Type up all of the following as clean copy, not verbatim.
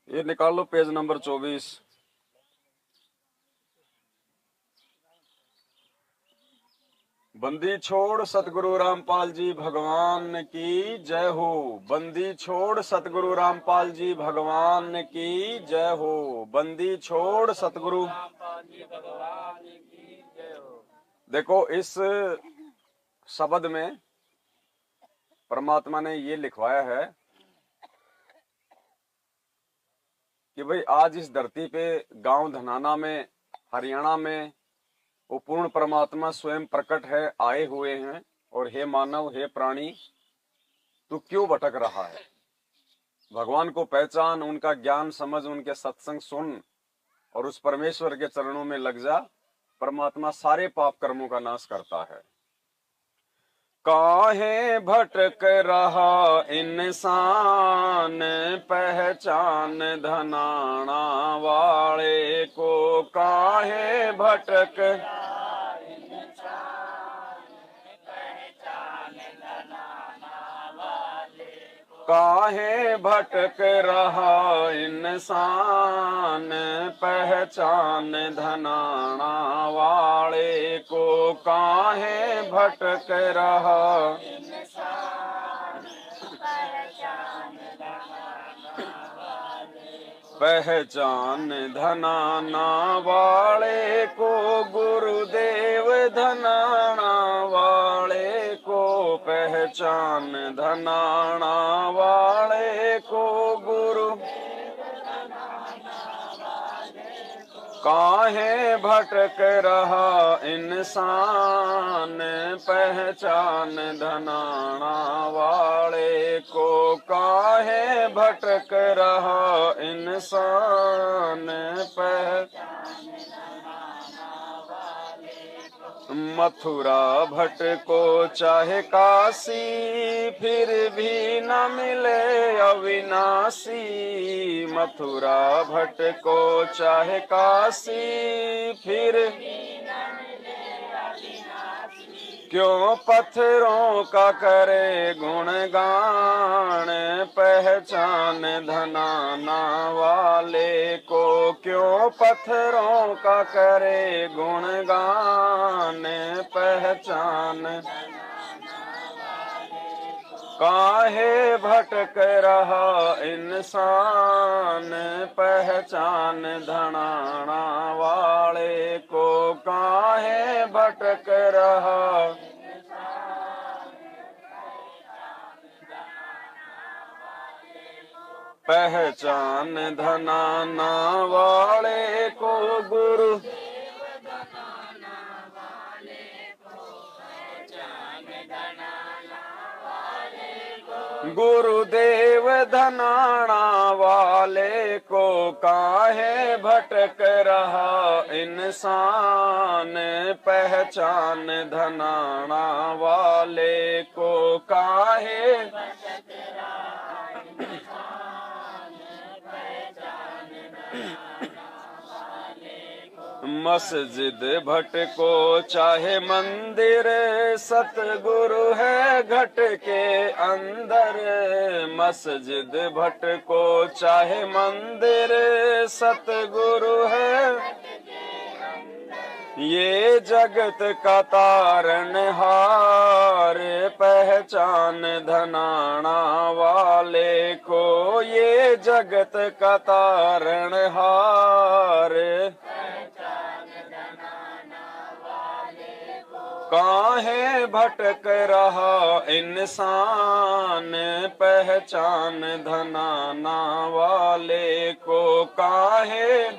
ये निकाल लो page number 24। बंदी छोड़ सतगुरु रामपाल जी भगवान की जय हो। बंदी छोड़ सतगुरु रामपाल जी भगवान की जय हो। बंदी छोड़ सतगुरु रामपाल जी भगवान की जय हो। देखो इस शब्द में परमात्मा ने ये लिखवाया है कि भाई आज इस धरती पे गांव धनाना में, हरियाणा में वो पूर्ण परमात्मा स्वयं प्रकट है, आए हुए हैं। और हे मानव, हे प्राणी, तू क्यों भटक रहा है? भगवान को पहचान, उनका ज्ञान समझ, उनके सत्संग सुन और उस परमेश्वर के चरणों में लग जा। परमात्मा सारे पाप कर्मों का नाश करता है। काहे भटक रहा इंसान, पहचान धनाना वाले को। काहे भटक काहे भटक रहा इंसान, पहचान धनाना वाले को। काहे भटक रहा पहचान धनाना वाले को। गुरुदेव धनाना वाले को पहचान, धनाना वाले को गुरु। काहे भटक रहा इंसान, पहचान धनाना वाले को। काहे भटक रहा इंसान, मथुरा भटको चाहे काशी, फिर भी न मिले अविनाशी। मथुरा भटको चाहे काशी, फिर क्यों पत्थरों का करे गुणगान। पहचान धनाना वाले को। क्यों पत्थरों का करे गुणगान। पहचान काहे भटक रहा इंसान, पहचान धनाना वाले को। काहे भटक रहा पहचान धनाना वाले को। गुरु गुरुदेव धनाना वाले को। काहे भटक रहा इंसान, पहचान धनाना वाले को। काहे मस्जिद भटको चाहे मंदिर, सतगुरु है घट के अंदर। मस्जिद भटको चाहे मंदिर, सतगुरु है ये जगत का तारनहार। पहचान धनाना वाले को। ये जगत का तारनहार। काहे भटक रहा इंसान, पहचान धनाना वाले को। काहे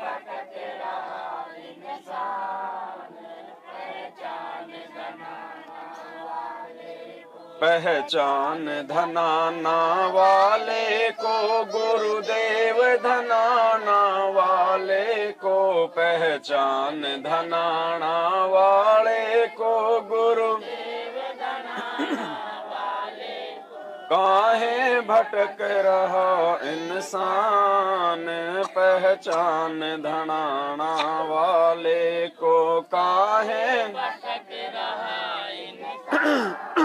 पहचान धनाना वाले को। गुरुदेव धनाना वाले को पहचान, धनाना वाले को गुरु। काहे भटक रहा इंसान, पहचान धनाना वाले को। काहे भटक रहा इंसान,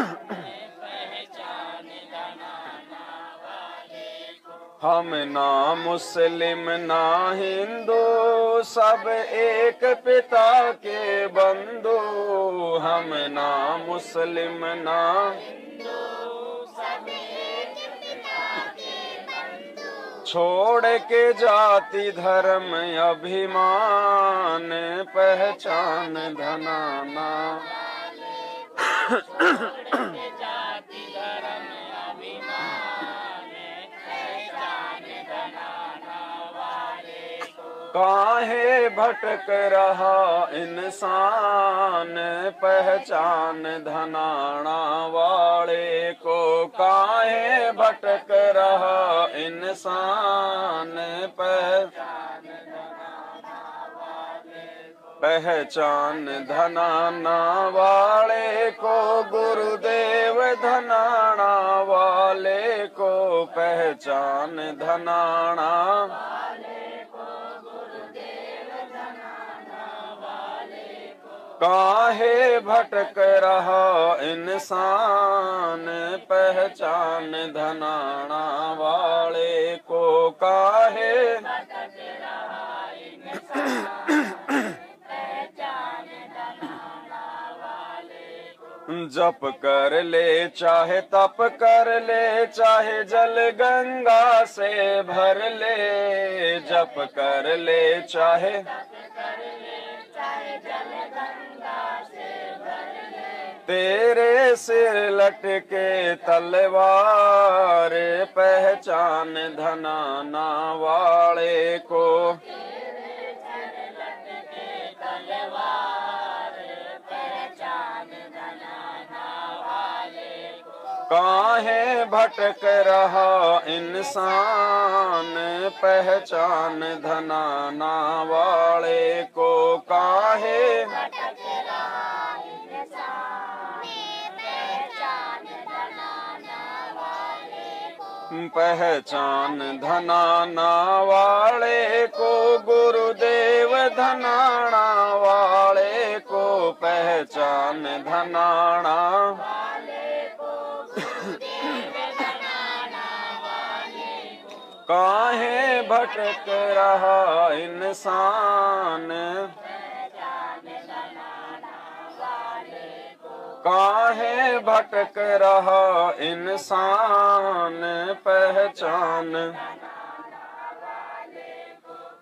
पहचान धनाना वाले को। हम ना मुस्लिम ना हिंदू, सब एक पिता के बंधु। हम ना मुस्लिम ना छोड़ के जाति धर्म अभिमान, पहचान धनाना। काहे भटक रहा इंसान, पहचान धनाना वाले को। काहे भटक रहा इंसान, पहचान धनाना वाले को। गुरुदेव धनाना वाले को, पहचान धनाना। काहे भटक रहा इंसान, पहचान धनाना वाले को। काहे जप कर ले चाहे तप कर ले, चाहे जल गंगा से भर ले। जप कर ले चाहे तेरे सिर लटके तलवार, पहचान धनाना वाले को। काहे भटक रहा इंसान, पहचान धनाना वाले को। काहे पहचान धनाना वाले को। गुरुदेव धनाना वाले को, पहचान धनाना। काहे भटक रहा इंसान, काहे भटक रहा इंसान, पहचान।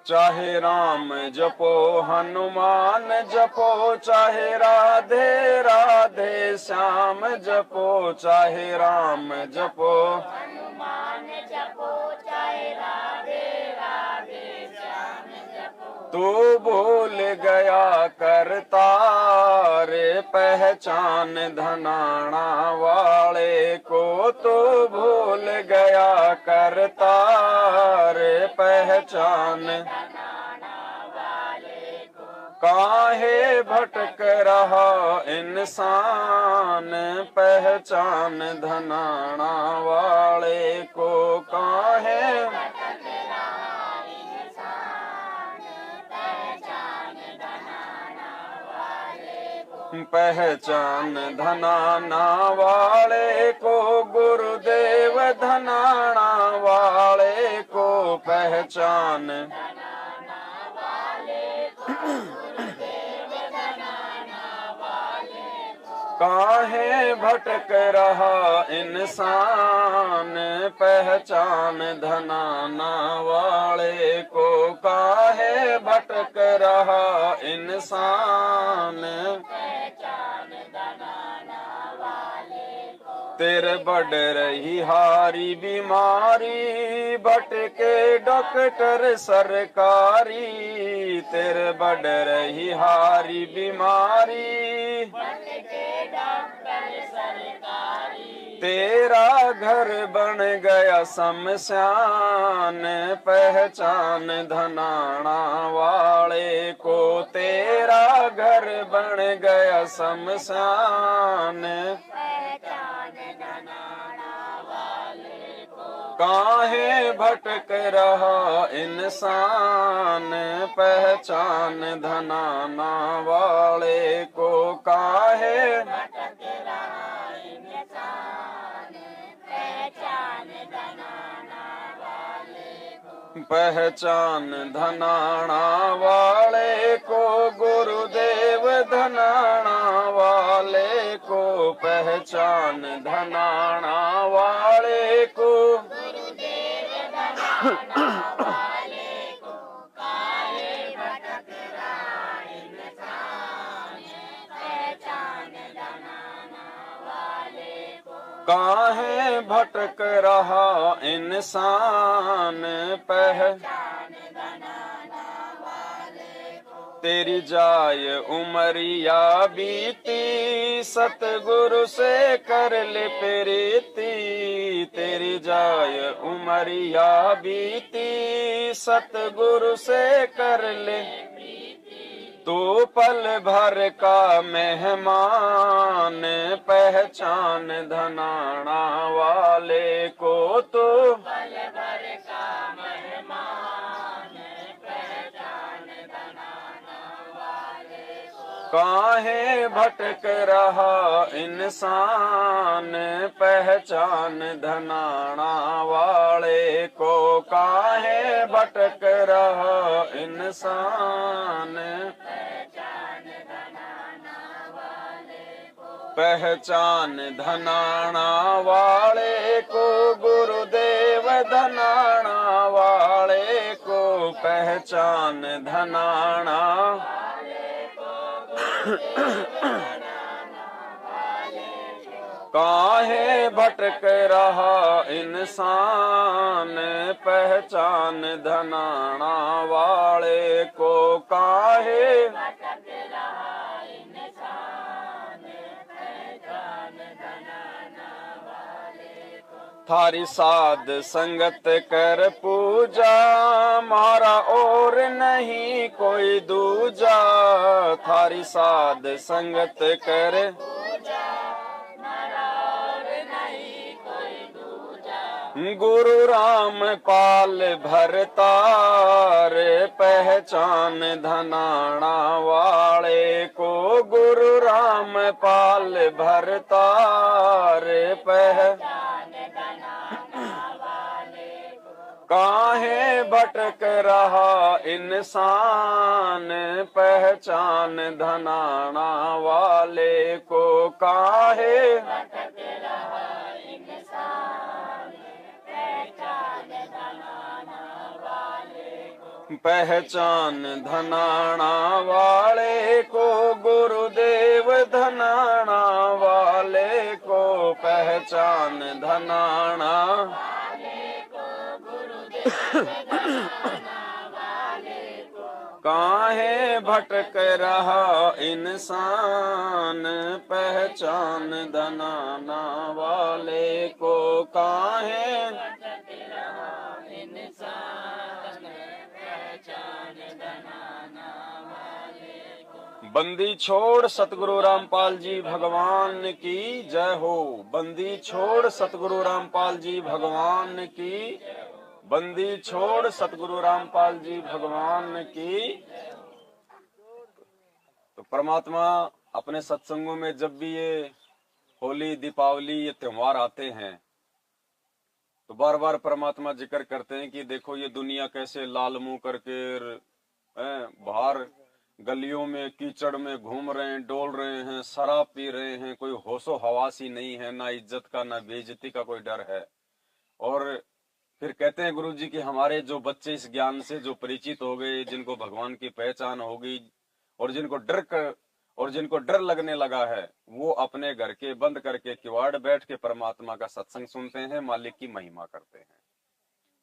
चाहे राम जपो हनुमान जपो, चाहे राधे राधे श्याम जपो। चाहे राम जपो तू भूल गया करतार, पहचान धनाना वाले को। तू भूल गया करतार, पहचान। काहे भटक रहा इंसान, पहचान धनाना वाले को। काहे पहचान धनाना वाले को। गुरुदेव धनाना वाले को, पहचान। काहे भटक रहा इंसान, पहचान धनाना वाले को। काहे भटक रहा इंसान, तेरे बढ़ रही हारी बीमारी, भटके डॉक्टर सरकारी। तेरे बढ़ रही हारी बीमारी, तेरा घर बन गया शमशान, पहचान धनाना वाले को। तेरा घर बन गया शमशान, काहे भटक रहा इंसान, पहचान धनाना वाले को। काहे पहचान धनाना वाले को, गुरुदेव धनाना वाले को, पहचान धनाना वाले को, गुरुदेव धनाना वाले को, काहे भटक रहा इंसान, पहचान धनाना वाले को, काहे भटक रहा इंसान, पहचान धनाना वाले को, तेरी जाय उमरिया बीती, सतगुरु से कर ले प्रीति, तेरी जाय उमरिया बीती, सतगुरु से कर ले, तू पल भर का मेहमान, पहचान धनाना वाले को, तो पल भर का मेहमान, पहचान धनाना वाले को, काहे भटक रहा इंसान, पहचान धनाना वाले को, काहे भटक रहा इंसान, पहचान धनाना वाले को, गुरुदेव धनाना वाले को, पहचान धनाना वाले को, काहे भटक रहा इंसान, पहचान धनाना वाले को, काहे भटक रहा इंसान, पहचान धनाना वाले को, थारी साध संगत कर पूजा, मारा और नहीं कोई दूजा, थारी साध संगत कर गुरु राम पाल भरतार, पहचान धनाना वाले को, गुरु राम पाल भरतार, पहचान धनाना वाले को, काहे भटक रहा इंसान, पहचान धनाना वाले को, काहे भटक रहा इंसान, पहचान धनाना वाले को, गुरुदेव धनाना वाले को, पहचान धनाना वाले को, गुरुदेव धनाना वाले को, काहे भटक रहा इंसान, पहचान धनाना वाले को, काहे भटक रहा इंसान, पहचान धनाना वाले को। बंदी छोड़ सतगुरु रामपाल जी भगवान की जय हो, बंदी छोड़ सतगुरु रामपाल जी भगवान की, बंदी छोड़ सतगुरु रामपाल जी भगवान की। तो परमात्मा अपने सत्संगों में जब भी ये होली दीपावली ये त्योहार आते हैं तो बार बार परमात्मा जिक्र करते हैं कि देखो ये दुनिया कैसे लाल मुंह करके बाहर गलियों में कीचड़ में घूम रहे हैं, डोल रहे हैं, शराब पी रहे हैं, कोई होशो हवास ही नहीं है, ना इज्जत का ना बेइज्जती का कोई डर है। और फिर कहते हैं गुरु जी कि हमारे जो बच्चे इस ज्ञान से जो परिचित हो गए, जिनको भगवान की पहचान हो गई और जिनको डर लगने लगा है, वो अपने घर के बंद करके किवाड़ बैठ के परमात्मा का सत्संग सुनते हैं, मालिक की महिमा करते हैं।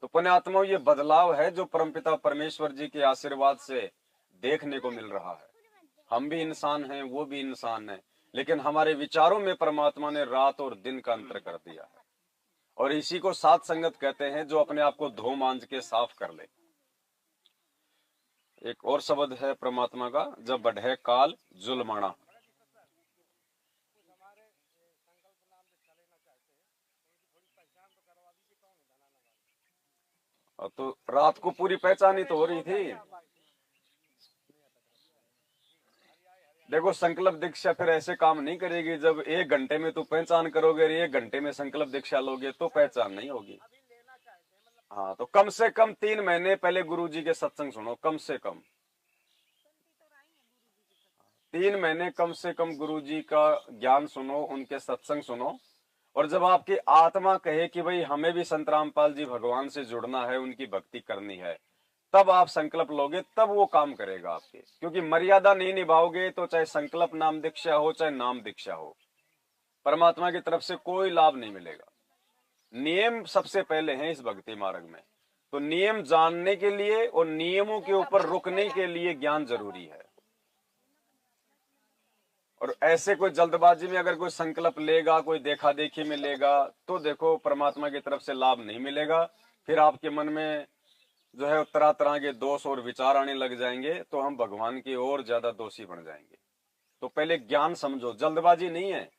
तो पुण्यात्माओं, ये बदलाव है जो परमपिता परमेश्वर जी के आशीर्वाद से देखने को मिल रहा है। हम भी इंसान हैं, वो भी इंसान है, लेकिन हमारे विचारों में परमात्मा ने रात और दिन का अंतर कर दिया है। और इसी को साध संगत कहते हैं, जो अपने आप को धो मांझ के साफ कर ले। एक और शब्द है परमात्मा का, जब बढ़े काल जुल्माना। तो रात को पूरी पहचानी तो हो रही थी। देखो, संकल्प दीक्षा फिर ऐसे काम नहीं करेगी। जब 1 घंटे में तू पहचान करोगे, 1 घंटे में संकल्प दीक्षा लोगे तो पहचान नहीं होगी। हाँ, तो कम से कम 3 महीने पहले गुरुजी के सत्संग सुनो, कम से कम 3 महीने कम से कम गुरुजी का ज्ञान सुनो, उनके सत्संग सुनो। और जब आपकी आत्मा कहे कि भाई हमें भी संत रामपाल जी भगवान से जुड़ना है, उनकी भक्ति करनी है, तब आप संकल्प लोगे, तब वो काम करेगा आपके। क्योंकि मर्यादा नहीं निभाओगे तो चाहे संकल्प नाम दीक्षा हो, चाहे नाम दीक्षा हो, परमात्मा की तरफ से कोई लाभ नहीं मिलेगा। नियम सबसे पहले हैं इस भक्ति मार्ग में। तो नियम जानने के लिए और नियमों के ऊपर रुकने के लिए ज्ञान जरूरी है। और ऐसे कोई जल्दबाजी में अगर कोई संकल्प लेगा, कोई देखा देखी में लेगा, तो देखो परमात्मा की तरफ से लाभ नहीं मिलेगा। फिर आपके मन में जो है तरह तरह के दोष और विचार आने लग जाएंगे, तो हम भगवान की और ज्यादा दोषी बन जाएंगे। तो पहले ज्ञान समझो, जल्दबाजी नहीं है।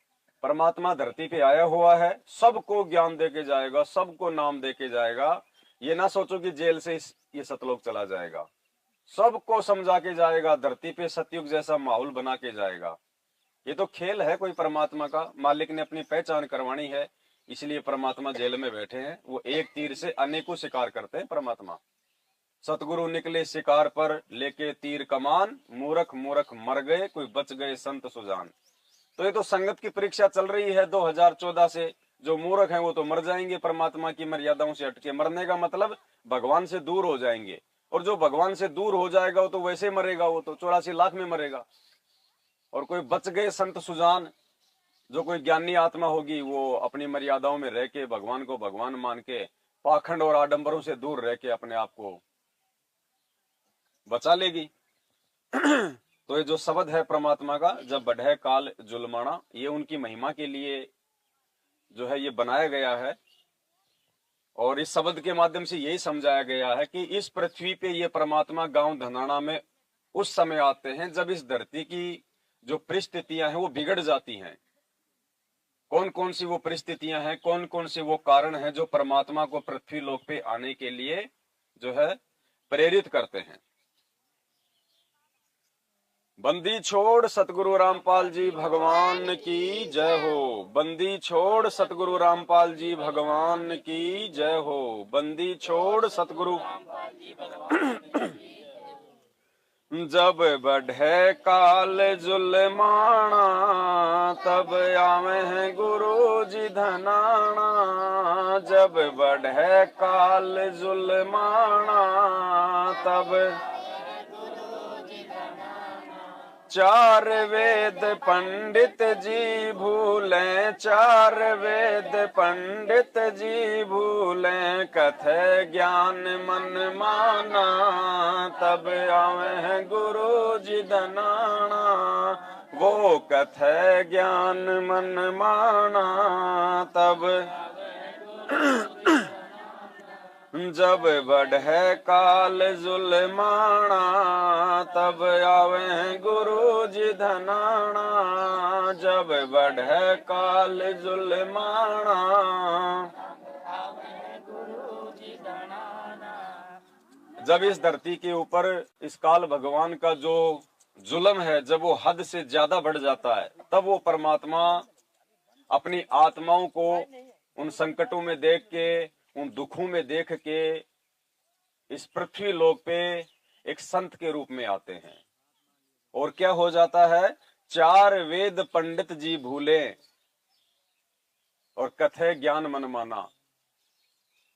परमात्मा धरती पे आया हुआ है, सबको ज्ञान देके जाएगा, सबको नाम देके जाएगा। ये ना सोचो कि जेल से ये सतलोक चला जाएगा, सबको समझा के जाएगा, धरती पे सतयुग जैसा माहौल बना के जाएगा। ये तो खेल है कोई परमात्मा का। मालिक ने अपनी पहचान करवानी है, इसलिए परमात्मा जेल में बैठे हैं। वो एक तीर से अनेकों शिकार करते हैं परमात्मा। सतगुरु निकले शिकार पर लेके तीर कमान, मूर्ख मूर्ख मर गए, कोई बच गए संत सुजान। तो ये तो संगत की परीक्षा चल रही है 2014 से। जो मूर्ख हैं वो तो मर जाएंगे, परमात्मा की मर्यादाओं से हटके। मरने का मतलब भगवान से दूर हो जाएंगे। और जो भगवान से दूर हो जाएगा वो तो वैसे मरेगा, वो तो 84 लाख में मरेगा। और कोई बच गए संत सुजान, जो कोई ज्ञानी आत्मा होगी, वो अपनी मर्यादाओं में रह के भगवान को भगवान मान के पाखंड और आडंबरों से दूर रह के अपने आप को बचा लेगी। तो ये जो शब्द है परमात्मा का, जब बढ़े काल जुल्माना, ये उनकी महिमा के लिए जो है ये बनाया गया है। और इस शब्द के माध्यम से यही समझाया गया है कि इस पृथ्वी पे ये परमात्मा गांव धनाना में उस समय आते हैं जब इस धरती की जो परिस्थितियां हैं वो बिगड़ जाती हैं। कौन कौन सी वो परिस्थितियां हैं, कौन कौन से वो कारण हैं जो परमात्मा को पृथ्वी लोक पे आने के लिए जो है प्रेरित करते हैं। बंदी छोड़ सतगुरु रामपाल जी भगवान की जय हो। बंदी छोड़ सतगुरु रामपाल जी भगवान की जय हो। बंदी छोड़ सतगुरु जब बढ़े काल जुल्माना, तब आवे हैं गुरु जी धनाना। जब बढ़े काल जुल्माना, तब चार वेद पंडित जी भूलें, चार वेद पंडित जी भूलें, कथे ज्ञान मन माना। तब आवे हैं गुरु जी धनाना, वो कथे ज्ञान मन माना। तब जब बढ़े काल जुल्माना, तब आवे हैं गुरु जी धनाना। जब बढ़े काल जुल्माना, जब इस धरती के ऊपर इस काल भगवान का जो जुल्म है, जब वो हद से ज्यादा बढ़ जाता है, तब वो परमात्मा अपनी आत्माओं को उन संकटों में देख के, उन दुखों में देख के इस पृथ्वी लोक पे एक संत के रूप में आते हैं। और क्या हो जाता है, चार वेद पंडित जी भूले और कथे ज्ञान मन माना।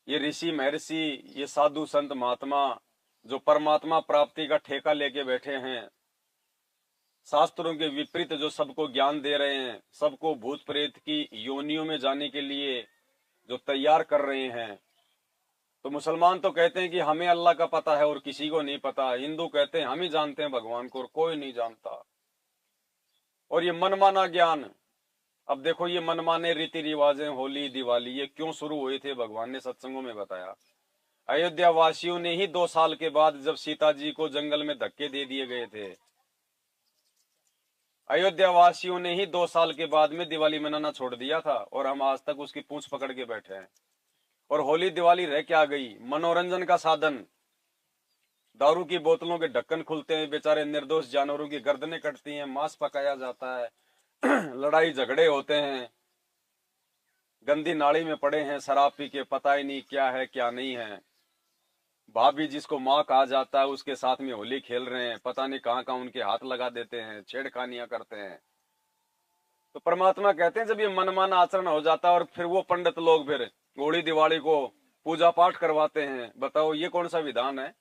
ये ऋषि महर्षि, ये साधु संत महात्मा जो परमात्मा प्राप्ति का ठेका लेके बैठे हैं, शास्त्रों के विपरीत जो सबको ज्ञान दे रहे हैं, सबको भूत प्रेत की योनियों में जाने के लिए जो तैयार कर रहे हैं। तो मुसलमान तो कहते हैं कि हमें अल्लाह का पता है और किसी को नहीं पता। हिंदू कहते हैं हम ही जानते हैं भगवान को और कोई नहीं जानता। और ये मनमाना ज्ञान, अब देखो ये मनमाने रीति रिवाजें, होली दिवाली, ये क्यों शुरू हुए थे, भगवान ने सत्संगों में बताया। अयोध्या वासियों ने ही 2 साल के बाद, जब सीता जी को जंगल में धक्के दे दिए गए थे, अयोध्या वासियों ने ही 2 साल के बाद में दिवाली मनाना छोड़ दिया था। और हम आज तक उसकी पूंछ पकड़ के बैठे हैं। और होली दिवाली रह क्या गई, मनोरंजन का साधन। दारू की बोतलों के ढक्कन खुलते हैं, बेचारे निर्दोष जानवरों की गर्दनें कटती हैं, मांस पकाया जाता है, लड़ाई झगड़े होते हैं, गंदी नाली में पड़े हैं शराब पी के, पता ही नहीं क्या है क्या नहीं है। भाभी जिसको माँ कहा जाता है उसके साथ में होली खेल रहे हैं, पता नहीं कहाँ कहाँ उनके हाथ लगा देते हैं, छेड़खानियां करते हैं। तो परमात्मा कहते हैं जब ये मनमाना आचरण हो जाता है और फिर वो पंडित लोग फिर होली दिवाली को पूजा पाठ करवाते हैं, बताओ ये कौन सा विधान है।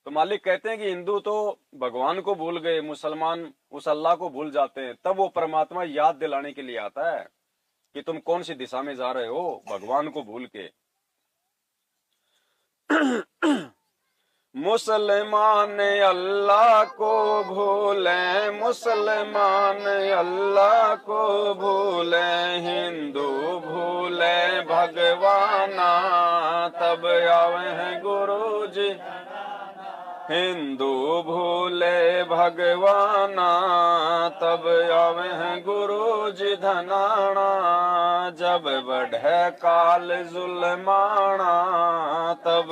तो मालिक कहते हैं कि हिंदू तो भगवान को भूल गए, मुसलमान उस अल्लाह को भूल जाते हैं, तब वो परमात्मा याद दिलाने के लिए आता है कि तुम कौन सी दिशा में जा रहे हो, भगवान को भूल के। मुसलमान अल्लाह को भूले, मुसलमान अल्लाह को भूले, हिंदू भूले भगवाना, तब आवे हैं गुरु जी। हिंदू भूले भगवाना, तब आवे हैं गुरु जी धनाना, जब बढ़े काल जुल्माना, तब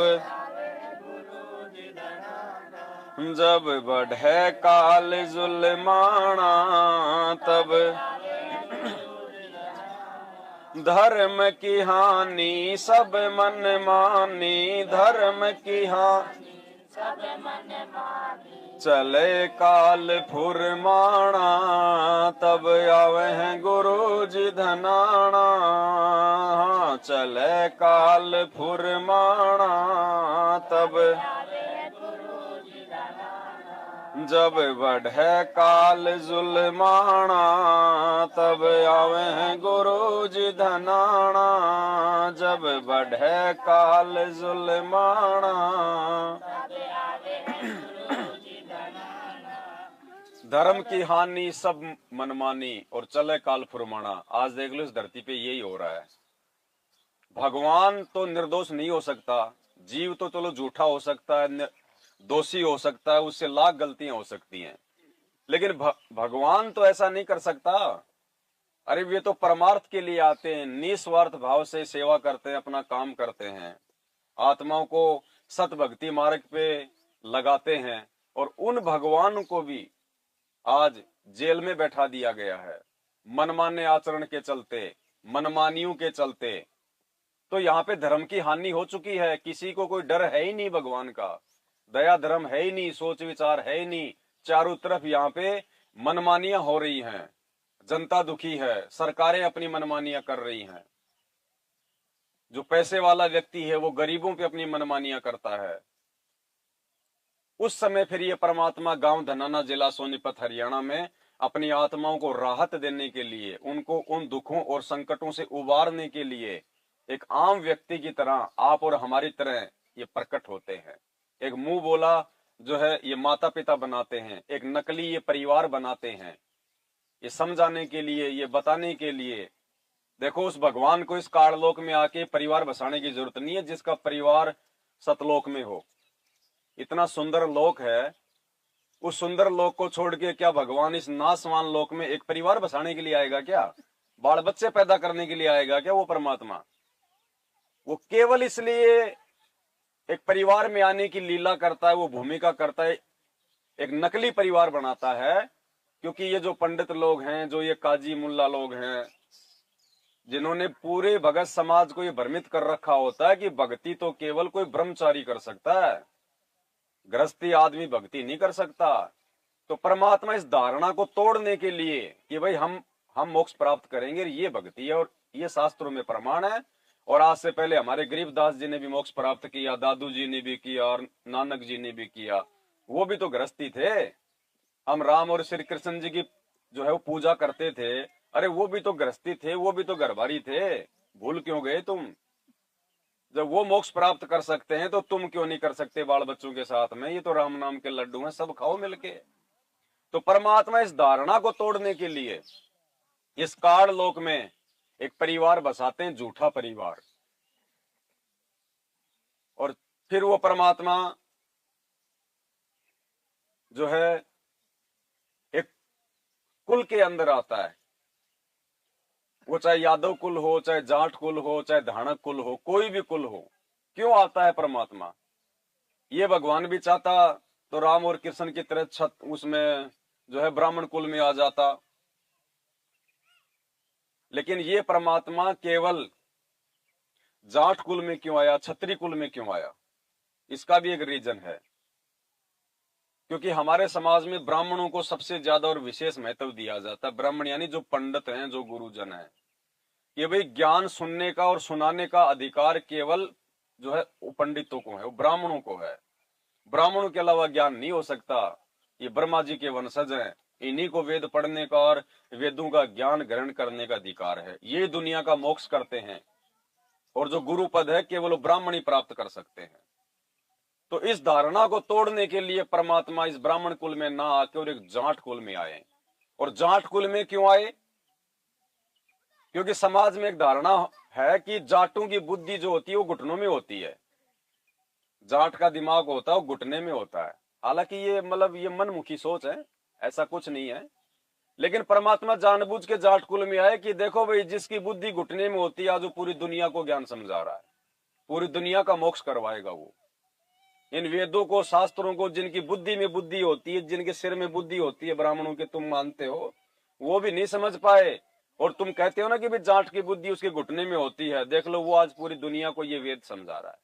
जब बढ़े काल जुल्माना, तब धर्म की हानि सब मन मानी, धर्म की हानि चले काल फुरमाना, तब आवे हैं गुरु जी धनाना, चले काल फुरमाना, तब जब बढ़े काल जुल्माना, तब आवे हैं गुरु जी धनाना, जब बढ़े काल जुल्माना। धर्म की हानि सब मनमानी और चले काल फुरमाना। आज देख लो इस धरती पे यही हो रहा है। भगवान तो निर्दोष नहीं हो सकता, जीव तो चलो झूठा हो सकता है, दोषी हो सकता है, उससे लाख गलतियां हो सकती हैं, लेकिन भगवान तो ऐसा नहीं कर सकता। अरे वे तो परमार्थ के लिए आते हैं, निस्वार्थ भाव से सेवा करते हैं, अपना काम करते हैं, आत्माओं को सत भक्ति मार्ग पे लगाते हैं, और उन भगवान को भी आज जेल में बैठा दिया गया है मनमाने आचरण के चलते, मनमानियों के चलते। तो यहाँ पे धर्म की हानि हो चुकी है, किसी को कोई डर है ही नहीं भगवान का, दया धर्म है ही नहीं, सोच विचार है ही नहीं। चारों तरफ यहाँ पे मनमानियां हो रही हैं, जनता दुखी है, सरकारें अपनी मनमानियां कर रही हैं, जो पैसे वाला व्यक्ति है वो गरीबों पे अपनी मनमानियां करता है। उस समय फिर ये परमात्मा गांव धनाना जिला सोनीपत हरियाणा में अपनी आत्माओं को राहत देने के लिए, उनको उन दुखों और संकटों से उबारने के लिए एक आम व्यक्ति की तरह, आप और हमारी तरह ये प्रकट होते हैं। एक मुंह बोला जो है ये माता पिता बनाते हैं, एक नकली ये परिवार बनाते हैं, ये समझाने के लिए, ये बताने के लिए। देखो उस भगवान को इस काललोक में आके परिवार बसाने की जरूरत नहीं है, जिसका परिवार सतलोक में हो। इतना सुंदर लोक है, उस सुंदर लोक को छोड़ के क्या भगवान इस नासवान लोक में एक परिवार बसाने के लिए आएगा क्या? बाल बच्चे पैदा करने के लिए आएगा क्या वो परमात्मा? वो केवल इसलिए एक परिवार में आने की लीला करता है, वो भूमिका करता है, एक नकली परिवार बनाता है, क्योंकि ये जो पंडित लोग हैं, जो ये काजी मुल्ला लोग हैं, जिन्होंने पूरे भगत समाज को ये भ्रमित कर रखा होता है कि भक्ति तो केवल कोई ब्रह्मचारी कर सकता है, गृहस्थी आदमी भक्ति नहीं कर सकता। तो परमात्मा इस धारणा को तोड़ने के लिए कि भाई हम मोक्ष प्राप्त करेंगे, ये भक्ति है और ये शास्त्रों में प्रमाण है। और आज से पहले हमारे गरीबदास जी ने भी मोक्ष प्राप्त किया, दादू जी ने भी किया और नानक जी ने भी किया, वो भी तो गृहस्थी थे। हम राम और श्री कृष्ण जी की जो है वो पूजा करते थे, अरे वो भी तो गृहस्थी थे, वो भी तो घरबारी थे, भूल क्यों गए तुम? जब वो मोक्ष प्राप्त कर सकते हैं तो तुम क्यों नहीं कर सकते बाल बच्चों के साथ में? ये तो राम नाम के लड्डू हैं, सब खाओ मिलके। तो परमात्मा इस धारणा को तोड़ने के लिए इस काल लोक में एक परिवार बसाते हैं, झूठा परिवार। और फिर वो परमात्मा जो है एक कुल के अंदर आता है, वो चाहे यादव कुल हो, चाहे जाट कुल हो, चाहे धानक कुल हो, कोई भी कुल हो। क्यों आता है परमात्मा? ये भगवान भी चाहता तो राम और कृष्ण की तरह छत उसमें जो है ब्राह्मण कुल में आ जाता, लेकिन ये परमात्मा केवल जाट कुल में क्यों आया, छत्री कुल में क्यों आया? इसका भी एक रीजन है, क्योंकि हमारे समाज में ब्राह्मणों को सबसे ज्यादा और विशेष महत्व दिया जाता है। ब्राह्मण यानी जो पंडित हैं, जो गुरुजन हैं, ये भाई ज्ञान सुनने का और सुनाने का अधिकार केवल जो है वो पंडितों को है, वो ब्राह्मणों को है। ब्राह्मणों के अलावा ज्ञान नहीं हो सकता। ये ब्रह्मा जी के वंशज हैं, इन्हीं को वेद पढ़ने का और वेदों का ज्ञान ग्रहण करने का अधिकार है। ये दुनिया का मोक्ष करते हैं, और जो गुरु पद है केवल ब्राह्मण ही प्राप्त कर सकते हैं। तो इस धारणा को तोड़ने के लिए परमात्मा इस ब्राह्मण कुल में ना आके और एक जाट कुल में आए। और जाट कुल में क्यों आए? क्योंकि समाज में एक धारणा है कि जाटों की बुद्धि जो होती है वो घुटनों में होती है, जाट का दिमाग होता है वो घुटने में होता है। हालांकि ये मतलब ये मनमुखी सोच है, ऐसा कुछ नहीं है। लेकिन परमात्मा जानबूझ के जाट कुल में आए कि देखो भाई, जिसकी बुद्धि घुटने में होती है आज वो पूरी दुनिया को ज्ञान समझा रहा है, पूरी दुनिया का मोक्ष करवाएगा वो। इन वेदों को, शास्त्रों को, जिनकी बुद्धि में बुद्धि होती है, जिनके सिर में बुद्धि होती है, ब्राह्मणों के तुम मानते हो, वो भी नहीं समझ पाए। और तुम कहते हो ना कि भाई जाट की बुद्धि उसके घुटने में होती है, देख लो वो आज पूरी दुनिया को ये वेद समझा रहा है।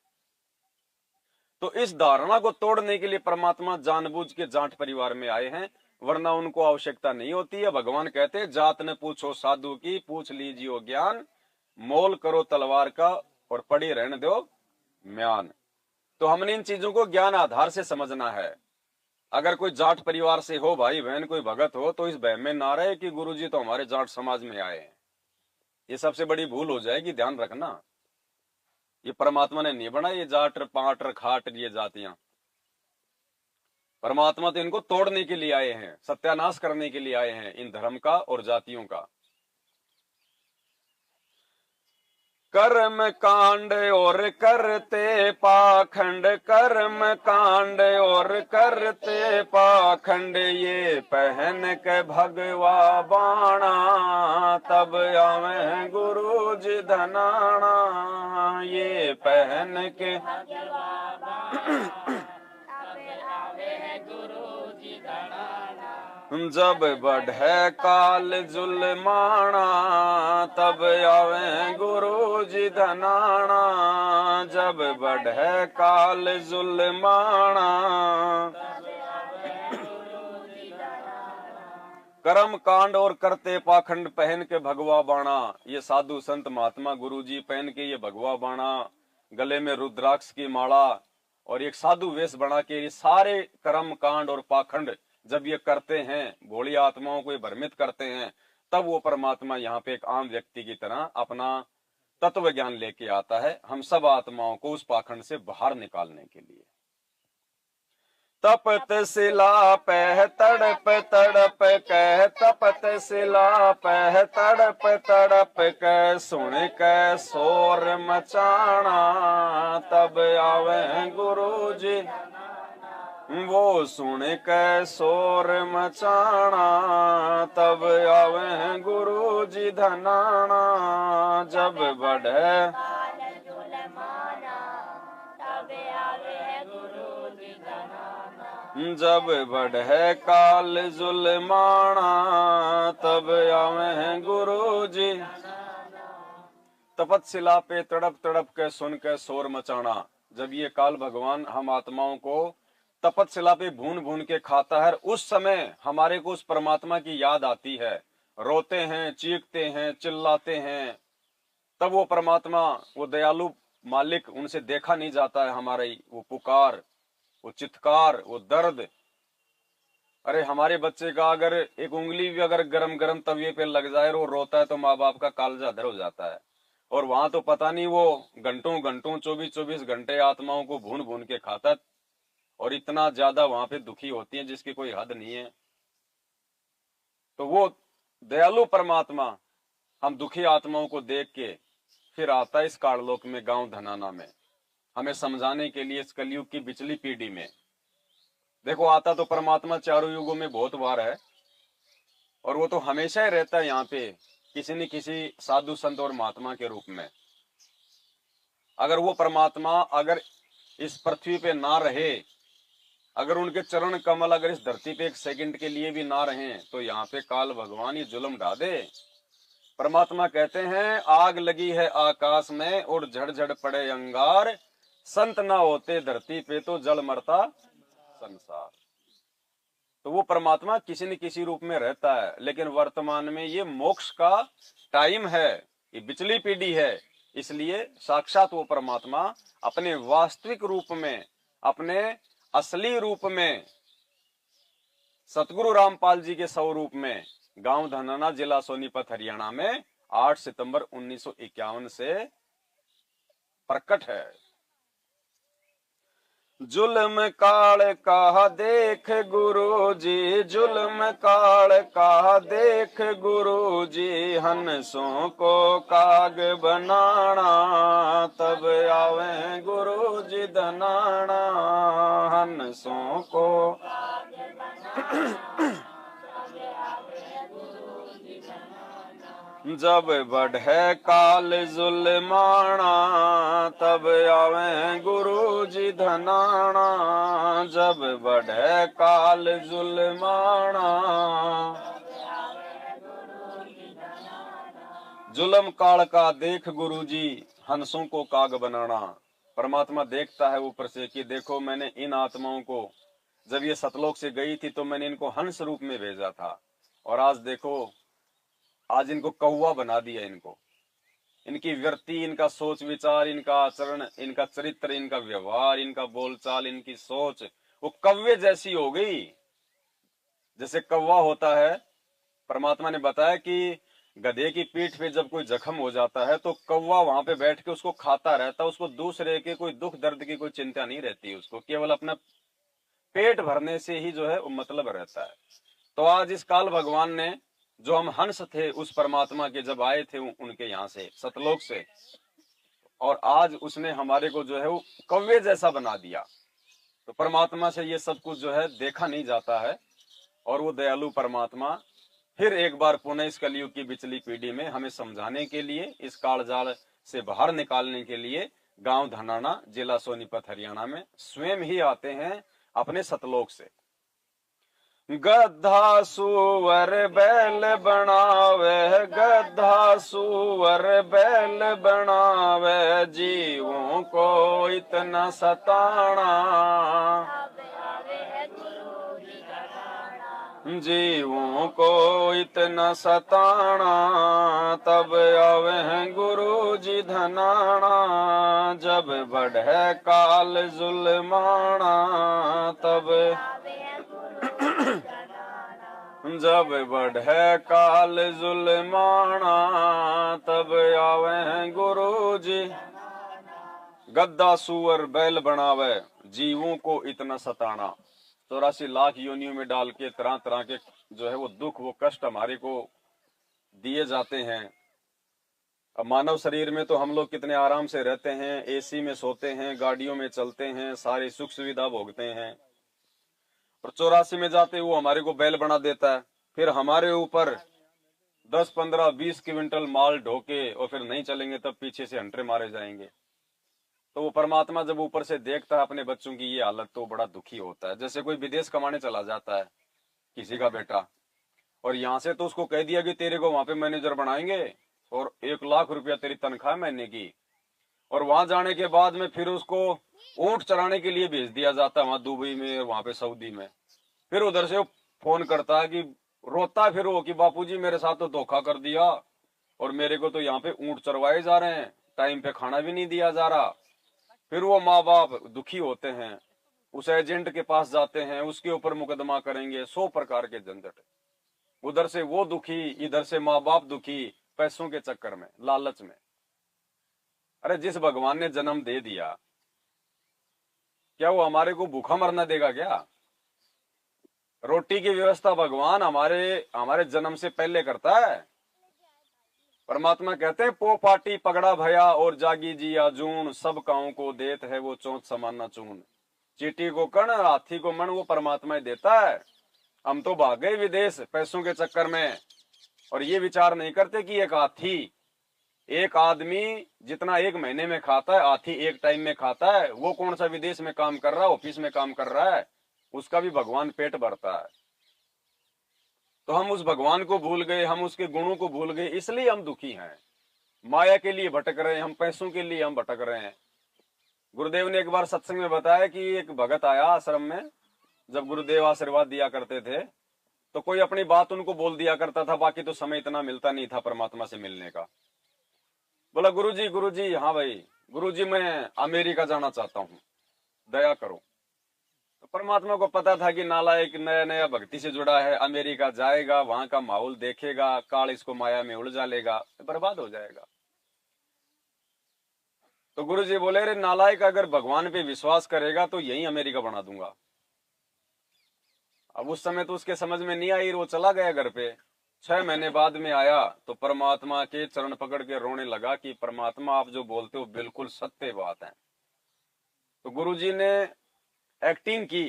तो इस धारणा को तोड़ने के लिए परमात्मा जानबूझ के जाट परिवार में आए हैं, वरना उनको आवश्यकता नहीं होती है। भगवान कहते हैं, जात न पूछो साधु की, पूछ लीजिए ज्ञान, मोल करो तलवार का और पड़ी रहने दो म्यान। तो हमने इन चीजों को ज्ञान आधार से समझना है। अगर कोई जाट परिवार से हो, भाई बहन कोई भगत हो, तो इस बहम में ना रहे कि गुरुजी तो हमारे जाट समाज में आए हैं। ये सबसे बड़ी भूल हो जाएगी, ध्यान रखना। ये परमात्मा ने नहीं बनाया ये जाट पाट खाट ये जातियां। परमात्मा तो इनको तोड़ने के लिए आए हैं, सत्यानाश करने के लिए आए हैं इन धर्म का और जातियों का। कर्म कांड और करते पाखंड, कर्म कांड और करते पाखंड, ये पहन के भगवा बाणा, तब आवे गुरु जी धनाना। ये पहन के जब बढ़े काल जुलमाना, तब आवे गुरु जी धनाना। जब बढ़े काल जुलमाना। कर्म कांड और करते पाखंड पहन के भगवा बाणा, ये साधु संत महात्मा गुरु जी पहन के ये भगवा बाणा, गले में रुद्राक्ष की माला और एक साधु वेश बना के ये सारे कर्म कांड और पाखंड जब ये करते हैं, भोली आत्माओं को ये भ्रमित करते हैं, तब वो परमात्मा यहाँ पे एक आम व्यक्ति की तरह अपना तत्व ज्ञान लेके आता है, हम सब आत्माओं को उस पाखंड से बाहर निकालने के लिए। तपत शिला पह तड़प तड़प कह, तपत शिला पह तड़प तड़प कह, सुन के शोर मचाना, तब आवे गुरु जी। वो सुन के शोर मचाना, तब आवे गुरु जी धनाना। जब बढ़े जब बढ़े काल जुलमाना, तब आवे गुरु जी। तपतशिला पे तड़प तड़प के सुन के शोर मचाना, जब ये काल भगवान हम आत्माओं को तपतशिला पे भून भून के खाता है, उस समय हमारे को उस परमात्मा की याद आती है, रोते हैं, चीखते हैं, चिल्लाते हैं, तब वो परमात्मा, वो दयालु मालिक, उनसे देखा नहीं जाता है हमारी वो पुकार, वो चित्कार, वो दर्द। अरे हमारे बच्चे का अगर एक उंगली भी अगर गरम गरम तवे पे लग जाए और वो रोता है तो माँ बाप का कालजा धर हो जाता है। और वहां तो पता नहीं वो घंटों घंटों 24-24 घंटे आत्माओं को भून भून के खाता है, और इतना ज्यादा वहां पे दुखी होती है जिसकी कोई हद नहीं है। तो वो दयालु परमात्मा हम दुखी आत्माओं को देख के फिर आता है इस काललोक में, गांव धनाना में, हमें समझाने के लिए। इस कलयुग की पिछली पीढ़ी में देखो, आता तो परमात्मा चारों युगों में बहुत बार है, और वो तो हमेशा ही रहता है यहाँ पे किसी न किसी साधु संत और महात्मा के रूप में। अगर वो परमात्मा अगर इस पृथ्वी पे ना रहे, अगर उनके चरण कमल अगर इस धरती पे एक सेकंड के लिए भी ना रहे, तो यहाँ पे काल भगवान ये जुल्म ढा दे। परमात्मा कहते हैं, आग लगी है आकाश में और झड़ झड़ पड़े अंगार, संत ना होते धरती पे तो जल मरता संसार। तो वो परमात्मा किसी न किसी रूप में रहता है, लेकिन वर्तमान में ये मोक्ष का टाइम है, ये पिछली पीढ़ी है, इसलिए साक्षात वो परमात्मा अपने वास्तविक रूप में, अपने असली रूप में, सतगुरु रामपाल जी के स्वरूप में गांव धनाना, जिला सोनीपत, हरियाणा में 8 सितंबर 1951 से प्रकट है। जुल्म काल का देख गुरु जी, जुल्म काल का देख गुरु जी, हंसों को काग बनाना, तब आवे गुरु जी धनाना, हंसों को जब बढ़े काल जुल्माना, तब आवे गुरु जी धनाना, जब बढ़े काल जुल्माना। जुल्म काल का देख गुरु जी, हंसों को काग बनाना। परमात्मा देखता है ऊपर से कि देखो, मैंने इन आत्माओं को, जब ये सतलोक से गई थी तो मैंने इनको हंस रूप में भेजा था, और आज देखो, आज इनको कौवा बना दिया। इनको, इनकी वृत्ति, इनका सोच विचार, इनका आचरण, इनका चरित्र, इनका व्यवहार, इनका बोलचाल, इनकी सोच वो कौवे जैसी हो गई, जैसे कौवा होता है। परमात्मा ने बताया कि गधे की पीठ पे जब कोई जख्म हो जाता है तो कौवा वहां पे बैठ के उसको खाता रहता है, उसको दूसरे के कोई दुख दर्द की कोई चिंता नहीं रहती, उसको केवल अपना पेट भरने से ही जो है वो मतलब रहता है। तो आज इस काल भगवान ने, जो हम हंस थे उस परमात्मा के, जब आए थे उनके यहाँ से, सतलोक से, और आज उसने हमारे को जो है वो कौवे जैसा बना दिया। तो परमात्मा से ये सब कुछ जो है देखा नहीं जाता है, और वो दयालु परमात्मा फिर एक बार पुनः इस कलयुग की पिछली पीढ़ी में हमें समझाने के लिए, इस कालजाल से बाहर निकालने के लिए गांव धनाना, जिला सोनीपत, हरियाणा में स्वयं ही आते हैं अपने सतलोक से। गधा सुअर बैल बनावे, गधा सुअर बैल बनावे, जीवों को इतना सताना, जीवों को इतना सताना, तब आवे हैं गुरु जी धनाना, जब बढ़े काल जुल्माना, तब जब बढ़े काल जुल्माना, तब आवे हैं गुरु जी। गद्दा सुअर बैल बनावे, जीवों को इतना सताना। 84 लाख योनियों में डाल के तरह तरह के जो है वो दुख, वो कष्ट हमारे को दिए जाते हैं। अब मानव शरीर में तो हम लोग कितने आराम से रहते हैं, एसी में सोते हैं, गाड़ियों में चलते हैं, सारी सुख सुविधा भोगते हैं, और 84 में जाते वो हमारे को बैल बना देता है। फिर हमारे ऊपर 10, 15, 20 क्विंटल माल ढोके, और फिर नहीं चलेंगे तब पीछे से हंटरे मारे जाएंगे। तो वो परमात्मा जब ऊपर से देखता है अपने बच्चों की ये हालत, तो बड़ा दुखी होता है। जैसे कोई विदेश कमाने चला जाता है किसी का बेटा, और यहाँ से तो उसको कह दिया कि तेरे को वहां पे मैनेजर बनाएंगे और 1 लाख रुपया तेरी तनख्वाह महीने की, और वहां जाने के बाद में फिर उसको ऊंट चराने के लिए भेज दिया जाता है वहां दुबई में, वहां पे सऊदी में। फिर उधर से वो फोन करता है कि रोता है फिर वो कि बापूजी मेरे साथ तो धोखा कर दिया, और मेरे को तो यहाँ पे ऊंट चरवाए जा रहे हैं, टाइम पे खाना भी नहीं दिया जा रहा। फिर वो माँ बाप दुखी होते हैं, उस एजेंट के पास जाते हैं, उसके ऊपर मुकदमा करेंगे, 100 प्रकार के झंझट। उधर से वो दुखी, इधर से माँ बाप दुखी, पैसों के चक्कर में, लालच में। अरे जिस भगवान ने जन्म दे दिया, क्या वो हमारे को भूखा मरना देगा क्या? रोटी की व्यवस्था भगवान हमारे जन्म से पहले करता है। परमात्मा कहते हैं पो पाटी पगड़ा भया और जागी जिया जून, सब काओं को देत है वो चोंच समाना चून। चीटी को कण हाथी को मन वो परमात्मा ही देता है। हम तो भाग गए विदेश पैसों के चक्कर में, और ये विचार नहीं करते कि एक हाथी, एक आदमी जितना एक महीने में खाता है, हाथी एक टाइम में खाता है। वो कौन सा विदेश में काम कर रहा है, ऑफिस में काम कर रहा है, उसका भी भगवान पेट भरता है। तो हम उस भगवान को भूल गए, हम उसके गुणों को भूल गए, इसलिए हम दुखी हैं। माया के लिए भटक रहे हैं हम, पैसों के लिए हम भटक रहे हैं। गुरुदेव ने एक बार सत्संग में बताया कि एक भगत आया आश्रम में, जब गुरुदेव आशीर्वाद दिया करते थे तो कोई अपनी बात उनको बोल दिया करता था, बाकी तो समय इतना मिलता नहीं था परमात्मा से मिलने का। बोला गुरु जी हाँ भाई गुरु जी मैं अमेरिका जाना चाहता हूँ, दया करो। तो परमात्मा को पता था कि नालायक नया नया भक्ति से जुड़ा है, अमेरिका जाएगा, वहां का माहौल देखेगा, काल इसको माया में उलझा लेगा, बर्बाद हो जाएगा। तो गुरु जी बोले रे नालायक, अगर भगवान पे विश्वास करेगा तो यही अमेरिका बना दूंगा। अब उस समय तो उसके समझ में नहीं आई, वो चला गया घर पे। 6 महीने बाद में आया तो परमात्मा के चरण पकड़ के रोने लगा कि परमात्मा आप जो बोलते हो बिल्कुल सत्य बात है। तो गुरुजी ने एक्टिंग की।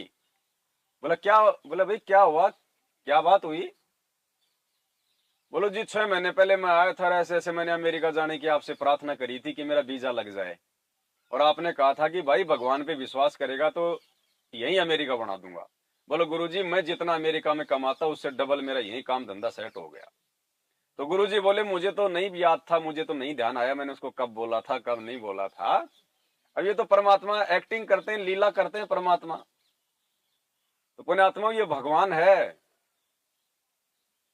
बोला क्या? बोला भाई क्या हुआ, क्या बात हुई? बोलो जी 6 महीने पहले मैं आया था, ऐसे ऐसे मैंने अमेरिका जाने की आपसे प्रार्थना करी थी कि मेरा वीजा लग जाए, और आपने कहा था कि भाई भगवान पे विश्वास करेगा तो यही अमेरिका बना दूंगा। बोलो गुरुजी मैं जितना अमेरिका में कमाता उससे डबल मेरा यही काम धंधा सेट हो गया। तो गुरुजी बोले मुझे तो नहीं याद था, मुझे तो नहीं ध्यान आया मैंने उसको कब बोला था कब नहीं बोला था। अब ये तो परमात्मा एक्टिंग करते हैं, लीला करते हैं परमात्मा। तो पुण्यात्मा ये भगवान है।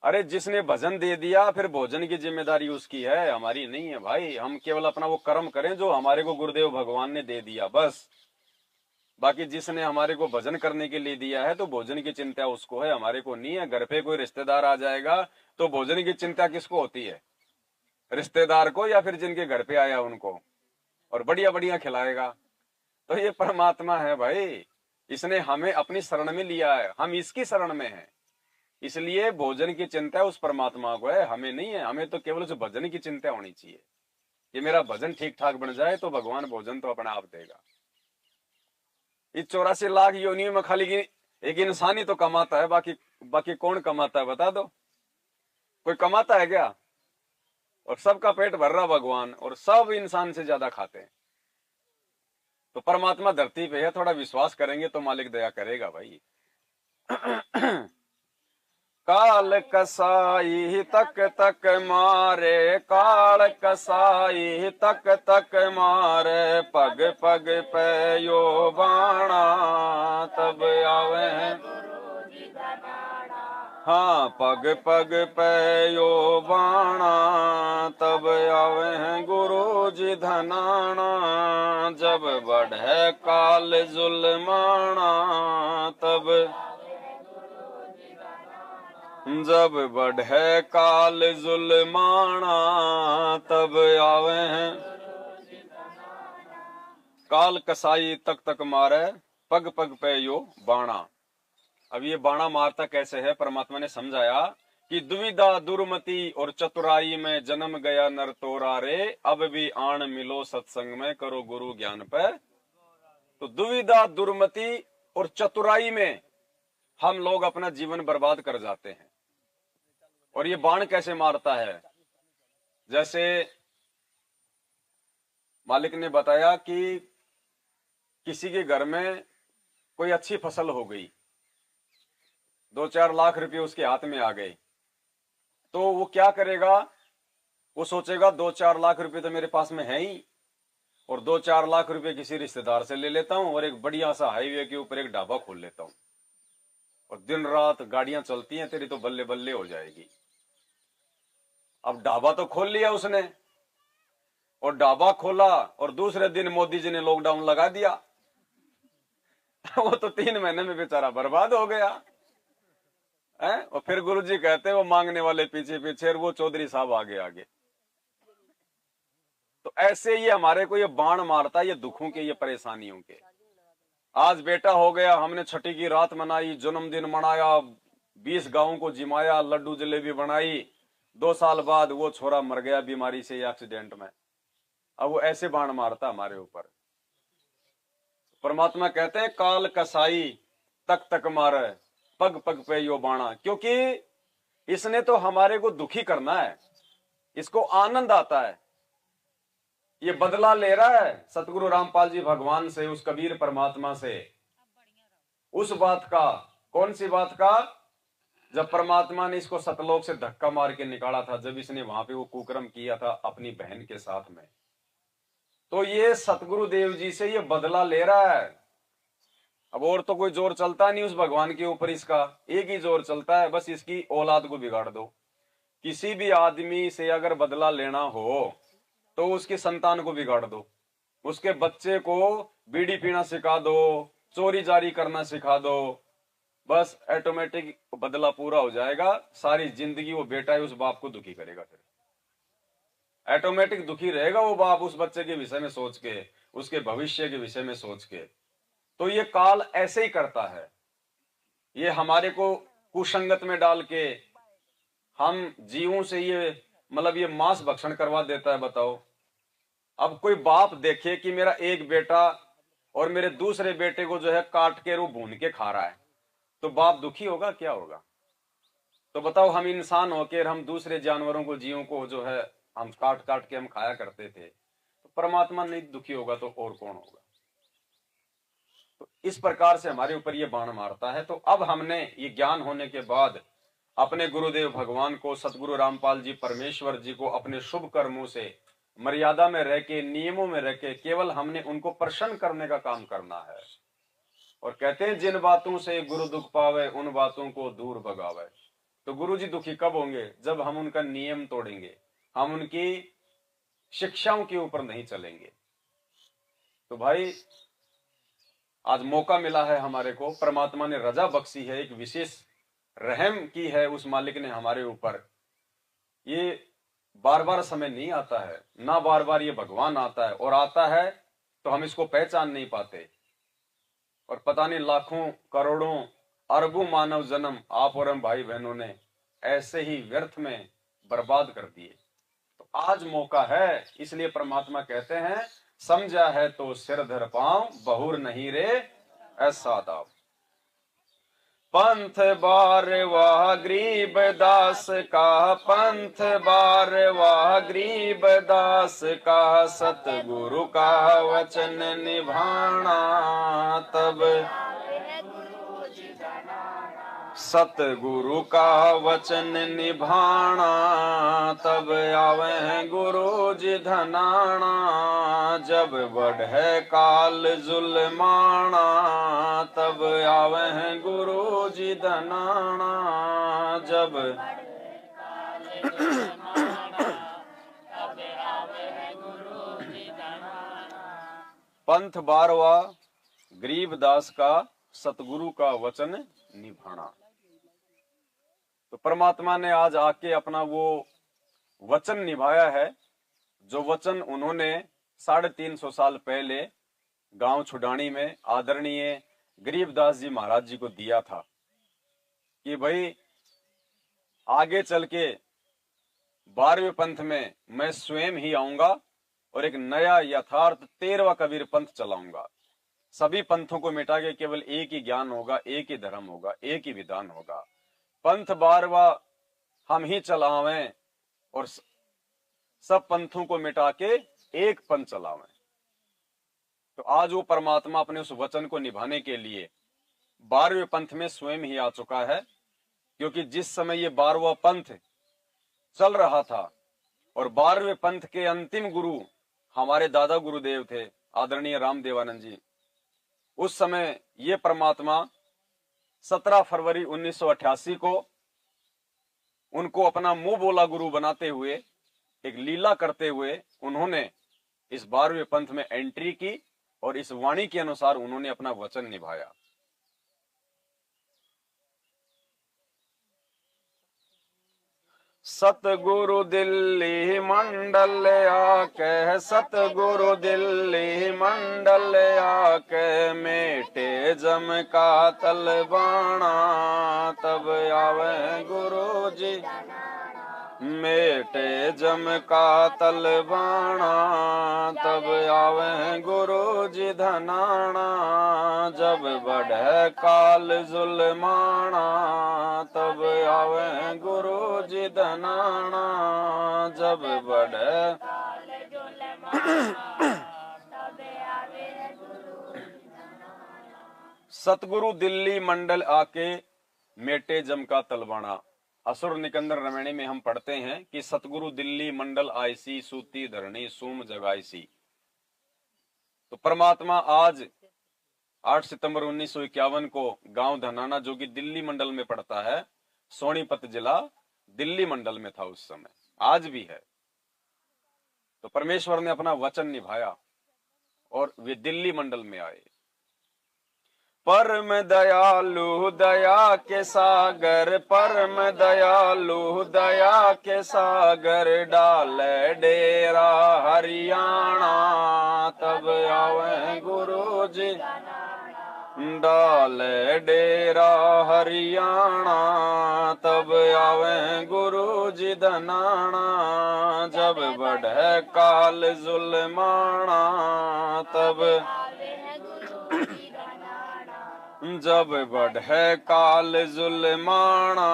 अरे जिसने भजन दे दिया फिर भोजन की जिम्मेदारी उसकी है, हमारी नहीं है भाई। हम केवल अपना वो कर्म करें जो हमारे को गुरुदेव भगवान ने दे दिया बस। बाकी जिसने हमारे को भजन करने के लिए दिया है तो भोजन की चिंता उसको है, हमारे को नहीं है। घर पे कोई रिश्तेदार आ जाएगा तो भोजन की चिंता किसको होती है? रिश्तेदार को, या फिर जिनके घर पे आया उनको, और बढ़िया बढ़िया खिलाएगा। तो ये परमात्मा है भाई, इसने हमें अपनी शरण में लिया है, हम इसकी शरण में हैं, इसलिए भोजन की चिंता उस परमात्मा को है, हमें नहीं है। हमें तो केवल उस भजन की चिंता होनी चाहिए कि मेरा भजन ठीक ठाक बन जाए तो भगवान भोजन तो अपने आप देगा। इस 84 लाख योनियों में खाली एक इंसान ही तो कमाता है, बाकी बाकी कौन कमाता है बता दो? कोई कमाता है क्या? और सबका पेट भर रहा भगवान, और सब इंसान से ज्यादा खाते हैं। तो परमात्मा धरती पे है, थोड़ा विश्वास करेंगे तो मालिक दया करेगा भाई। काल कसाई तक तक मारे, काल कसाई तक तक मारे, पग पग पे यो बाणा तब आवे हैं। हाँ पग पग पे यो बाणा तब आवे हैं गुरु जी धनाना, जब बढ़े काल जुल्माना तब, जब बढ़े काल जुल्माना तब आवे हैं। काल कसाई तक तक मारे, पग पग पे यो बाणा। अब ये बाणा मारता कैसे है? परमात्मा ने समझाया कि दुविधा दुर्मति और चतुराई में जन्म गया नर तोरा रे, अब भी आन मिलो सत्संग में करो गुरु ज्ञान पे। तो दुविधा दुर्मति और चतुराई में हम लोग अपना जीवन बर्बाद कर जाते हैं। और ये बाण कैसे मारता है? जैसे मालिक ने बताया कि किसी के घर में कोई अच्छी फसल हो गई, 2-4 लाख रुपए उसके हाथ में आ गए, तो वो क्या करेगा? वो सोचेगा 2-4 लाख रुपए तो मेरे पास में है ही, और 2-4 लाख रुपए किसी रिश्तेदार से ले लेता हूं, और एक बढ़िया सा हाईवे के ऊपर एक ढाबा खोल लेता हूं, और दिन रात गाड़ियां चलती हैं, तेरी तो बल्ले बल्ले हो जाएगी। अब ढाबा तो खोल लिया उसने, और ढाबा खोला और दूसरे दिन मोदी जी ने लॉकडाउन लगा दिया। वो तो 3 महीने में बेचारा बर्बाद हो गया है। और फिर गुरुजी कहते हैं वो मांगने वाले पीछे पीछे, और वो चौधरी साहब आगे आगे। तो ऐसे ये हमारे को ये बाण मारता है, ये दुखों के, ये परेशानियों के। आज बेटा हो गया, हमने छठी की रात मनाई, जन्मदिन मनाया, 20 गांवों को जिमाया, लड्डू जलेबी बनाई। 2 साल बाद वो छोरा मर गया बीमारी से या एक्सीडेंट में। अब वो ऐसे बाण मारता हमारे ऊपर। परमात्मा कहते हैं काल कसाई तक तक मारे, पग पग पे यो बाणा, क्योंकि इसने तो हमारे को दुखी करना है, इसको आनंद आता है। ये बदला ले रहा है सतगुरु रामपाल जी भगवान से, उस कबीर परमात्मा से, उस बात का। कौन सी बात का? जब परमात्मा ने इसको सतलोक से धक्का मार के निकाला था, जब इसने वहां पे वो कुकर्म किया था अपनी बहन के साथ में, तो ये सतगुरु देव जी से ये बदला ले रहा है। अब और तो कोई जोर चलता नहीं उस भगवान के ऊपर, इसका एक ही जोर चलता है, बस इसकी औलाद को बिगाड़ दो। किसी भी आदमी से अगर बदला लेना हो तो उसकी संतान को बिगाड़ दो, उसके बच्चे को बीड़ी पीना सिखा दो, चोरी जारी करना सिखा दो, बस ऑटोमेटिक बदला पूरा हो जाएगा। सारी जिंदगी वो बेटा है उस बाप को दुखी करेगा, फिर ऑटोमेटिक दुखी रहेगा वो बाप उस बच्चे के विषय में सोच के, उसके भविष्य के विषय में सोच के। तो ये काल ऐसे ही करता है, ये हमारे को कुसंगत में डाल के हम जीवों से ये मतलब ये मांस भक्षण करवा देता है। बताओ, अब कोई बाप देखे कि मेरा एक बेटा और मेरे दूसरे बेटे को जो है काट के वो भून के खा रहा है, तो बाप दुखी होगा? क्या होगा? तो बताओ, हम इंसान होकर हम दूसरे जानवरों को, जीवों को जो है हम काट काट के हम खाया करते थे, तो परमात्मा नहीं दुखी होगा तो और कौन होगा? तो इस प्रकार से हमारे ऊपर ये बाण मारता है। तो अब हमने ये ज्ञान होने के बाद अपने गुरुदेव भगवान को, सतगुरु रामपाल जी परमेश्वर जी को अपने शुभ कर्मों से मर्यादा में रह के, नियमों में रह के, केवल हमने उनको प्रसन्न करने का काम करना है। और कहते हैं जिन बातों से गुरु दुख पावे उन बातों को दूर भगावे। तो गुरु जी दुखी कब होंगे? जब हम उनका नियम तोड़ेंगे, हम उनकी शिक्षाओं के ऊपर नहीं चलेंगे। तो भाई आज मौका मिला है हमारे को, परमात्मा ने रजा बख्शी है, एक विशेष रहम की है उस मालिक ने हमारे ऊपर। ये बार बार समय नहीं आता है ना, बार बार ये भगवान आता है, और आता है तो हम इसको पहचान नहीं पाते। और पता नहीं लाखों करोड़ों अरबों मानव जन्म आप और हम भाई बहनों ने ऐसे ही व्यर्थ में बर्बाद कर दिए। तो आज मौका है, इसलिए परमात्मा कहते हैं समझा है तो सिर धर पांव, बहुर नहीं रे ऐसा दाव। पंथ बार वाह गरीब दास का, पंथ बार वाह गरीब दास का, सतगुरु का वचन निभाना तब, सतगुरु का वचन निभाना तब आवे गुरु जी धनाना। जब बढ़े काल जुल्माना तब आवे गुरु जी धनाना। जब पंथ बारवा गरीब दास का, सतगुरु का वचन निभाना। तो परमात्मा ने आज आके अपना वो वचन निभाया है, जो वचन उन्होंने 350 साल पहले गांव छुडानी में आदरणीय गरीबदास जी महाराज जी को दिया था कि भाई आगे चल के 12वें पंथ में मैं स्वयं ही आऊंगा और एक नया यथार्थ 13वां कबीर पंथ चलाऊंगा। सभी पंथों को मिटा के केवल एक ही ज्ञान होगा, एक ही धर्म होगा, एक ही विधान होगा। पंथ 12वां हम ही चलावें और सब पंथों को मिटा के एक पंथ चलावें। तो आज वो परमात्मा अपने उस वचन को निभाने के लिए 12वें पंथ में स्वयं ही आ चुका है। क्योंकि जिस समय ये 12वां पंथ चल रहा था और 12वें पंथ के अंतिम गुरु हमारे दादा गुरुदेव थे आदरणीय रामदेवानंद जी, उस समय ये परमात्मा 17 फरवरी 1988 को उनको अपना मुंह बोला गुरु बनाते हुए, एक लीला करते हुए उन्होंने इस 12वें पंथ में एंट्री की और इस वाणी के अनुसार उन्होंने अपना वचन निभाया। सतगुरु दिल्ली मंडल आके, सतगुरु दिल्ली मंडल आके, मेटे जम का तलबाना तब आवे गुरु जी, मेटे जम का तलबाना तब आवे गुरु जी धनाना। जब बढ़े काल जुल्माना तब आवे गुरु जी धनाना। जब बढ़े सतगुरु दिल्ली मंडल आके, मेटे जम का तलवाना। असुर निकंदर रमणी में हम पढ़ते हैं कि सतगुरु दिल्ली मंडल आईसी, सूती धरणी सूम जगाईसी। तो परमात्मा आज 8 सितंबर 1951 को गांव धनाना, जो कि दिल्ली मंडल में पड़ता है, सोनीपत जिला दिल्ली मंडल में था उस समय, आज भी है। तो परमेश्वर ने अपना वचन निभाया और वे दिल्ली मंडल में आए। परम दयालु दया के सागर, परम दयालु दया के सागर, डाले डेरा हरियाणा, तब आवे गुरु जी। डाले डेरा हरियाणा, तब आवे गुरु जी धनाना, जब बढ़े काल जुल्माना, तब जब बढ़े काल जुल्माना।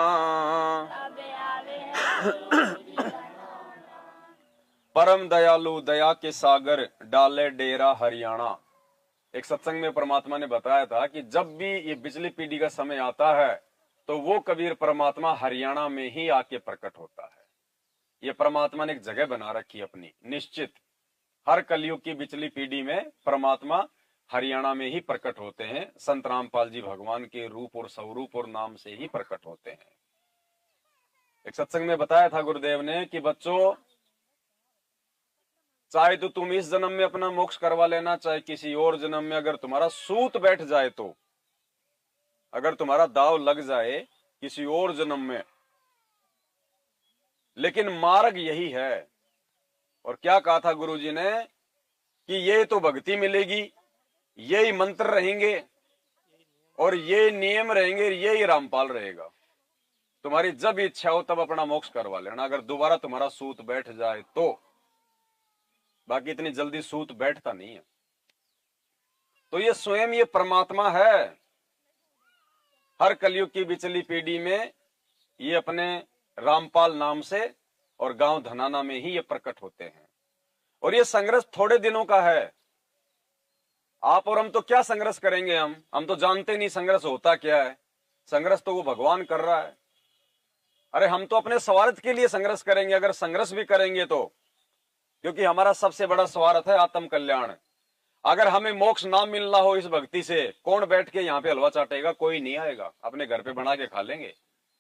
परम दयालु दया के सागर, डाले डेरा हरियाणा। एक सत्संग में परमात्मा ने बताया था कि जब भी ये बिजली पीढ़ी का समय आता है तो वो कबीर परमात्मा हरियाणा में ही आके प्रकट होता है। ये परमात्मा ने एक जगह बना रखी अपनी निश्चित। हर कलयुग की बिजली पीढ़ी में परमात्मा हरियाणा में ही प्रकट होते हैं। संत रामपाल जी भगवान के रूप और स्वरूप और नाम से ही प्रकट होते हैं। एक सत्संग में बताया था गुरुदेव ने कि बच्चों, चाहे तो तुम इस जन्म में अपना मोक्ष करवा लेना, चाहे किसी और जन्म में, अगर तुम्हारा सूत बैठ जाए तो, अगर तुम्हारा दाव लग जाए किसी और जन्म में, लेकिन मार्ग यही है। और क्या कहा था गुरुजी ने कि ये तो भक्ति मिलेगी, यही मंत्र रहेंगे और ये नियम रहेंगे, यही रामपाल रहेगा। तुम्हारी जब इच्छा हो तब अपना मोक्ष करवा लेना, अगर दोबारा तुम्हारा सूत बैठ जाए तो। बाकी इतनी जल्दी सूत बैठता नहीं है। तो ये स्वयं ये परमात्मा है। हर कलयुग की बिचली पीढ़ी में ये अपने रामपाल नाम से और गांव धनाना में ही ये प्रकट होते हैं। और ये संघर्ष थोड़े दिनों का है। आप और हम तो क्या संघर्ष करेंगे, हम तो जानते नहीं संघर्ष होता क्या है। संघर्ष तो वो भगवान कर रहा है। अरे हम तो अपने स्वार्थ के लिए संघर्ष करेंगे, अगर संघर्ष भी करेंगे तो, क्योंकि हमारा सबसे बड़ा स्वार्थ है आत्म कल्याण। अगर हमें मोक्ष ना मिलना हो इस भक्ति से, कौन बैठ के यहाँ पे हलवा चाटेगा? कोई नहीं आएगा। अपने घर पे बना के खा लेंगे।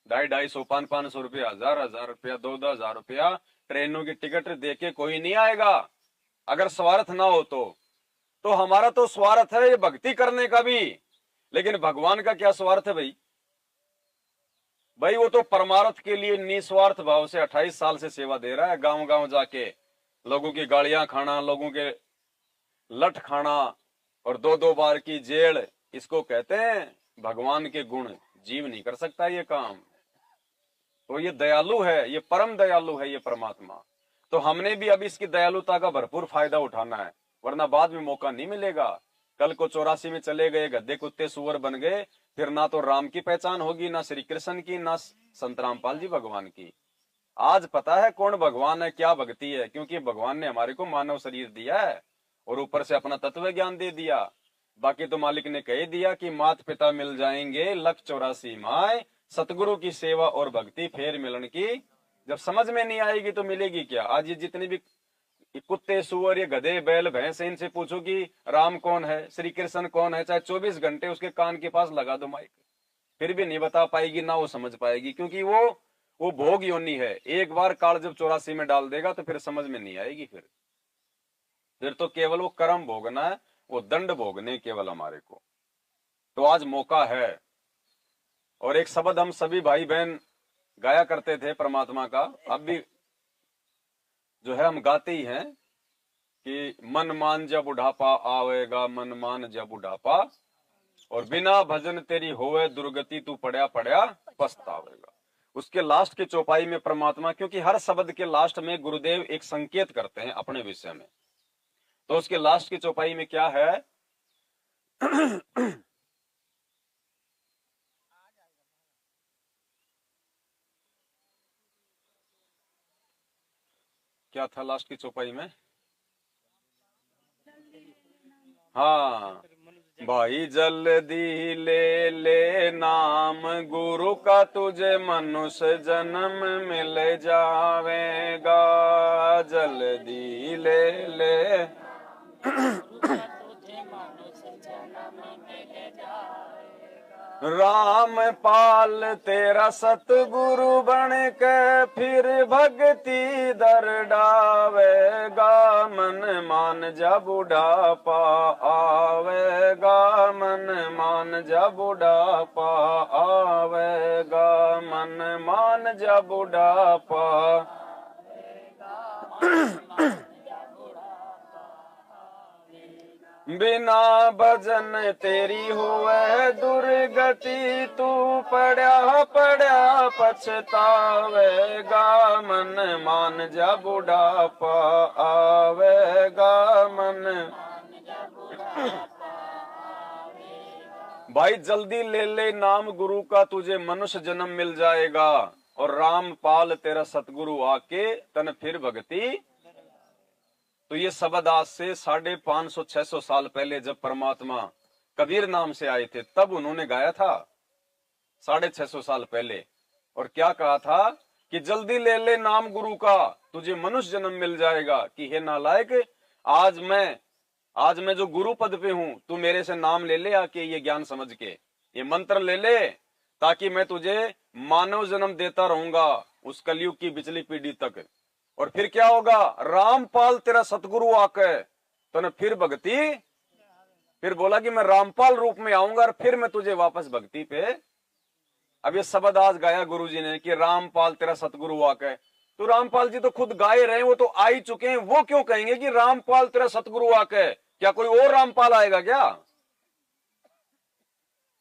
250-250, 500 रुपया, 1000 रुपया, 2000 रुपया ट्रेनों की टिकट दे के कोई नहीं आएगा, अगर स्वार्थ ना हो तो हमारा तो स्वार्थ है ये भक्ति करने का भी, लेकिन भगवान का क्या स्वार्थ है भाई? वो तो परमार्थ के लिए निस्वार्थ भाव से 28 साल से सेवा दे रहा है। गांव गांव जाके लोगों की गालियां खाना, लोगों के लठ खाना और 2-2 बार की जेल, इसको कहते हैं भगवान के गुण। जीव नहीं कर सकता ये काम। तो ये दयालु है, ये परम दयालु है ये परमात्मा। तो हमने भी अब इसकी दयालुता का भरपूर फायदा उठाना है, वरना बाद में मौका नहीं मिलेगा। कल को 84 में चले गए, गद्दे कुत्ते सुअर बन गए, फिर ना तो राम की पहचान होगी, ना श्री कृष्ण की, ना संत रामपाल जी भगवान की। आज पता है कौन भगवान है, क्या भक्ति है, क्योंकि भगवान ने हमारे को मानव शरीर दिया है और ऊपर से अपना तत्व ज्ञान दे दिया। बाकी तो मालिक ने कह दिया कि मात पिता मिल जाएंगे 184 माए, सतगुरु की सेवा और भक्ति फेर मिलन की। जब समझ में नहीं आएगी तो मिलेगी क्या? आज ये जितने भी कुत्ते सुअर, ये गधे बैल भैंस, इनसे पूछो कि राम कौन है, श्री कृष्ण कौन है, चाहे 24 घंटे उसके कान के पास लगा दो माइक, फिर भी नहीं बता पाएगी, ना वो समझ पाएगी, क्योंकि वो भोग योनि है। एक बार काल जब 84 में डाल देगा तो फिर समझ में नहीं आएगी। फिर तो केवल वो कर्म भोगना है, वो दंड भोगने केवल हमारे को। तो आज मौका है। और एक शब्द हम सभी भाई बहन गाया करते थे परमात्मा का, अब भी जो है हम गाते ही हैं कि मन मान जब बुढ़ापा आवेगा, मन मान जब बुढ़ापा, और बिना भजन तेरी होवे दुर्गति, तू पड़या पड़या पछतावेगा। उसके लास्ट की चौपाई में परमात्मा, क्योंकि हर शब्द के लास्ट में गुरुदेव एक संकेत करते हैं अपने विषय में, तो उसके लास्ट की चौपाई में क्या है? क्या था लास्ट की चौपाई में? हाँ, भाई जल्दी ले ले नाम गुरु का, तुझे मनुष्य जन्म मिल जावेगा। जल्दी ले ले राम पाल तेरा सतगुरु बन के फिर भक्ति दर डावेगा, मन मान जा बुढ़ापा आवेगा, मन मान जा बुढ़ापा आवेगा, मन मान जा बुढ़ापा। बिना भजन तेरी होवे दुर्गति, तू पड़ा पड़ा पछतावेगा, मन मान जा बुढ़ापा आवेगा, मन। भाई जल्दी ले ले नाम गुरु का, तुझे मनुष्य जन्म मिल जाएगा, और रामपाल तेरा सतगुरु आके तन फिर भक्ति। तो ये शब्द आज से 550-600 साल पहले जब परमात्मा कबीर नाम से आए थे तब उन्होंने गाया था, 650 साल पहले। और क्या कहा था कि जल्दी ले ले नाम गुरु का, तुझे मनुष्य जन्म मिल जाएगा। कि हे नालायक, आज मैं जो गुरु पद पे हूं, तू मेरे से नाम ले ले आके, ये ज्ञान समझ के ये मंत्र ले ले, ताकि मैं तुझे मानव जन्म देता रहूंगा उस कलयुग की पिछली पीढ़ी तक। और फिर क्या होगा, रामपाल तेरा सतगुरु आके तो न फिर भक्ति। फिर बोला कि मैं रामपाल रूप में आऊंगा और फिर मैं तुझे वापस भक्ति पे। अब ये शब्द आज गाया गुरुजी ने कि रामपाल तेरा सतगुरु आके, तो रामपाल जी तो खुद गाए रहे, वो तो आ ही चुके हैं, वो क्यों कहेंगे कि रामपाल तेरा सतगुरु आके? क्या कोई और रामपाल आएगा क्या?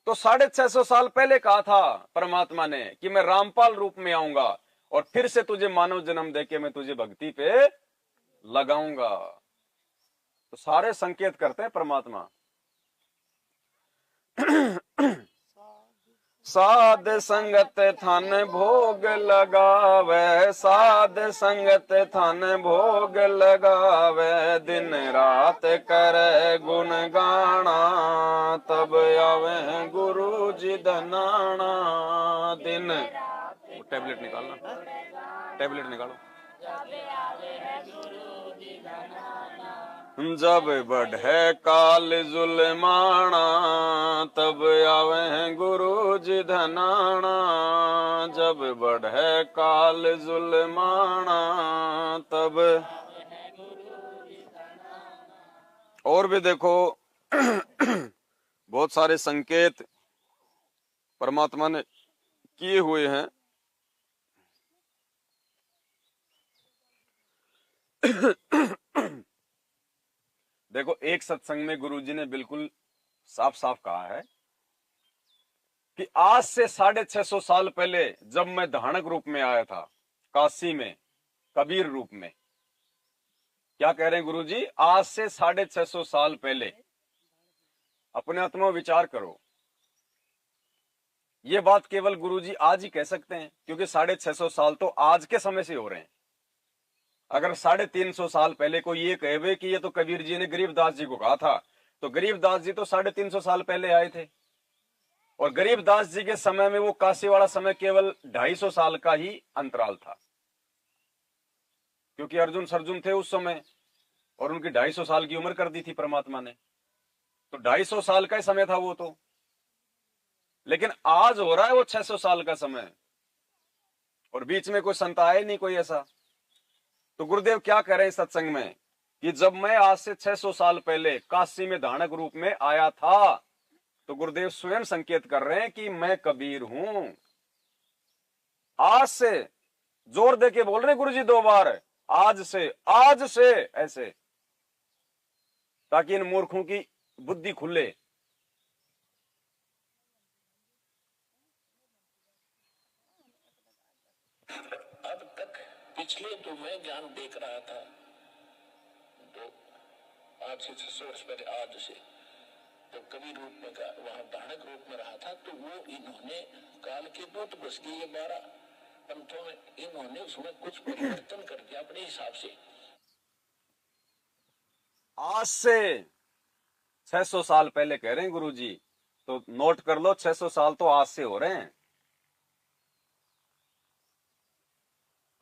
तो 650 साल पहले कहा था परमात्मा ने कि मैं रामपाल रूप में आऊंगा और फिर से तुझे मानव जन्म देके मैं तुझे भक्ति पे लगाऊंगा। तो सारे संकेत करते हैं परमात्मा। साध संगत थन भोग लगावे, साध संगत थन भोग लगावे, दिन रात करे गुण गाना, तब आवे गुरु जी धनाना। दिन टैबलेट निकालना, टैबलेट निकालो। जब बढ़े काल जुल्माना, तब आवे गुरु जी धनाना, जब बढ़े काल जुल्माना तब। और भी देखो बहुत सारे संकेत परमात्मा ने किए हुए हैं। देखो एक सत्संग में गुरुजी ने बिल्कुल साफ साफ कहा है कि आज से 650 साल पहले जब मैं धानक रूप में आया था काशी में, कबीर रूप में। क्या कह रहे हैं गुरुजी? आज से 650 साल पहले। अपने आत्मा विचार करो, ये बात केवल गुरुजी आज ही कह सकते हैं, क्योंकि 650 साल तो आज के समय से हो रहे हैं। अगर 350 साल पहले कोई ये कहे कि ये तो कबीर जी ने गरीबदास जी को कहा था, तो गरीबदास जी तो 350 साल पहले आए थे, और गरीबदास जी के समय में वो काशी वाला समय केवल 250 साल का ही अंतराल था, क्योंकि अर्जुन सर्जुन थे उस समय और उनकी 250 साल की उम्र कर दी थी परमात्मा ने, तो 250 साल का ही समय था वो तो। लेकिन आज हो रहा है वो 600 साल का समय, और बीच में कोई संत आए नहीं कोई ऐसा। तो गुरुदेव क्या कह रहे हैं सत्संग में कि जब मैं आज से 600 साल पहले काशी में धानक रूप में आया था, तो गुरुदेव स्वयं संकेत कर रहे हैं कि मैं कबीर हूं। आज से जोर दे के बोल रहे हैं गुरुजी 2 बार, आज से ऐसे, ताकि इन मूर्खों की बुद्धि खुले। अब तक पिछले जो मैं ज्ञान देख रहा था, तो आज से 600 वर्ष पहले, आज से तो कवि रूप में वहां धानक रूप में रहा था, तो वो इन्होंने काल के दूत बस के 12 पंथों में इन्होंने उसमें कुछ परिवर्तन कर दिया अपने हिसाब से। आज से 600 साल पहले कह रहे हैं गुरुजी, तो नोट कर लो 600 साल तो आज से हो रहे हैं।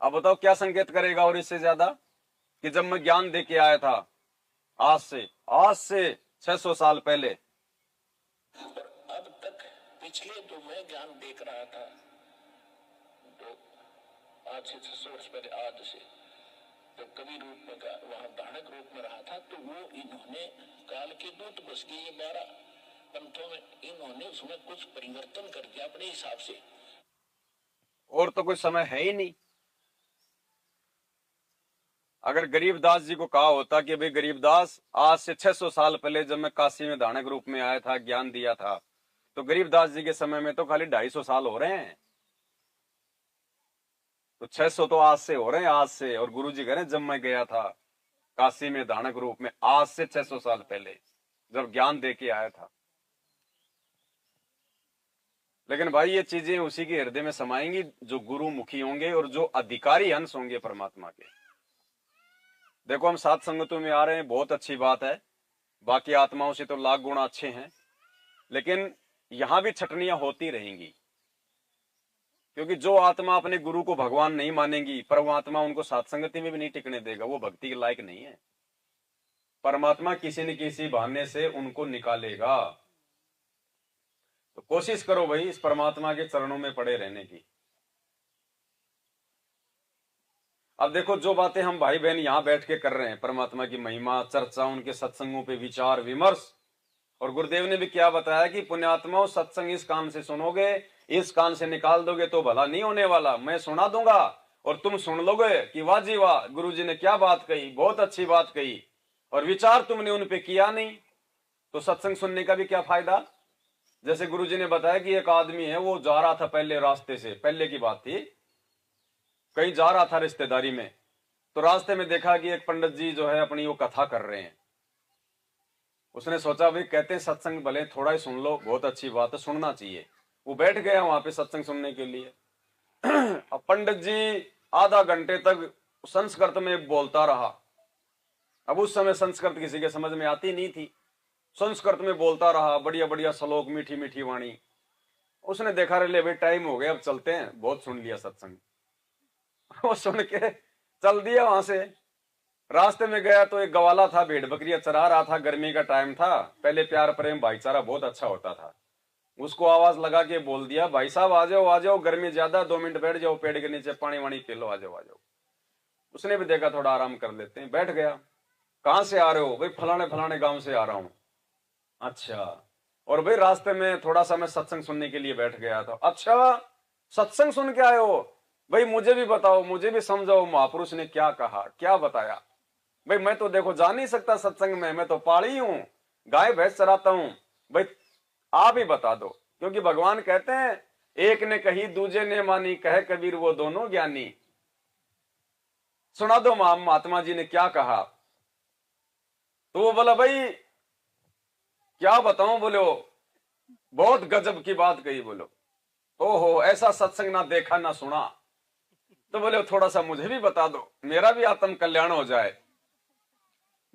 अब बताओ क्या संकेत करेगा और इससे ज्यादा, कि जब मैं ज्ञान दे के आया था आज से 600 साल पहले। अब तक पिछले तो मैं ज्ञान देख रहा था, तो आज से 600 वर्ष पहले, आज से जब कवि रूप में वहां धानक रूप में रहा था, तो वो इन्होंने काल के दूत बस के ये 12 पंथों में इन्होंने उसमें कुछ परिवर्तन कर दिया अपने हिसाब से। और तो कोई समय है ही नहीं। अगर गरीबदास जी को कहा होता कि भाई गरीबदास, आज से 600 साल पहले जब मैं काशी में दानक रूप में आया था, ज्ञान दिया था, तो गरीबदास जी के समय में तो खाली 250 साल हो रहे हैं, तो 600 तो आज से हो रहे हैं, आज से। और गुरु जी कह रहे हैं जब मैं गया था काशी में दानक रूप में, आज से 600 साल पहले जब ज्ञान दे के आया था। लेकिन भाई ये चीजें उसी के हृदय में समाएंगी जो गुरु मुखी होंगे और जो अधिकारी अंश होंगे परमात्मा के। देखो हम सात संगतों में आ रहे हैं, बहुत अच्छी बात है, बाकी आत्माओं से तो लाख गुना अच्छे हैं, लेकिन यहां भी छटनियां होती रहेंगी, क्योंकि जो आत्मा अपने गुरु को भगवान नहीं मानेगी, पर वो आत्मा उनको सात्संगति में भी नहीं टिकने देगा, वो भक्ति के लायक नहीं है। परमात्मा किसी न किसी बहाने से उनको निकालेगा। तो कोशिश करो भाई इस परमात्मा के चरणों में पड़े रहने की। अब देखो जो बातें हम भाई बहन यहां बैठ के कर रहे हैं, परमात्मा की महिमा, चर्चा, उनके सत्संगों पे विचार विमर्श, और गुरुदेव ने भी क्या बताया कि पुण्यात्माओं, सत्संग इस कान से सुनोगे, इस कान से निकाल दोगे तो भला नहीं होने वाला। मैं सुना दूंगा और तुम सुन लोगे कि वाह जी वाह, गुरु जी ने क्या बात कही, बहुत अच्छी बात कही, और विचार तुमने उन पे किया नहीं, तो सत्संग सुनने का भी क्या फायदा। जैसे गुरु जी ने बताया कि एक आदमी है, वो जा रहा था पहले रास्ते से, पहले की बात थी, कहीं जा रहा था रिश्तेदारी में, तो रास्ते में देखा कि एक पंडित जी जो है अपनी वो कथा कर रहे हैं। उसने सोचा भाई कहते हैं सत्संग भले थोड़ा ही सुन लो, बहुत अच्छी बात है, सुनना चाहिए। वो बैठ गया वहां पे सत्संग सुनने के लिए। अब पंडित जी आधा घंटे तक संस्कृत में बोलता रहा। अब उस समय संस्कृत किसी के समझ में आती नहीं थी, संस्कृत में बोलता रहा, बढ़िया बढ़िया श्लोक, मीठी मीठी वाणी। उसने देखा रे ले भाई टाइम हो गया, अब चलते हैं, बहुत सुन लिया सत्संग। वो सुन के चल दिया वहां से। रास्ते में गया तो एक गवाला था, भेड़ बकरियां चरा रहा था, गर्मी का टाइम था, पहले प्यार प्रेम भाईचारा बहुत अच्छा होता था। उसको आवाज लगा के बोल दिया, भाई साहब आ जाओ, गर्मी ज्यादा, 2 मिनट बैठ जाओ पेड़ के नीचे, पानी वाणी पी लो, आ जाओ। उसने भी देखा थोड़ा आराम कर लेते हैं, बैठ गया। कहां से आ रहे हो? भाई फलाने फलाने गांव से आ रहा हूं। अच्छा, और भाई रास्ते में थोड़ा सा मैं सत्संग सुनने के लिए बैठ गया था। अच्छा, सत्संग सुन के आए हो? भाई मुझे भी बताओ, मुझे भी समझाओ, महापुरुष ने क्या कहा, क्या बताया। भाई मैं तो देखो जा नहीं सकता सत्संग में, मैं तो पाड़ी हूं, गाय भैंस चराता हूं। भाई आप ही बता दो, क्योंकि भगवान कहते हैं एक ने कही दूजे ने मानी, कहे कबीर वो दोनों ज्ञानी। सुना दो महात्मा जी ने क्या कहा। तो वो बोला भाई क्या बताऊं, बोलो बहुत गजब की बात कही। बोलो ओहो, ऐसा सत्संग ना देखा ना सुना। तो बोले थोड़ा सा मुझे भी बता दो, मेरा भी आत्म कल्याण हो जाए।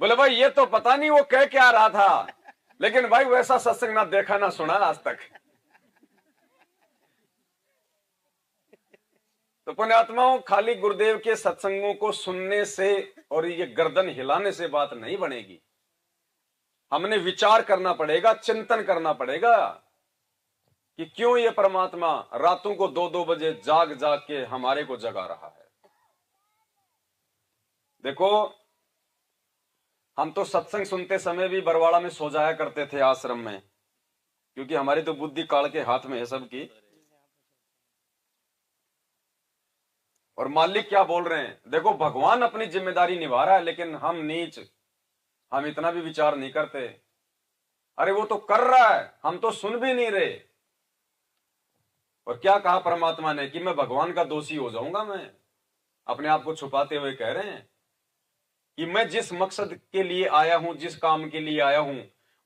बोले भाई ये तो पता नहीं वो कह क्या रहा था, लेकिन भाई वैसा सत्संग ना देखा ना सुना आज तक। तो पुण्यात्माओं, खाली गुरुदेव के सत्संगों को सुनने से और ये गर्दन हिलाने से बात नहीं बनेगी। हमने विचार करना पड़ेगा, चिंतन करना पड़ेगा कि क्यों ये परमात्मा रातों को 2-2 बजे जाग जाग के हमारे को जगा रहा है। देखो हम तो सत्संग सुनते समय भी बरवाड़ा में सो जाया करते थे आश्रम में, क्योंकि हमारी तो बुद्धि काल के हाथ में है सबकी। और मालिक क्या बोल रहे हैं, देखो भगवान अपनी जिम्मेदारी निभा रहा है, लेकिन हम नीच, हम इतना भी विचार नहीं करते। अरे वो तो कर रहा है, हम तो सुन भी नहीं रहे। और क्या कहा परमात्मा ने कि मैं भगवान का दोषी हो जाऊंगा। मैं अपने आप को छुपाते हुए कह रहे हैं कि मैं जिस मकसद के लिए आया हूं, जिस काम के लिए आया हूं,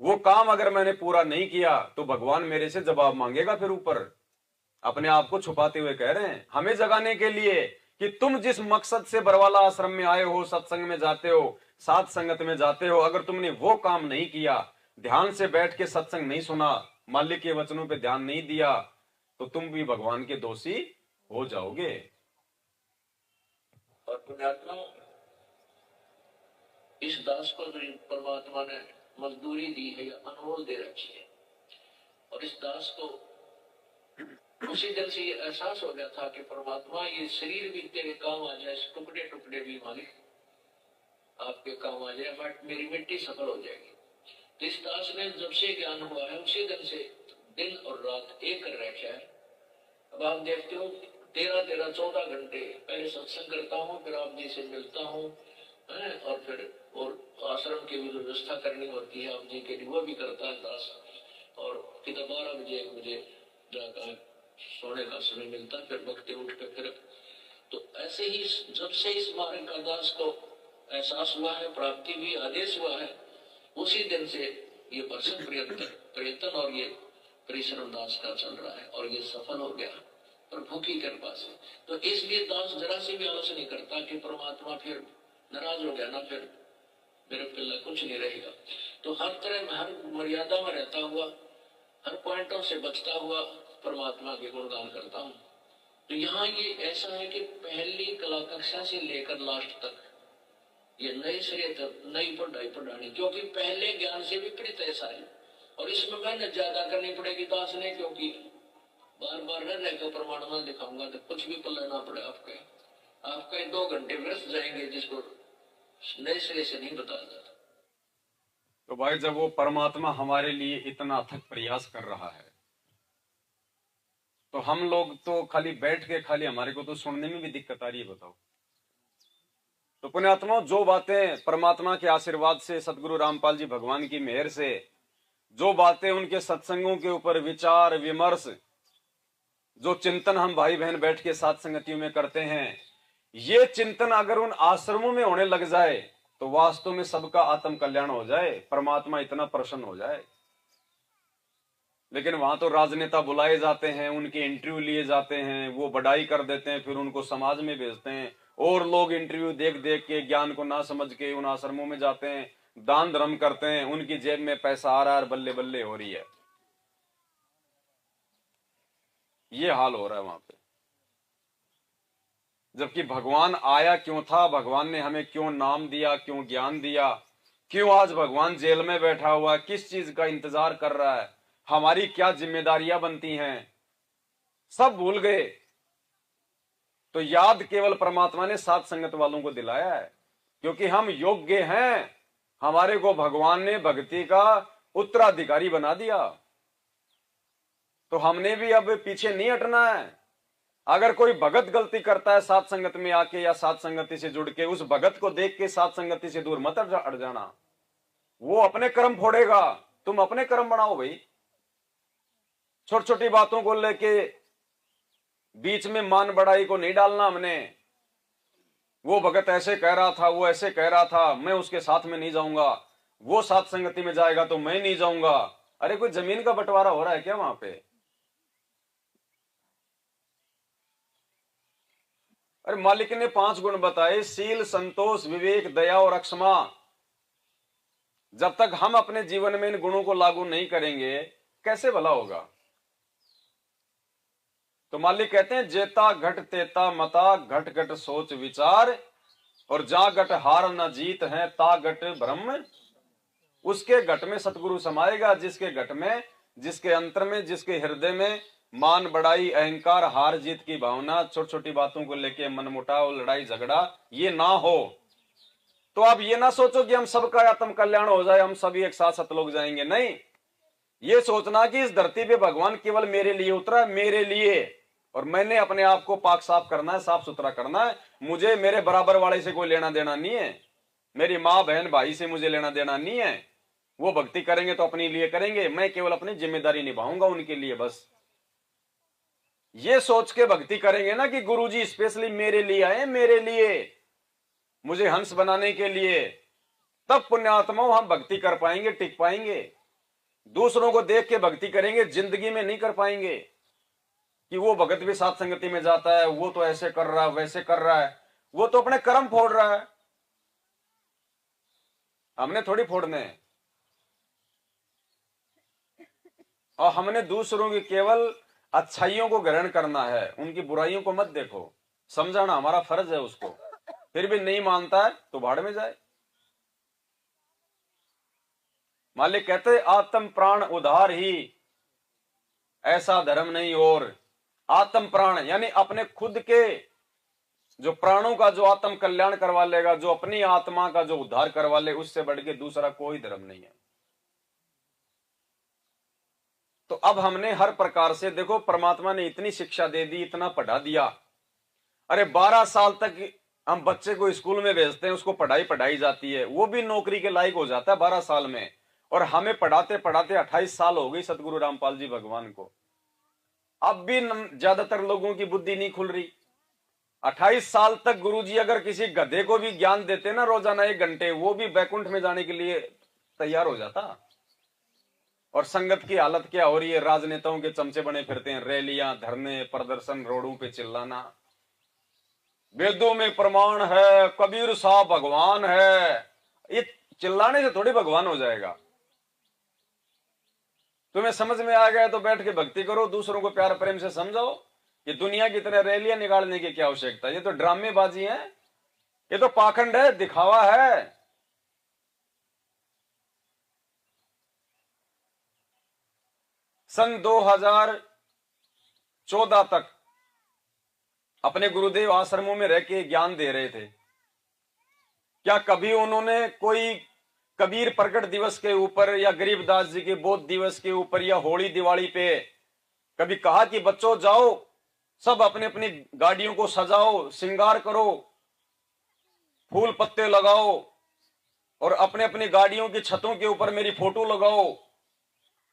वो काम अगर मैंने पूरा नहीं किया तो भगवान मेरे से जवाब मांगेगा फिर ऊपर। अपने आप को छुपाते हुए कह रहे हैं हमें जगाने के लिए कि तुम जिस मकसद से बरवाला आश्रम में आए हो, सत्संग में जाते हो, साथ संगत में जाते हो, अगर तुमने वो काम नहीं किया, ध्यान से बैठ के सत्संग नहीं सुना, मालिक के वचनों पे ध्यान नहीं दिया, तो तुम भी भगवान के दोषी हो जाओगे। और पुण्यात्मा, इस दास को जो परमात्मा ने मजदूरी दी है, अनमोल दे रखी है, और इस दास को उसी दिन से ये एहसास हो गया था कि परमात्मा ये शरीर भी तेरे काम आ जाए, टुकड़े टुकड़े भी मालिक आपके काम आ जाए, बट मेरी मिट्टी सफल हो जाएगी। तो इस दास ने जब से ज्ञान हुआ है उसी दिन से दिन और रात एक कर रखा है। अब आप देखते हो 13-14 घंटे पहले सत्संग करता हूँ, फिर आप जी से मिलता हूँ, और फिर और आश्रम की भी व्यवस्था करनी होती है आप जी के लिए, वो भी करता है दास। और कितना 12 बजे 1 बजे जाकर सोने का समय मिलता है, फिर भक्ति उठ के फिर। तो ऐसे ही जब से इस मार्ग का दास को एहसास हुआ है, प्राप्ति भी आदेश हुआ है, उसी दिन से ये वर्षन प्रयत्न और ये परिश्रम दास का चल रहा है और ये सफल हो गया प्रभु की कृपा से। तो इसलिए दास जरा से भी आलोचना नहीं करता कि परमात्मा फिर नाराज हो गया ना, फिर मेरे पिल्ला कुछ नहीं रहेगा। तो हर तरह हर मर्यादा में रहता हुआ, हर पॉइंटों से बचता हुआ परमात्मा के गुणगान करता हूँ। तो यहाँ ये ऐसा है कि पहली कला कक्षा से लेकर लास्ट तक ये नए सिरे तक नई पढ़ाई पढ़ानी, क्योंकि पहले ज्ञान से विपरीत ऐसा है। और इसमें मेहनत ज्यादा करनी पड़ेगी दास ने, क्योंकि बार बार रहकर प्रमाण न दिखाऊंगा तो कुछ भी पल्ला ना पड़े आपके 2 घंटे व्यस्त जाएंगे, जिसको नए सिरे से नहीं बताया जाता। तो भाई जब वो परमात्मा हमारे लिए इतना अथक प्रयास कर रहा है, तो हम लोग तो खाली बैठ के खाली हमारे को तो सुनने में भी दिक्कत आ रही है, बताओ। तो पुण्यात्मा, जो बातें परमात्मा के आशीर्वाद से, सदगुरु रामपाल जी भगवान की मेहर से, जो बातें उनके सत्संगों के ऊपर विचार विमर्श, जो चिंतन हम भाई बहन बैठ के साथ संगतियों में करते हैं, ये चिंतन अगर उन आश्रमों में होने लग जाए तो वास्तव में सबका आत्म कल्याण हो जाए, परमात्मा इतना प्रसन्न हो जाए। लेकिन वहां तो राजनेता बुलाए जाते हैं, उनके इंटरव्यू लिए जाते हैं, वो बढ़ाई कर देते हैं, फिर उनको समाज में भेजते हैं, और लोग इंटरव्यू देख देख के ज्ञान को ना समझ के उन आश्रमों में जाते हैं, दान धर्म करते हैं, उनकी जेब में पैसा आ रहा है और बल्ले बल्ले हो रही है। ये हाल हो रहा है वहां पे। जबकि भगवान आया क्यों था, भगवान ने हमें क्यों नाम दिया, क्यों ज्ञान दिया, क्यों आज भगवान जेल में बैठा हुआ, किस चीज का इंतजार कर रहा है, हमारी क्या जिम्मेदारियां बनती हैं, सब भूल गए। तो याद केवल परमात्मा ने साथ संगत वालों को दिलाया है, क्योंकि हम योग्य हैं, हमारे को भगवान ने भक्ति का उत्तराधिकारी बना दिया। तो हमने भी अब पीछे नहीं हटना है। अगर कोई भगत गलती करता है साथ संगत में आके या साथ संगति से जुड़ के, उस भगत को देख के साथ संगति से दूर मत हट जाना। वो अपने कर्म फोड़ेगा, तुम अपने कर्म बनाओ भाई। छोटी छोटी बातों को लेके बीच में मान बढ़ाई को नहीं डालना हमने। वो भगत ऐसे कह रहा था, वो ऐसे कह रहा था, मैं उसके साथ में नहीं जाऊंगा, वो साथ संगति में जाएगा तो मैं नहीं जाऊंगा। अरे कोई जमीन का बंटवारा हो रहा है क्या वहां पे? अरे मालिक ने 5 गुण बताए, शील, संतोष, विवेक, दया और अक्षमा। जब तक हम अपने जीवन में इन गुणों को लागू नहीं करेंगे कैसे भला होगा? तो मालिक कहते हैं, जेता घट तेता मता, घट घट सोच विचार, और जा घट हार न जीत है, ता घट ब्रह्म। उसके घट में सतगुरु समाएगा, जिसके घट में, जिसके अंतर में, जिसके हृदय में मान बढ़ाई, अहंकार, हार जीत की भावना, छोटी छोटी बातों को लेके मनमुटाव, लड़ाई झगड़ा, ये ना हो। तो आप ये ना सोचो कि हम सबका आत्म कल्याण हो जाए, हम सभी एक साथ सतलोक जाएंगे। नहीं, ये सोचना कि इस धरती पे भगवान केवल मेरे लिए उतरा है, मेरे लिए, और मैंने अपने आप को पाक साफ करना है, साफ सुथरा करना है। मुझे मेरे बराबर वाले से कोई लेना देना नहीं है, मेरी माँ बहन भाई से मुझे लेना देना नहीं है। वो भक्ति करेंगे तो अपने लिए करेंगे, मैं केवल अपनी जिम्मेदारी निभाऊंगा उनके लिए, बस। ये सोच के भक्ति करेंगे ना कि गुरुजी स्पेशली मेरे लिए आए, मेरे लिए, मुझे हंस बनाने के लिए, तब पुण्यात्माओं हम भक्ति कर पाएंगे, टिक पाएंगे। दूसरों को देख के भक्ति करेंगे, जिंदगी में नहीं कर पाएंगे। कि वो भगत भी साथ संगति में जाता है, वो तो ऐसे कर रहा है, वैसे कर रहा है, वो तो अपने कर्म फोड़ रहा है, हमने थोड़ी फोड़ने हैं। और हमने दूसरों की केवल अच्छाइयों को ग्रहण करना है, उनकी बुराइयों को मत देखो। समझाना हमारा फर्ज है उसको, फिर भी नहीं मानता है तो भाड़ में जाए। मालिक कहते आत्म प्राण उधार ही, ऐसा धर्म नहीं। और आत्म प्राण यानी अपने खुद के जो प्राणों का जो आत्म कल्याण करवा लेगा, जो अपनी आत्मा का जो उद्धार करवा ले, उससे बढ़ के दूसरा कोई धर्म नहीं है। तो अब हमने हर प्रकार से देखो, परमात्मा ने इतनी शिक्षा दे दी, इतना पढ़ा दिया। अरे 12 साल तक हम बच्चे को स्कूल में भेजते हैं, उसको पढ़ाई जाती है, वो भी नौकरी के लायक हो जाता है 12 साल में। और हमें पढ़ाते पढ़ाते 28 साल हो गई सतगुरु रामपाल जी भगवान को। अब भी ज्यादातर लोगों की बुद्धि नहीं खुल रही। 28 साल तक गुरुजी अगर किसी गधे को भी ज्ञान देते ना रोजाना 1 घंटे, वो भी बैकुंठ में जाने के लिए तैयार हो जाता। और संगत की हालत क्या हो रही है, राजनेताओं के चमचे बने फिरते हैं, रैलियां, धरने, प्रदर्शन, रोडों पे चिल्लाना। वेदों में प्रमाण है, कबीर साहब भगवान है, ये चिल्लाने से थोड़ी भगवान हो जाएगा। तुम्हें समझ में आ गया तो बैठ के भक्ति करो, दूसरों को प्यार प्रेम से समझाओ। ये दुनिया की तरह रैलियां निकालने की क्या आवश्यकता? ये तो ड्रामेबाजी है, ये तो पाखंड है, दिखावा है। सन 2014 तक अपने गुरुदेव आश्रमों में रह के ज्ञान दे रहे थे। क्या कभी उन्होंने कोई कबीर प्रकट दिवस के ऊपर या गरीबदास जी के बोध दिवस के ऊपर या होली दिवाली पे कभी कहा कि बच्चों जाओ सब अपने अपनी गाड़ियों को सजाओ, श्रृंगार करो, फूल पत्ते लगाओ और अपने अपनी गाड़ियों की छतों के ऊपर मेरी फोटो लगाओ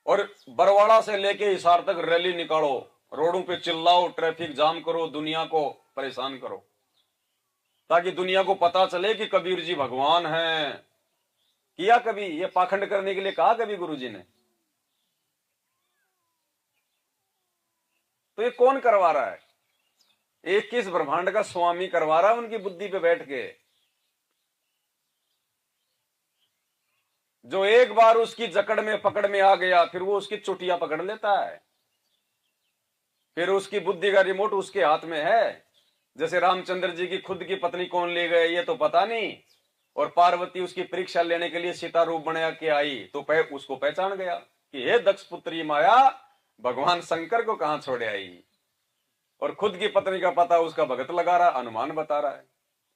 और बरवाड़ा से लेके हिसार तक रैली निकालो, रोडों पे चिल्लाओ, ट्रैफिक जाम करो, दुनिया को परेशान करो, ताकि दुनिया को पता चले कि कबीर जी भगवान हैं? किया कभी? ये पाखंड करने के लिए कहा कभी गुरुजी ने? तो ये कौन करवा रहा है? एक किस ब्रह्मांड का स्वामी करवा रहा है उनकी बुद्धि पे बैठ के, जो एक बार उसकी जकड़ में पकड़ में आ गया फिर वो उसकी चुटिया पकड़ लेता है, फिर उसकी बुद्धि का रिमोट उसके हाथ में है। जैसे रामचंद्र जी की खुद की पत्नी कौन ले गए ये तो पता नहीं, और पार्वती उसकी परीक्षा लेने के लिए सीता रूप बना के आई तो उसको पहचान गया कि हे दक्ष पुत्री माया, भगवान शंकर को कहां छोड़े आई। और खुद की पत्नी का पता उसका भगत लगा रहा, अनुमान बता रहा है।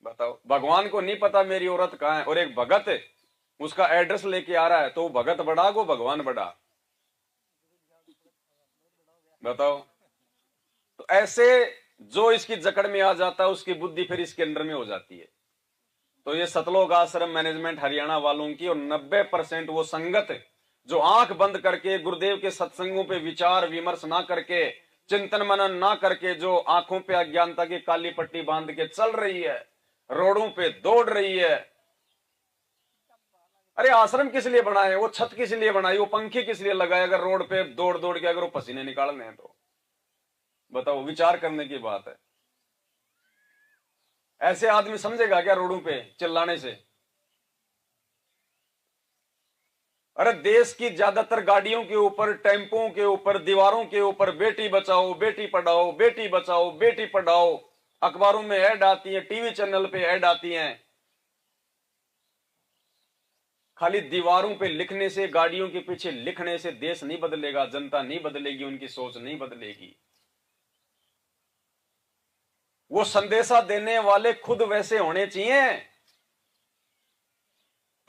बताओ, भगवान को नहीं पता मेरी औरत कहां है, और एक भगत उसका एड्रेस लेके आ रहा है, तो भगत बड़ा को भगवान बड़ा। बताओ, तो ऐसे जो इसकी जकड़ में आ जाता है उसकी बुद्धि फिर इसके अंडर में हो जाती है। तो ये सतलोक आश्रम मैनेजमेंट हरियाणा वालों की, और 90% वो संगत जो आंख बंद करके गुरुदेव के सत्संगों पे विचार विमर्श ना करके, चिंतन मनन ना करके, जो आंखों पे अज्ञानता की काली पट्टी बांध के चल रही है, रोडों पे दौड़ रही है। अरे आश्रम किस लिए बनाए? वो छत किस लिए बनाई? वो पंखे किस लिए लगाए? अगर रोड पे दौड़ दौड़ के अगर वो पसीने निकालने हैं तो बताओ, विचार करने की बात है। ऐसे आदमी समझेगा क्या रोडों पे चिल्लाने से? अरे देश की ज्यादातर गाड़ियों के ऊपर, टेम्पों के ऊपर, दीवारों के ऊपर बेटी बचाओ, बेटी पढ़ाओ, बेटी बचाओ, बेटी पढ़ाओ, अखबारों में ऐड आती है, टीवी चैनल पे ऐड आती हैं। खाली दीवारों पे लिखने से, गाड़ियों के पीछे लिखने से देश नहीं बदलेगा, जनता नहीं बदलेगी, उनकी सोच नहीं बदलेगी। वो संदेशा देने वाले खुद वैसे होने चाहिए,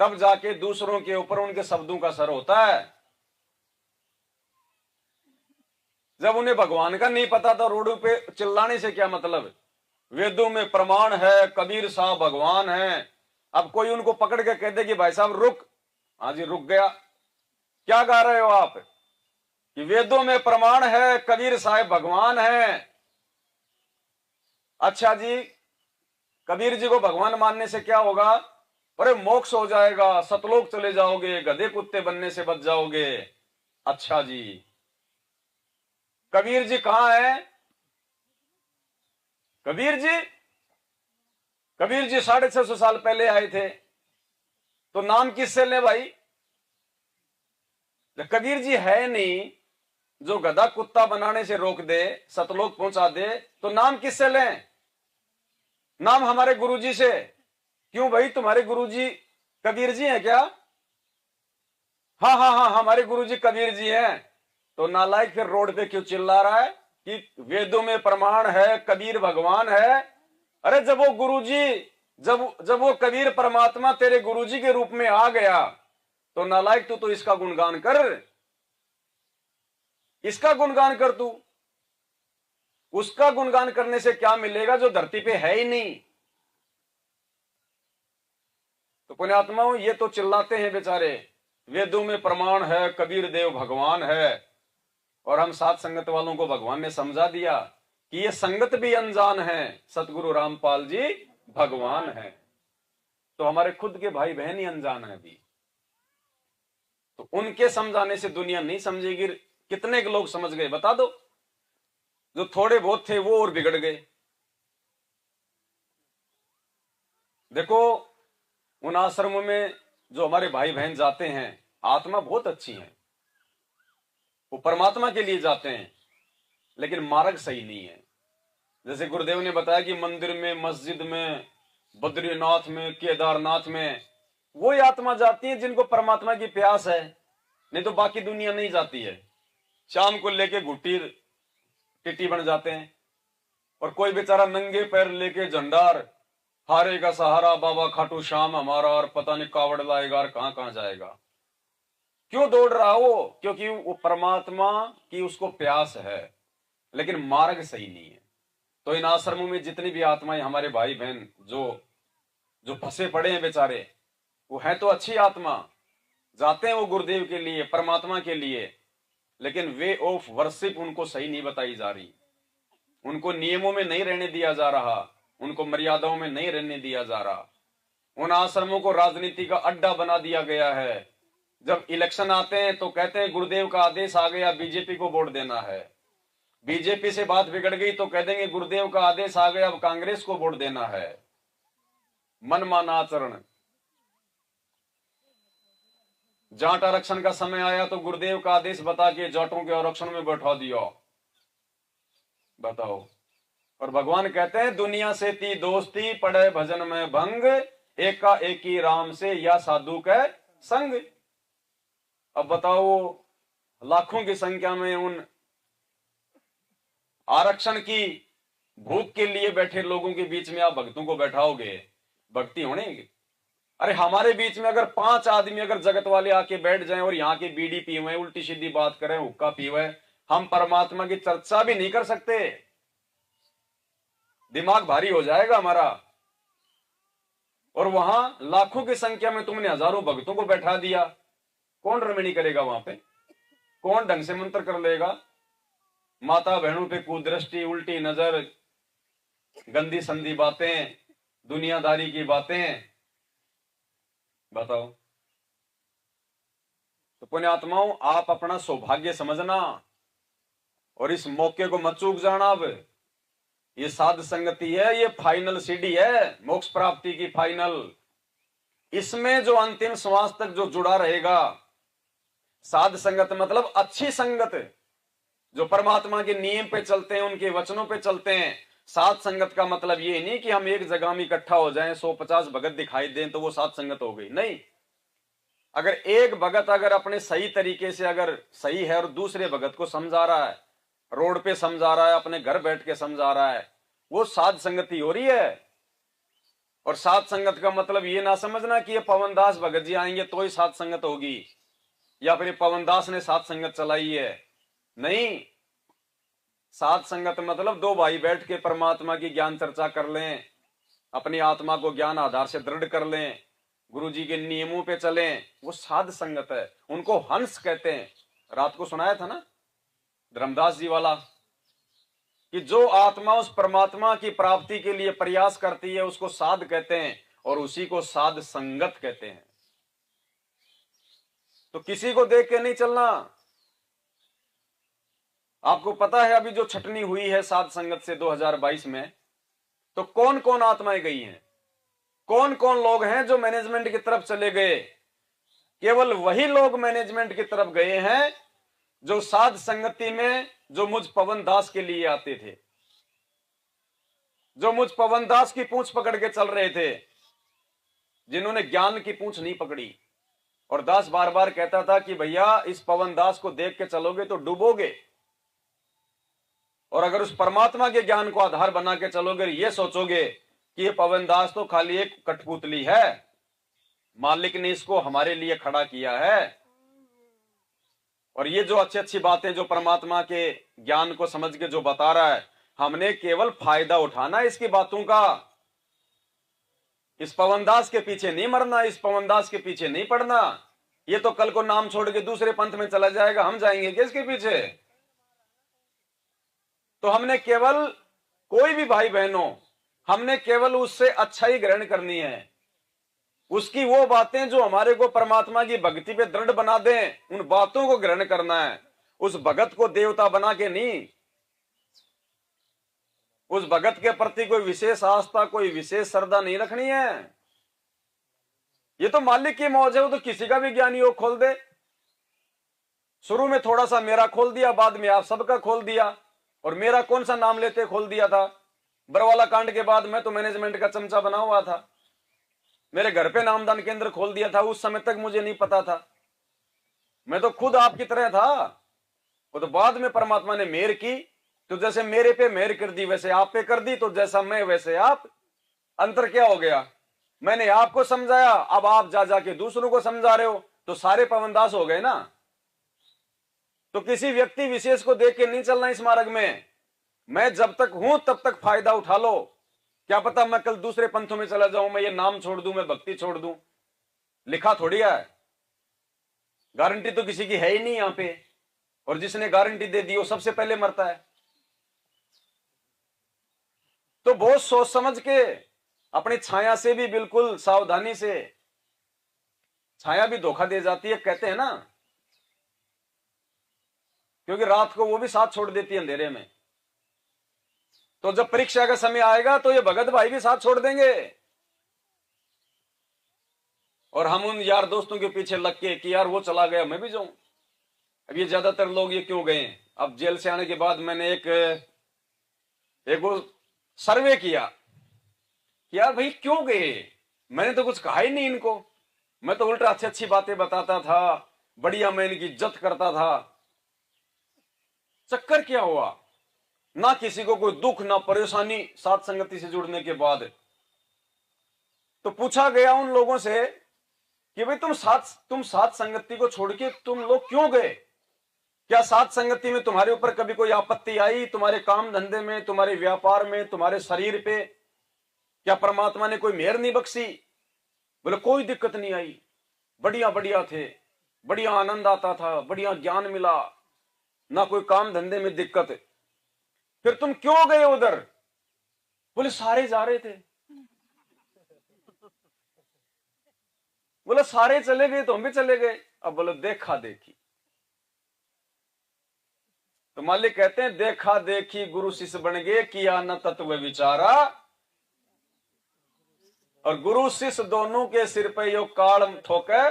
तब जाके दूसरों के ऊपर उनके शब्दों का असर होता है। जब उन्हें भगवान का नहीं पता तो रोडों पे चिल्लाने से क्या मतलब? वेदों में प्रमाण है, कबीर साहब भगवान है। अब कोई उनको पकड़ के कहते कि भाई साहब रुक, हाँ जी रुक गया। क्या गा रहे हो आप कि वेदों में प्रमाण है, कबीर साहब भगवान है? अच्छा जी, कबीर जी को भगवान मानने से क्या होगा? अरे मोक्ष हो जाएगा, सतलोक चले जाओगे, गधे कुत्ते बनने से बच जाओगे। अच्छा जी, कबीर जी कहां है? कबीर जी 650 साल पहले आए थे, तो नाम किससे ले भाई? जब कबीर जी है नहीं, जो गधा कुत्ता बनाने से रोक दे, सतलोक पहुंचा दे, तो नाम किससे लें? नाम हमारे गुरुजी से। क्यों भाई, तुम्हारे गुरुजी कबीर जी हैं क्या? हाँ हाँ हाँ, हमारे गुरुजी कबीर जी हैं। तो नालायक फिर रोड पे क्यों चिल्ला रहा है कि वेदों में प्रमाण है, कबीर भगवान है? अरे जब वो गुरुजी, जब वो कबीर परमात्मा तेरे गुरुजी के रूप में आ गया, तो नालायक तू तो इसका गुणगान कर, इसका गुणगान कर तू। उसका गुणगान करने से क्या मिलेगा जो धरती पे है ही नहीं? तो पुण्यात्माओं, ये तो चिल्लाते हैं बेचारे, वेदों में प्रमाण है, कबीर देव भगवान है, और हम साथ संगत वालों को भगवान ने समझा दिया कि ये संगत भी अनजान है, सतगुरु रामपाल जी भगवान है। तो हमारे खुद के भाई बहन ही अनजान है अभी, तो उनके समझाने से दुनिया नहीं समझेगी। कितने के लोग समझ गए बता दो? जो थोड़े बहुत थे वो और बिगड़ गए। देखो, उन आश्रमों में जो हमारे भाई बहन जाते हैं, आत्मा बहुत अच्छी है, वो परमात्मा के लिए जाते हैं, लेकिन मार्ग सही नहीं है। जैसे गुरुदेव ने बताया कि मंदिर में, मस्जिद में, बद्रीनाथ में, केदारनाथ में वो आत्मा जाती है जिनको परमात्मा की प्यास है, नहीं तो बाकी दुनिया नहीं जाती है। शाम को लेके घुट्टी टिट्टी बन जाते हैं, और कोई बेचारा नंगे पैर लेके झंडार, हारे का सहारा बाबा खाटू श्याम हमारा, और पता नहीं कावड़ लाएगा और कहां कहां जाएगा। क्यों दौड़ रहा वो? क्योंकि वो परमात्मा की उसको प्यास है, लेकिन मार्ग सही नहीं है। तो इन आश्रमों में जितनी भी आत्माएं, हमारे भाई बहन जो जो फंसे पड़े हैं बेचारे, वो है तो अच्छी आत्मा, जाते हैं वो गुरुदेव के लिए, परमात्मा के लिए, लेकिन वे ऑफ वर्शिप उनको सही नहीं बताई जा रही, उनको नियमों में नहीं रहने दिया जा रहा, उनको मर्यादाओं में नहीं रहने दिया जा रहा। उन आश्रमों को राजनीति का अड्डा बना दिया गया है। जब इलेक्शन आते हैं तो कहते हैं गुरुदेव का आदेश आ गया, बीजेपी को वोट देना है। बीजेपी से बात बिगड़ गई तो कह देंगे गुरुदेव का आदेश आ गया, अब कांग्रेस को वोट देना है। मनमाना आचरण। जाट आरक्षण का समय आया तो गुरुदेव का आदेश बता के जाटों के आरक्षण में बैठा दिया, बताओ। और भगवान कहते हैं दुनिया से ती दोस्ती, पड़े भजन में भंग, एका एकी राम से या साधु के संग। अब बताओ, लाखों की संख्या में उन आरक्षण की भूख के लिए बैठे लोगों के बीच में आप भक्तों को बैठाओगे, भक्ति होने? अरे हमारे बीच में अगर 5 आदमी अगर जगत वाले आके बैठ जाएं और यहाँ के बीड़ी पीवे, उल्टी सीधी बात करें, हुक्का पीवे, हम परमात्मा की चर्चा भी नहीं कर सकते, दिमाग भारी हो जाएगा हमारा। और वहां लाखों की संख्या में तुमने हजारों भक्तों को बैठा दिया, कौन रमणी करेगा वहां पे? कौन ढंग से मंत्र कर लेगा? माता बहनों पे कुदृष्टि, उल्टी नजर, गंदी संदी बातें, दुनियादारी की बातें, बताओ। तो पुण्यात्माओं, आप अपना सौभाग्य समझना और इस मौके को मत चूक जाना। अब ये साध संगति है, ये फाइनल सीढ़ी है मोक्ष प्राप्ति की, फाइनल। इसमें जो अंतिम श्वास तक जो जुड़ा रहेगा, साध संगत मतलब अच्छी संगत, जो परमात्मा के नियम पे चलते हैं, उनके वचनों पे चलते हैं। साध संगत का मतलब ये नहीं कि हम एक जगह में इकट्ठा हो जाएं, 150 भगत दिखाई दें तो वो साध संगत हो गई, नहीं। अगर एक भगत अगर अपने सही तरीके से अगर सही है और दूसरे भगत को समझा रहा है, रोड पे समझा रहा है, अपने घर बैठ के समझा रहा है, वो साध संगति हो रही है। और साध संगत का मतलब ये ना समझना कि ये पवनदास भगत जी आएंगे तो ही साध संगत होगी, या फिर पवनदास ने साध संगत चलाई है, नहीं। साध संगत मतलब 2 भाई बैठ के परमात्मा की ज्ञान चर्चा कर लें, अपनी आत्मा को ज्ञान आधार से दृढ़ कर लें, गुरु जी के नियमों पे चलें, वो साध संगत है। उनको हंस कहते हैं। रात को सुनाया था ना धर्मदास जी वाला, कि जो आत्मा उस परमात्मा की प्राप्ति के लिए प्रयास करती है उसको साध कहते हैं, और उसी को साध संगत कहते हैं। तो किसी को देख के नहीं चलना। आपको पता है अभी जो छटनी हुई है साध संगत से 2022 में, तो कौन कौन आत्माएं गई हैं, कौन कौन लोग हैं जो मैनेजमेंट की तरफ चले गए? केवल वही लोग मैनेजमेंट की तरफ गए हैं जो साध संगति में, जो मुझ पवन दास के लिए आते थे, जो मुझ पवन दास की पूंछ पकड़ के चल रहे थे, जिन्होंने ज्ञान की पूंछ नहीं पकड़ी। और दास बार बार कहता था कि भैया इस पवन दास को देख के चलोगे तो डूबोगे, और अगर उस परमात्मा के ज्ञान को आधार बना के चलोगे, ये सोचोगे कि ये पवन दास तो खाली एक कठपुतली है, मालिक ने इसको हमारे लिए खड़ा किया है, और ये जो अच्छी अच्छी बातें जो परमात्मा के ज्ञान को समझ के जो बता रहा है, हमने केवल फायदा उठाना इसकी बातों का। इस पवनदास के पीछे नहीं मरना, इस पवनदास के पीछे नहीं पड़ना। ये तो कल को नाम छोड़ के दूसरे पंथ में चला जाएगा, हम जाएंगे क्या इसके पीछे? तो हमने केवल, कोई भी भाई बहनों, हमने केवल उससे अच्छा ही ग्रहण करनी है। उसकी वो बातें जो हमारे को परमात्मा की भक्ति पे दृढ़ बना दें, उन बातों को ग्रहण करना है। उस भगत को देवता बना के नहीं, उस भगत के प्रति कोई विशेष आस्था, कोई विशेष श्रद्धा नहीं रखनी है। ये तो मालिक की मौज है, वो तो किसी का भी ज्ञान योग खोल दे। शुरू में थोड़ा सा मेरा खोल दिया, बाद में आप सबका खोल दिया। और मेरा कौन सा नाम लेते खोल दिया था? बरवाला कांड के बाद मैं तो मैनेजमेंट का चमचा बना हुआ था, मेरे घर पे नामदान केंद्र खोल दिया था। उस समय तक मुझे नहीं पता था, मैं तो खुद आपकी तरह था। वो तो बाद में परमात्मा ने मेहर की, तो जैसे मेरे पे मेहर कर दी वैसे आप पे कर दी, तो जैसा मैं वैसे आप। अंतर क्या हो गया? मैंने आपको समझाया, अब आप जा जाके दूसरों को समझा रहे हो, तो सारे पवनदास हो गए ना। तो किसी व्यक्ति विशेष को देख के नहीं चलना इस मार्ग में। मैं जब तक हूं तब तक फायदा उठा लो। क्या पता मैं कल दूसरे पंथों में चला जाऊं, मैं ये नाम छोड़ दूं, मैं भक्ति छोड़ दूं। लिखा थोड़ी है, गारंटी तो किसी की है ही नहीं यहां पे। और जिसने गारंटी दे दी वो सबसे पहले मरता है। तो बहुत सोच समझ के, अपनी छाया से भी बिल्कुल सावधानी से। छाया भी धोखा दे जाती है, कहते हैं ना, क्योंकि रात को वो भी साथ छोड़ देती है अंधेरे में। तो जब परीक्षा का समय आएगा तो ये भगत भाई भी साथ छोड़ देंगे, और हम उन यार दोस्तों के पीछे लग के कि यार वो चला गया मैं भी जाऊं। अब ये ज्यादातर लोग ये क्यों गए? अब जेल से आने के बाद मैंने एक वो सर्वे किया कि यार भाई क्यों गए? मैंने तो कुछ कहा ही नहीं इनको, मैं तो उल्टा अच्छी अच्छी बातें बताता था, बढ़िया मैं इनकी इज्जत करता था। चक्कर क्या हुआ? ना किसी को कोई दुख ना परेशानी साथ संगति से जुड़ने के बाद। तो पूछा गया उन लोगों से कि भाई तुम साथ संगति को छोड़ के तुम लोग क्यों गए? क्या साथ संगति में तुम्हारे ऊपर कभी कोई आपत्ति आई? तुम्हारे काम धंधे में, तुम्हारे व्यापार में, तुम्हारे शरीर पे क्या परमात्मा ने कोई मेहर नहीं बख्शी? बोले कोई दिक्कत नहीं आई, बढ़िया बढ़िया थे, बढ़िया आनंद आता था, बढ़िया ज्ञान मिला, ना कोई काम धंधे में दिक्कत। फिर तुम क्यों गए उधर? बोले सारे जा रहे थे। बोले सारे चले गए तो हम भी चले गए। अब बोले देखा देखी। तो मालिक कहते हैं देखा देखी गुरु शिष्य बन गए, किया न तत्व विचारा। और गुरु शिष्य दोनों के सिर पे यो काल ठोकर।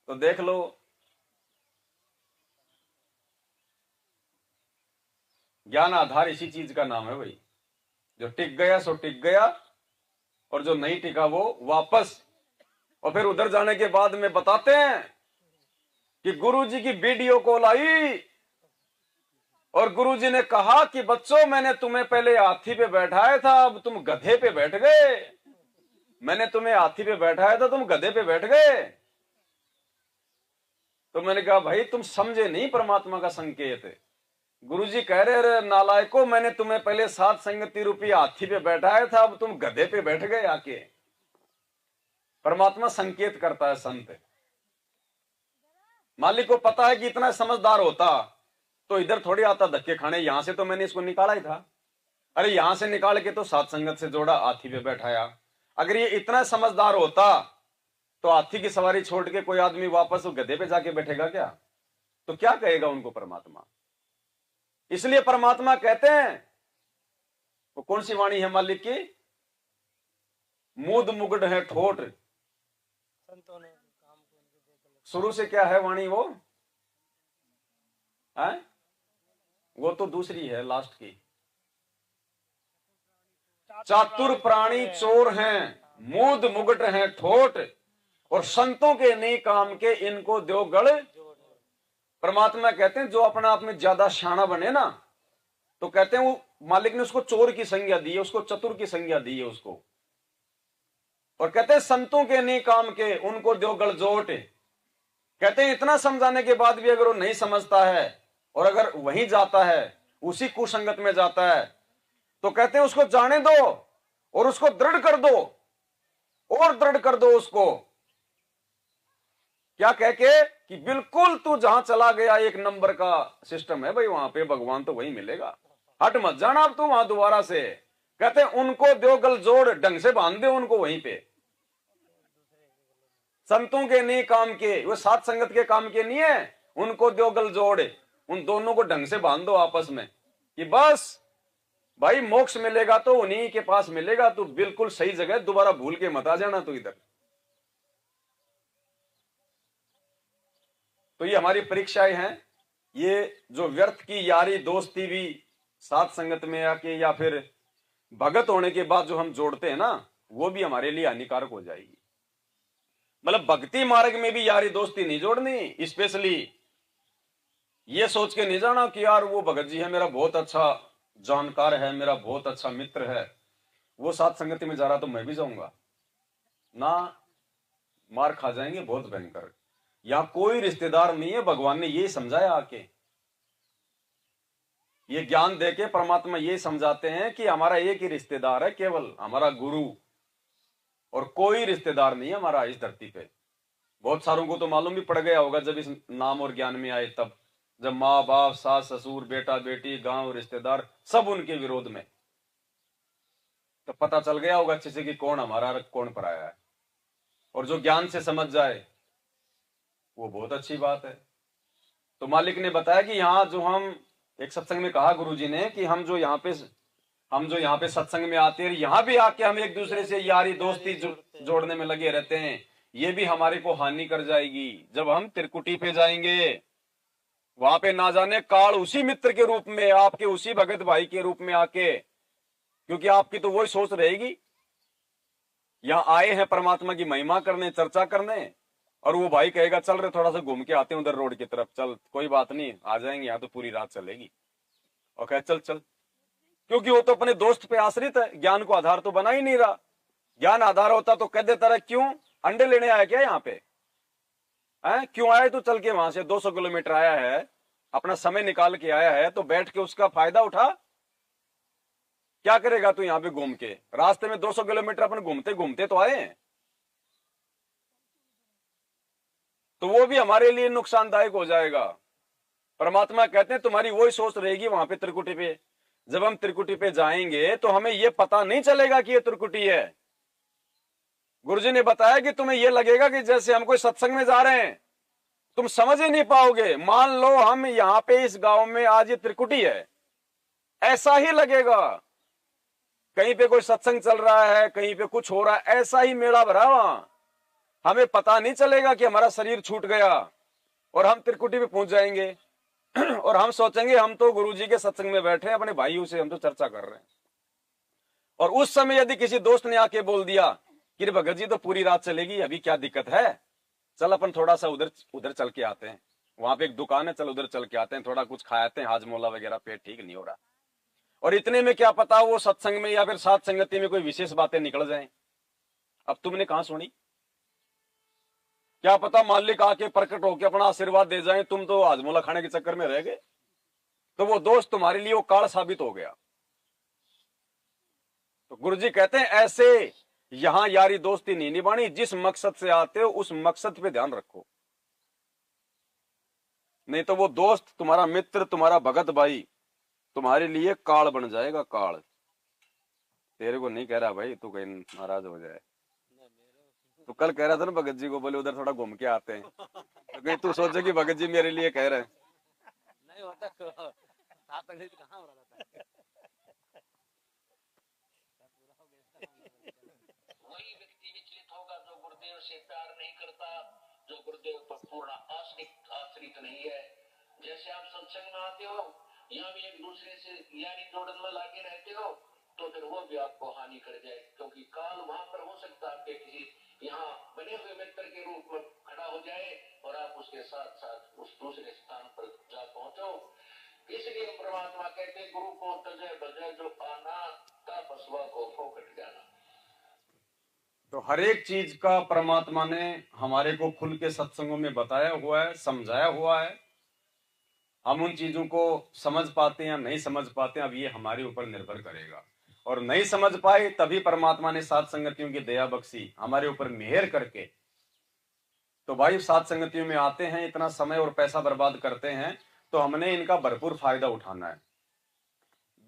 तो देख लो, ज्ञान आधार इसी चीज का नाम है भाई। जो टिक गया सो टिक गया, और जो नहीं टिका वो वापस। और फिर उधर जाने के बाद में बताते हैं कि गुरुजी की वीडियो कॉल आई, और गुरुजी ने कहा कि बच्चों मैंने तुम्हें पहले हाथी पे बैठाया था, अब तुम गधे पे बैठ गए। मैंने तुम्हें हाथी पे बैठाया था, तुम गधे पे बैठ गए। तो मैंने कहा भाई तुम समझे नहीं परमात्मा का संकेत। गुरुजी कह रहे नालायको, मैंने तुम्हें पहले साथ संगति रूपी हाथी पे बैठाया था, अब तुम गधे पे बैठ गए आके। परमात्मा संकेत करता है संत। मालिक को पता है कि इतना समझदार होता तो इधर थोड़ी आता धक्के खाने। यहां से तो मैंने इसको निकाला ही था। अरे यहां से निकाल के तो साथ संगत से जोड़ा, हाथी पे बैठाया। अगर ये इतना समझदार होता तो हाथी की सवारी छोड़ के कोई आदमी वापस गधे पे जाके बैठेगा क्या? तो क्या कहेगा उनको परमात्मा? इसलिए परमात्मा कहते हैं, वो कौन सी वाणी है मालिक की? मूद मुगड़ है ठोट। शुरू से क्या है वाणी वो? है? वो तो दूसरी है लास्ट की। चातुर प्राणी चोर हैं, मूद मुगट हैं ठोट, और संतों के नहीं काम के, इनको दो गढ़। परमात्मा कहते हैं जो अपना आप में ज्यादा शाना बने ना, तो कहते हैं वो मालिक ने उसको चोर की संज्ञा दी है, उसको चतुर की संज्ञा दी है उसको। और कहते हैं संतों के नहीं काम के, उनको दो गढ़ जोट। कहते हैं इतना समझाने के बाद भी अगर वो नहीं समझता है और अगर वहीं जाता है, उसी कुसंगत में जाता है, तो कहते हैं उसको जाने दो और उसको दृढ़ कर दो, और दृढ़ कर दो उसको। क्या कह के कि बिल्कुल तू जहां चला गया, एक नंबर का सिस्टम है भाई वहां पे, भगवान तो वहीं मिलेगा, हट मत जाना अब तू वहां दोबारा से। कहते हैं उनको दो गल जोड़, ढंग से बांध दे उनको वहीं पे। संतों के नहीं काम के, वो सात संगत के काम के नहीं है, उनको दो गल जोड़, उन दोनों को ढंग से बांध दो आपस में कि बस भाई मोक्ष मिलेगा तो उन्हीं के पास मिलेगा, तू बिल्कुल सही जगह, दोबारा भूल के मत आ जाना तू इधर। तो ये हमारी परीक्षाएं हैं। ये जो व्यर्थ की यारी दोस्ती भी सात संगत में आके या फिर भगत होने के बाद जो हम जोड़ते हैं ना, वो भी हमारे लिए हानिकारक हो जाएगी। मतलब भक्ति मार्ग में भी यारी दोस्ती नहीं जोड़नी, स्पेशली ये सोच के नहीं जाना कि यार वो भगत जी है मेरा बहुत अच्छा जानकार है, मेरा बहुत अच्छा मित्र है, वो सात संगति में जा रहा तो मैं भी जाऊंगा ना, मार खा जाएंगे बहुत भयंकर। यहां कोई रिश्तेदार नहीं है, भगवान ने यही समझाया आके, ये ज्ञान देके परमात्मा यही समझाते हैं कि हमारा एक ही रिश्तेदार है, केवल हमारा गुरु, और कोई रिश्तेदार नहीं है हमारा इस धरती पे। बहुत सारों को तो मालूम भी पड़ गया होगा जब इस नाम और ज्ञान में आए, तब जब माँ बाप सास ससुर बेटा बेटी गांव रिश्तेदार सब उनके विरोध में, तो पता चल गया होगा अच्छे से कि कौन हमारा कौन पराया है। और जो ज्ञान से समझ जाए वो बहुत अच्छी बात है। तो मालिक ने बताया कि यहाँ जो हम एक सत्संग में कहा गुरुजी ने कि हम जो यहाँ पे सत्संग में आते हैं, यहाँ भी आके हम एक दूसरे से यारी दोस्ती जोड़ने में लगे रहते हैं, ये भी हमारे को हानि कर जाएगी। जब हम त्रिकुटी पे जाएंगे, वहां पे ना जाने काल उसी मित्र के रूप में, आपके उसी भगत भाई के रूप में आके, क्योंकि आपकी तो वही सोच रहेगी, यहाँ आए हैं परमात्मा की महिमा करने, चर्चा करने, और वो भाई कहेगा चल रहे थोड़ा सा घूम के आते हैं उधर रोड की तरफ, चल कोई बात नहीं आ जाएंगे, यहाँ तो पूरी रात चलेगी, और कहे चल चल, क्योंकि वो तो अपने दोस्त पे आश्रित है, ज्ञान को आधार तो बना ही नहीं रहा। ज्ञान आधार होता तो कह देता रहा क्यों अंडे लेने आया क्या यहाँ पे, है क्यों आया, तो चल के वहां से 200 किलोमीटर आया है, अपना समय निकाल के आया है, तो बैठ के उसका फायदा उठा। क्या करेगा तू यहाँ पे घूम के, रास्ते में 200 किलोमीटर अपन घूमते घूमते तो आए हैं, तो वो भी हमारे लिए नुकसानदायक हो जाएगा। परमात्मा कहते हैं तुम्हारी वही सोच रहेगी वहां पे त्रिकुटी पे। जब हम त्रिकुटी पे जाएंगे तो हमें ये पता नहीं चलेगा कि ये त्रिकुटी है। गुरुजी ने बताया कि तुम्हें ये लगेगा कि जैसे हम कोई सत्संग में जा रहे हैं, तुम समझ ही नहीं पाओगे। मान लो हम यहाँ पे इस गांव में आज ये त्रिकुटी है, ऐसा ही लगेगा। कहीं पे कोई सत्संग चल रहा है, कहीं पे कुछ हो रहा है, ऐसा ही मेला भरा वहां, हमें पता नहीं चलेगा कि हमारा शरीर छूट गया और हम त्रिकुटी पे पहुंच जाएंगे और हम सोचेंगे हम तो गुरुजी के सत्संग में बैठे हैं, अपने भाइयों से हम तो चर्चा कर रहे हैं। और उस समय यदि किसी दोस्त ने आके बोल दिया कि भगत जी तो पूरी रात चलेगी, अभी क्या दिक्कत है, चल अपन थोड़ा सा उधर चल के आते हैं, वहां पे एक दुकान है, चल उधर चल के आते हैं, थोड़ा कुछ खाते हैं, हाजमोला वगैरह, पेट ठीक नहीं हो रहा। और इतने में क्या पता वो सत्संग में या फिर सात संगति में कोई विशेष बातें निकल जाएं। अब तुमने कहां सुनी, क्या पता मालिक आके प्रकट होके अपना आशीर्वाद दे जाए, तुम तो हाजमोला खाने के चक्कर में रह गए, तो वो दोस्त तुम्हारे लिए वो काल साबित हो गया। तो गुरुजी कहते हैं ऐसे यहां यारी दोस्ती नहीं निभानी, जिस मकसद से आते हो उस मकसद पे ध्यान रखो, नहीं तो वो दोस्त तुम्हारा मित्र, तुम्हारा भगत भाई तुम्हारे लिए काल बन जाएगा, काल। तेरे को नहीं कह रहा भाई, तू कहीं नाराज हो जाए। तो कल कह रहा था ना भगत जी को, बोले उधर थोड़ा घूम के आते हैं, तो कहीं तू सोचे कि भगत जी मेरे लिए कह रहे हैं। नहीं होता कहाँ हो रहा था। वही व्यक्ति विचलित होगा जो गुरुदेव से प्यार नहीं करता, जो गुरुदेव पर पूर्ण आश्रित नहीं है। जैसे आप सत्संग में आते हो, यहाँ भी एक दूसरे से यारी जोड़न में लागे रहते हो, तो फिर वो भी आपको हानि कर जाए, क्योंकि काल वहां पर हो सकता है आपके किसी यहाँ बने हुए मित्र के रूप में खड़ा हो जाए और आप उसके साथ साथ उस दूसरे स्थान पर जा पहुंचो। इसलिए परमात्मा कहते गुरु को तजय बजय जो पाना ता बसवा को फोकट जाना। तो हर एक चीज का परमात्मा ने हमारे को खुल के सत्संगों में बताया हुआ है, समझाया हुआ है। हम उन चीजों को समझ पाते हैं या नहीं समझ पाते हैं, अब ये हमारे ऊपर निर्भर करेगा। और नहीं समझ पाए तभी परमात्मा ने सात संगतियों की दया बख्शी, हमारे ऊपर मेहर करके। तो भाई सात संगतियों में आते हैं, इतना समय और पैसा बर्बाद करते हैं, तो हमने इनका भरपूर फायदा उठाना है।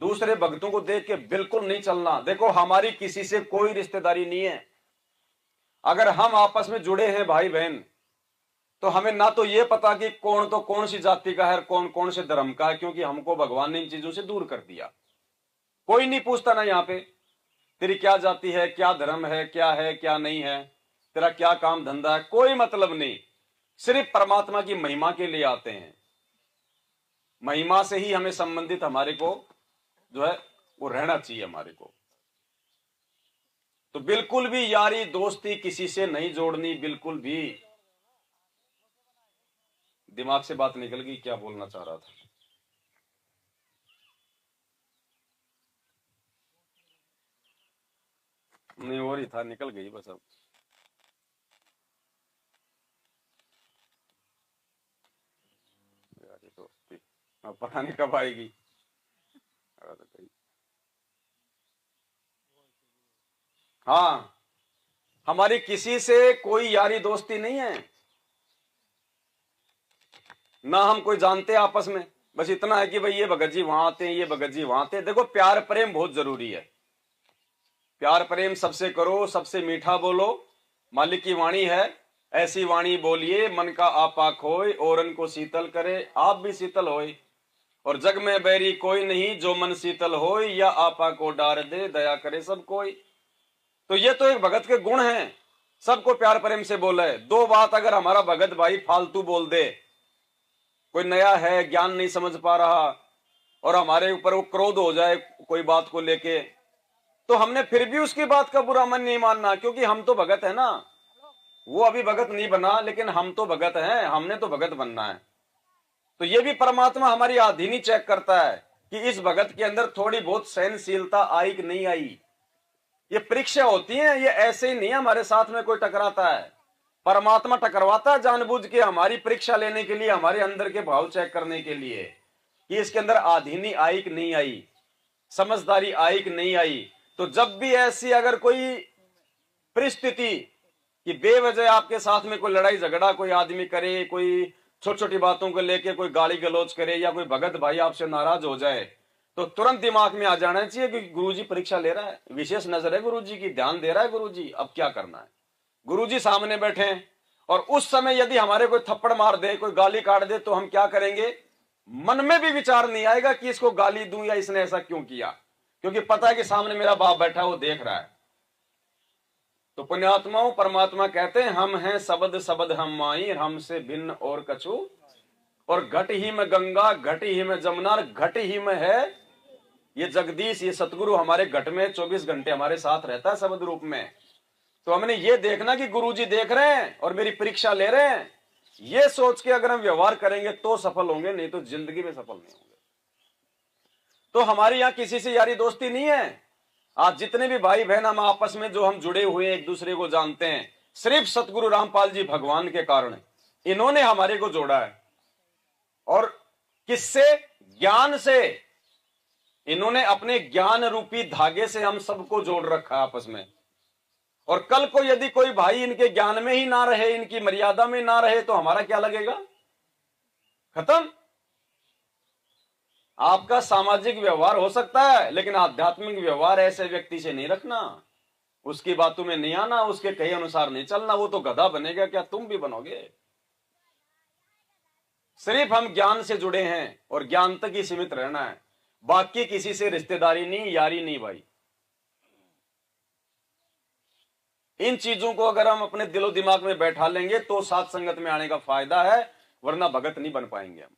दूसरे भक्तों को देख के बिल्कुल नहीं चलना। देखो हमारी किसी से कोई रिश्तेदारी नहीं है। अगर हम आपस में जुड़े हैं भाई बहन, तो हमें ना तो ये पता कि कौन तो कौन सी जाति का है, कौन कौन से धर्म का है, क्योंकि हमको भगवान ने इन चीजों से दूर कर दिया। कोई नहीं पूछता ना यहाँ पे तेरी क्या जाति है, क्या धर्म है, क्या नहीं है, तेरा क्या काम धंधा है, कोई मतलब नहीं। सिर्फ परमात्मा की महिमा के लिए आते हैं। महिमा से ही हमें संबंधित हमारे को जो है वो रहना चाहिए हमारे को। तो बिल्कुल भी यारी दोस्ती किसी से नहीं जोड़नी, बिल्कुल भी। दिमाग से बात निकल गई, क्या बोलना चाह रहा था। नहीं और ही था, निकल गई बस। अब यारी दोस्ती अब पता नहीं कब आएगी। हाँ, हमारी किसी से कोई यारी दोस्ती नहीं है, ना हम कोई जानते आपस में। बस इतना है कि भाई ये भगत जी वहां आते हैं, ये भगत जी वहां आते हैं। देखो प्यार प्रेम बहुत जरूरी है। प्यार प्रेम सबसे करो, सबसे मीठा बोलो। मालिक की वाणी है, ऐसी वाणी बोलिए मन का आपा खोए, औरन को शीतल करे आप भी शीतल होए। और जग में बैरी कोई नहीं, जो मन शीतल होए, या आपा को डार दे दया करे सब कोई। तो ये तो एक भगत के गुण हैं, सबको प्यार प्रेम से बोले। दो बात अगर हमारा भगत भाई फालतू बोल दे, कोई नया है ज्ञान नहीं समझ पा रहा और हमारे ऊपर वो क्रोध हो जाए कोई बात को लेके, तो हमने फिर भी उसकी बात का बुरा मन नहीं मानना, क्योंकि हम तो भगत है ना। वो अभी भगत नहीं बना, लेकिन हम तो भगत हैं, हमने तो भगत बनना है। तो ये भी परमात्मा हमारी आधीनी चेक करता है कि इस भगत के अंदर थोड़ी बहुत सहनशीलता आई कि नहीं आई। ये परीक्षा होती है, ये ऐसे ही नहीं हमारे साथ में कोई टकराता है। परमात्मा टकरवाता है जानबूझ के, हमारी परीक्षा लेने के लिए, हमारे अंदर के भाव चेक करने के लिए कि इसके अंदर आधीनी आई कि नहीं आई, समझदारी आई कि नहीं आई। तो जब भी ऐसी अगर कोई परिस्थिति कि बेवजह आपके साथ में कोई लड़ाई झगड़ा कोई आदमी करे, कोई छोटी छोटी बातों को लेके कोई गाली गलौज करे, या कोई भगत भाई आपसे नाराज हो जाए, तो तुरंत दिमाग में आ जाना चाहिए कि गुरुजी परीक्षा ले रहा है, विशेष नजर है गुरुजी की, ध्यान दे रहा है गुरुजी, अब क्या करना है। गुरुजी सामने बैठे हैं और उस समय यदि हमारे कोई थप्पड़ मार दे, कोई गाली काट दे, तो हम क्या करेंगे? मन में भी विचार नहीं आएगा कि इसको गाली दूं या इसने ऐसा क्यों किया, क्योंकि पता है कि सामने मेरा बाप बैठा है, वो देख रहा है। तो पुण्यात्माओं, परमात्मा कहते हैं हम हैं सबद सबद हम माई, हमसे भिन्न और कछु, और घट ही में गंगा, घट ही में जमुना, घट ही में है ये जगदीश, ये सतगुरु हमारे घट में 24 घंटे हमारे साथ रहता है शब्द रूप में। तो हमने ये देखना कि गुरुजी देख रहे हैं और मेरी परीक्षा ले रहे हैं, ये सोच के अगर हम व्यवहार करेंगे तो सफल होंगे, नहीं तो जिंदगी में सफल नहीं होंगे। तो हमारी यहां किसी से यारी दोस्ती नहीं है। आज जितने भी भाई बहन हम आपस में जो हम जुड़े हुए हैं, एक दूसरे को जानते हैं, सिर्फ सतगुरु रामपाल जी भगवान के कारण इन्होंने हमारे को जोड़ा है। और किससे? ज्ञान से। इन्होंने अपने ज्ञान रूपी धागे से हम सबको जोड़ रखा है आपस में। और कल को यदि कोई भाई इनके ज्ञान में ही ना रहे, इनकी मर्यादा में ना रहे, तो हमारा क्या लगेगा? खत्म। आपका सामाजिक व्यवहार हो सकता है, लेकिन आध्यात्मिक व्यवहार ऐसे व्यक्ति से नहीं रखना, उसकी बातों में नहीं आना, उसके कहे अनुसार नहीं चलना। वो तो गधा बनेगा, क्या तुम भी बनोगे? सिर्फ हम ज्ञान से जुड़े हैं और ज्ञान तक ही सीमित रहना है, बाकी किसी से रिश्तेदारी नहीं, यारी नहीं भाई। इन चीजों को अगर हम अपने दिलो दिमाग में बैठा लेंगे तो साथ संगत में आने का फायदा है, वरना भगत नहीं बन पाएंगे हम।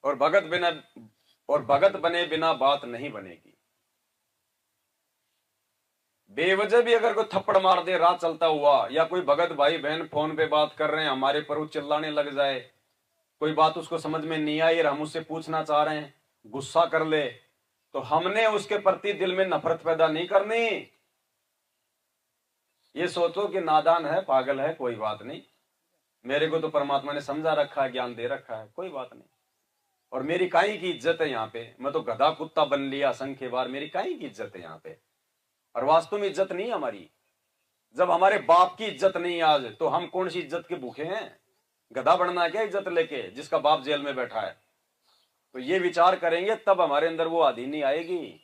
और भगत बने बिना बात नहीं बनेगी। बेवजह भी अगर कोई थप्पड़ मार दे राह चलता हुआ, या कोई भगत भाई बहन फोन पे बात कर रहे हैं हमारे पर, वो चिल्लाने लग जाए, कोई बात उसको समझ में नहीं आई और हम उससे पूछना चाह रहे हैं, गुस्सा कर ले, तो हमने उसके प्रति दिल में नफरत पैदा नहीं करनी। ये सोचो कि नादान है, पागल है, कोई बात नहीं, मेरे को तो परमात्मा ने समझा रखा है, ज्ञान दे रखा है, कोई बात नहीं। और मेरी काई की इज्जत है यहाँ पे, मैं तो गधा कुत्ता बन लिया असंख्य बार, मेरी काई की इज्जत है यहाँ पे। और वास्तव में इज्जत नहीं है हमारी। जब हमारे बाप की इज्जत नहीं आज, तो हम कौन सी इज्जत के भूखे हैं? गधा बनना है क्या इज्जत लेके, जिसका बाप जेल में बैठा है? तो ये विचार करेंगे तब हमारे अंदर वो आदीनी आएगी।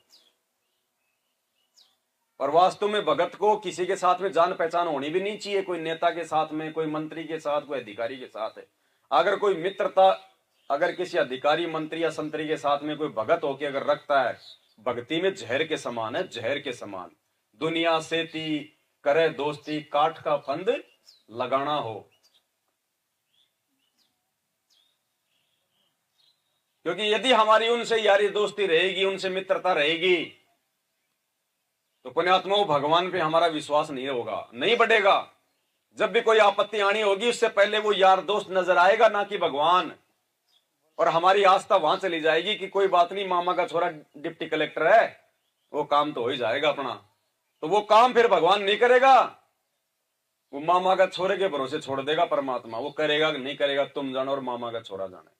और वास्तव में भगत को किसी के साथ में जान पहचान होनी भी नहीं चाहिए, कोई नेता के साथ में, कोई मंत्री के साथ, कोई अधिकारी के साथ है। अगर कोई मित्रता अगर किसी अधिकारी मंत्री या संतरी के साथ में कोई भगत होके अगर रखता है, भक्ति में जहर के समान है, जहर के समान। दुनिया से ती करे दोस्ती, काठ का फंद लगाना हो। क्योंकि यदि हमारी उनसे यारी दोस्ती रहेगी, उनसे मित्रता रहेगी, तो पुण्यात्माओं भगवान पे हमारा विश्वास नहीं होगा, नहीं बढ़ेगा। जब भी कोई आपत्ति आनी होगी, उससे पहले वो यार दोस्त नजर आएगा, ना कि भगवान। और हमारी आस्था वहां चली जाएगी कि कोई बात नहीं, मामा का छोरा डिप्टी कलेक्टर है, वो काम तो हो ही जाएगा अपना। तो वो काम फिर भगवान नहीं करेगा, वो मामा का छोरे के भरोसे छोड़ देगा परमात्मा। वो करेगा नहीं करेगा तुम जानो और मामा का छोरा जाने।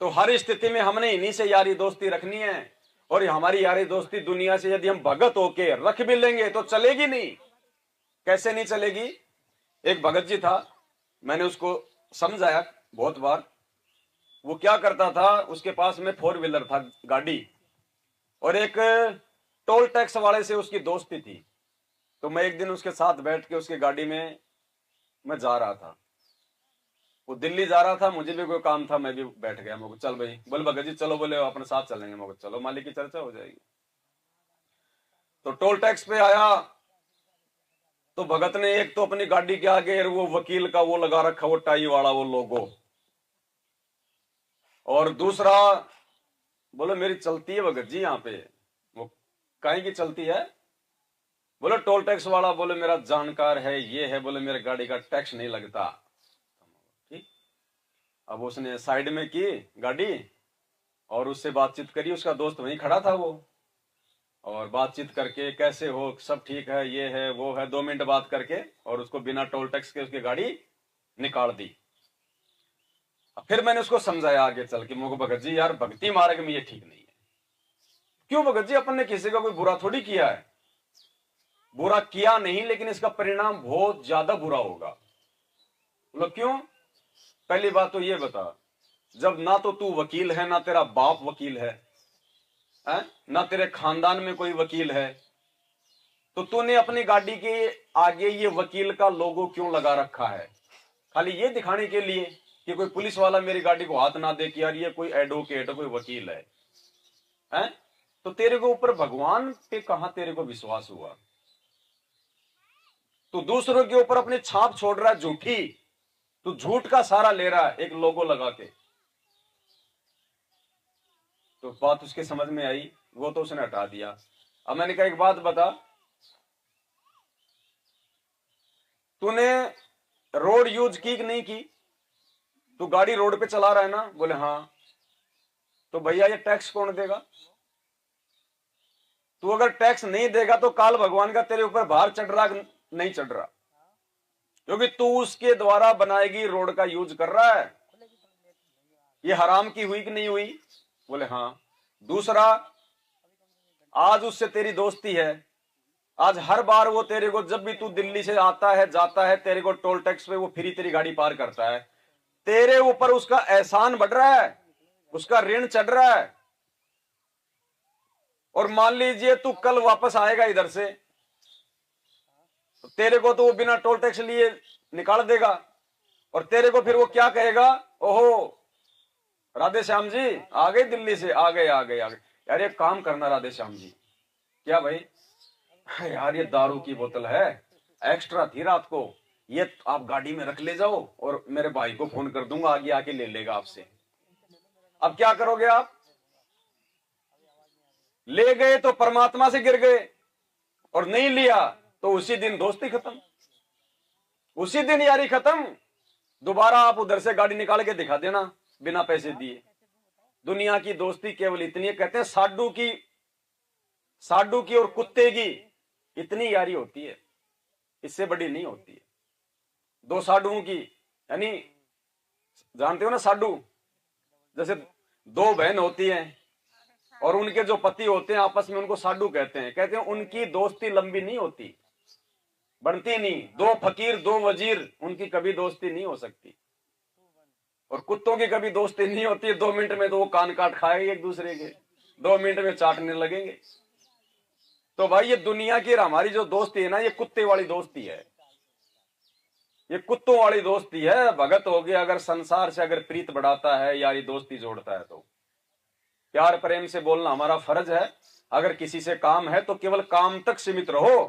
तो हर स्थिति में हमने इन्हीं से यारी दोस्ती रखनी है। और हमारी यारी दोस्ती दुनिया से यदि हम भगत होके रख भी लेंगे तो चलेगी नहीं। कैसे नहीं चलेगी? एक भगत जी था, मैंने उसको समझाया बहुत बार। वो क्या करता था, उसके पास में 4 व्हीलर था, गाड़ी, और एक टोल टैक्स वाले से उसकी दोस्ती थी। तो मैं एक दिन उसके साथ बैठ के उसकी गाड़ी में मैं जा रहा था, वो दिल्ली जा रहा था, मुझे भी कोई काम था, मैं भी बैठ गया। मैं चल भाई, बोले भगत जी चलो, बोले अपने साथ चलेंगे। मैं चलो, मालिक की चर्चा हो जाएगी। तो टोल टैक्स पे आया तो भगत ने एक तो अपनी गाड़ी के आगे वो वकील का वो लगा रखा, वो टाई वाला वो लोगो, और दूसरा बोले मेरी चलती है भगत जी यहाँ पे। वो कहीं की चलती है? बोले टोल टैक्स वाला, बोले मेरा जानकार है, ये है, बोले मेरे गाड़ी का टैक्स नहीं लगता। ठीक, अब उसने साइड में की गाड़ी और उससे बातचीत करी। उसका दोस्त वहीं खड़ा था वो, और बातचीत करके कैसे हो, सब ठीक है, ये है वो है, 2 मिनट बात करके और उसको बिना टोल टैक्स के उसकी गाड़ी निकाल दी। फिर मैंने उसको समझाया आगे चल के, मुझे भगत जी यार भक्ति मार्ग में ये ठीक नहीं है। क्यों भगत जी? अपन ने किसी का कोई बुरा थोड़ी किया है। बुरा किया नहीं, लेकिन इसका परिणाम बहुत ज्यादा बुरा होगा। बोलो क्यों? पहली बात तो ये बता, जब ना तो तू वकील है, ना तेरा बाप वकील है, ना तेरे खानदान में कोई वकील है, तो तूने अपनी गाड़ी के आगे ये वकील का लोगो क्यों लगा रखा है? खाली ये दिखाने के लिए कि कोई पुलिस वाला मेरी गाड़ी को हाथ ना दे कि यार ये कोई एडवोकेट, कोई वकील है, तो तेरे को ऊपर भगवान पे कहां तेरे को विश्वास हुआ? तू दूसरों के ऊपर अपनी छाप छोड़ रहा है झूठी, तू झूठ का सहारा ले रहा है एक लोगो लगा के। तो बात उसके समझ में आई, वो तो उसने हटा दिया। अब मैंने कहा एक बात बता, तूने रोड यूज की कि नहीं की? तू गाड़ी रोड पे चला रहा है ना? बोले हाँ। तो भैया ये टैक्स कौन देगा? तू अगर टैक्स नहीं देगा तो काल भगवान का तेरे ऊपर भार चढ़ रहा नहीं चढ़ रहा? क्योंकि तू उसके द्वारा बनाएगी रोड का यूज कर रहा है। ये हराम की हुई कि नहीं हुई? बोले हाँ। दूसरा, आज उससे तेरी दोस्ती है, आज हर बार वो तेरे को, जब भी तू दिल्ली से आता है जाता है, तेरे को टोल टैक्स पे वो फ्री तेरी गाड़ी पार करता है, तेरे ऊपर उसका एहसान बढ़ रहा है, उसका ऋण चढ़ रहा है। और मान लीजिए तू कल वापस आएगा इधर से, तो तेरे को तो वो बिना टोल टैक्स लिए निकाल देगा, और तेरे को फिर वो क्या कहेगा, ओहो राधे श्याम जी आ गए दिल्ली से, आ गए आ गए आ गए। यार एक काम करना राधे श्याम जी, क्या भाई? यार ये दारू की बोतल है, एक्स्ट्रा थी रात को, ये आप गाड़ी में रख ले जाओ और मेरे भाई को फोन कर दूंगा, आगे आके ले लेगा आपसे। अब क्या करोगे आप? ले गए तो परमात्मा से गिर गए, और नहीं लिया तो उसी दिन दोस्ती खत्म, उसी दिन यारी खत्म। दोबारा आप उधर से गाड़ी निकाल के दिखा देना बिना पैसे दिए। दुनिया की दोस्ती केवल इतनी है, कहते हैं साडू की और कुत्ते की इतनी यारी होती है, इससे बड़ी नहीं होती है। दो साडुओं की, यानी जानते हो ना साडू, जैसे दो बहन होती हैं और उनके जो पति होते हैं आपस में, उनको साडू कहते हैं। कहते हैं उनकी दोस्ती लंबी नहीं होती, बनती नहीं। दो फकीर दो वजीर, उनकी कभी दोस्ती नहीं हो सकती। और कुत्तों की कभी दोस्ती नहीं होती। 2 मिनट में तो वो कान काट खाएंगे एक दूसरे के, 2 मिनट में चाटने लगेंगे। तो भाई ये दुनिया की हमारी जो दोस्ती है ना, ये कुत्ते वाली दोस्ती है, ये कुत्तों वाली दोस्ती है। भगत हो गया अगर संसार से अगर प्रीत बढ़ाता है, यारी दोस्ती जोड़ता है, तो प्यार प्रेम से बोलना हमारा फर्ज है। अगर किसी से काम है तो केवल काम तक सीमित रहो,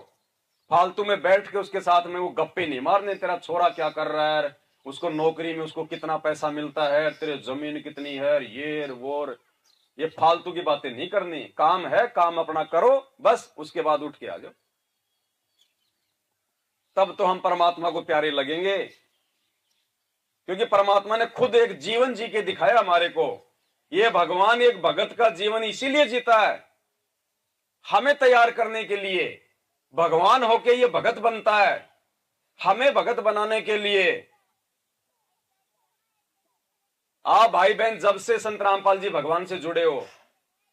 फालतू में बैठ के उसके साथ में वो गप्पे नहीं मारने, तेरा छोरा क्या कर रहा है, उसको नौकरी में उसको कितना पैसा मिलता है, तेरे जमीन कितनी है, ये वो, ये फालतू की बातें नहीं करनी। काम है, काम अपना करो, बस उसके बाद उठ के आ जाओ, तब तो हम परमात्मा को प्यारे लगेंगे। क्योंकि परमात्मा ने खुद एक जीवन जी के दिखाया हमारे को। ये भगवान एक भगत का जीवन इसीलिए जीता है, हमें तैयार करने के लिए। भगवान होके ये भगत बनता है, हमें भगत बनाने के लिए। आप भाई बहन जब से संत रामपाल जी भगवान से जुड़े हो,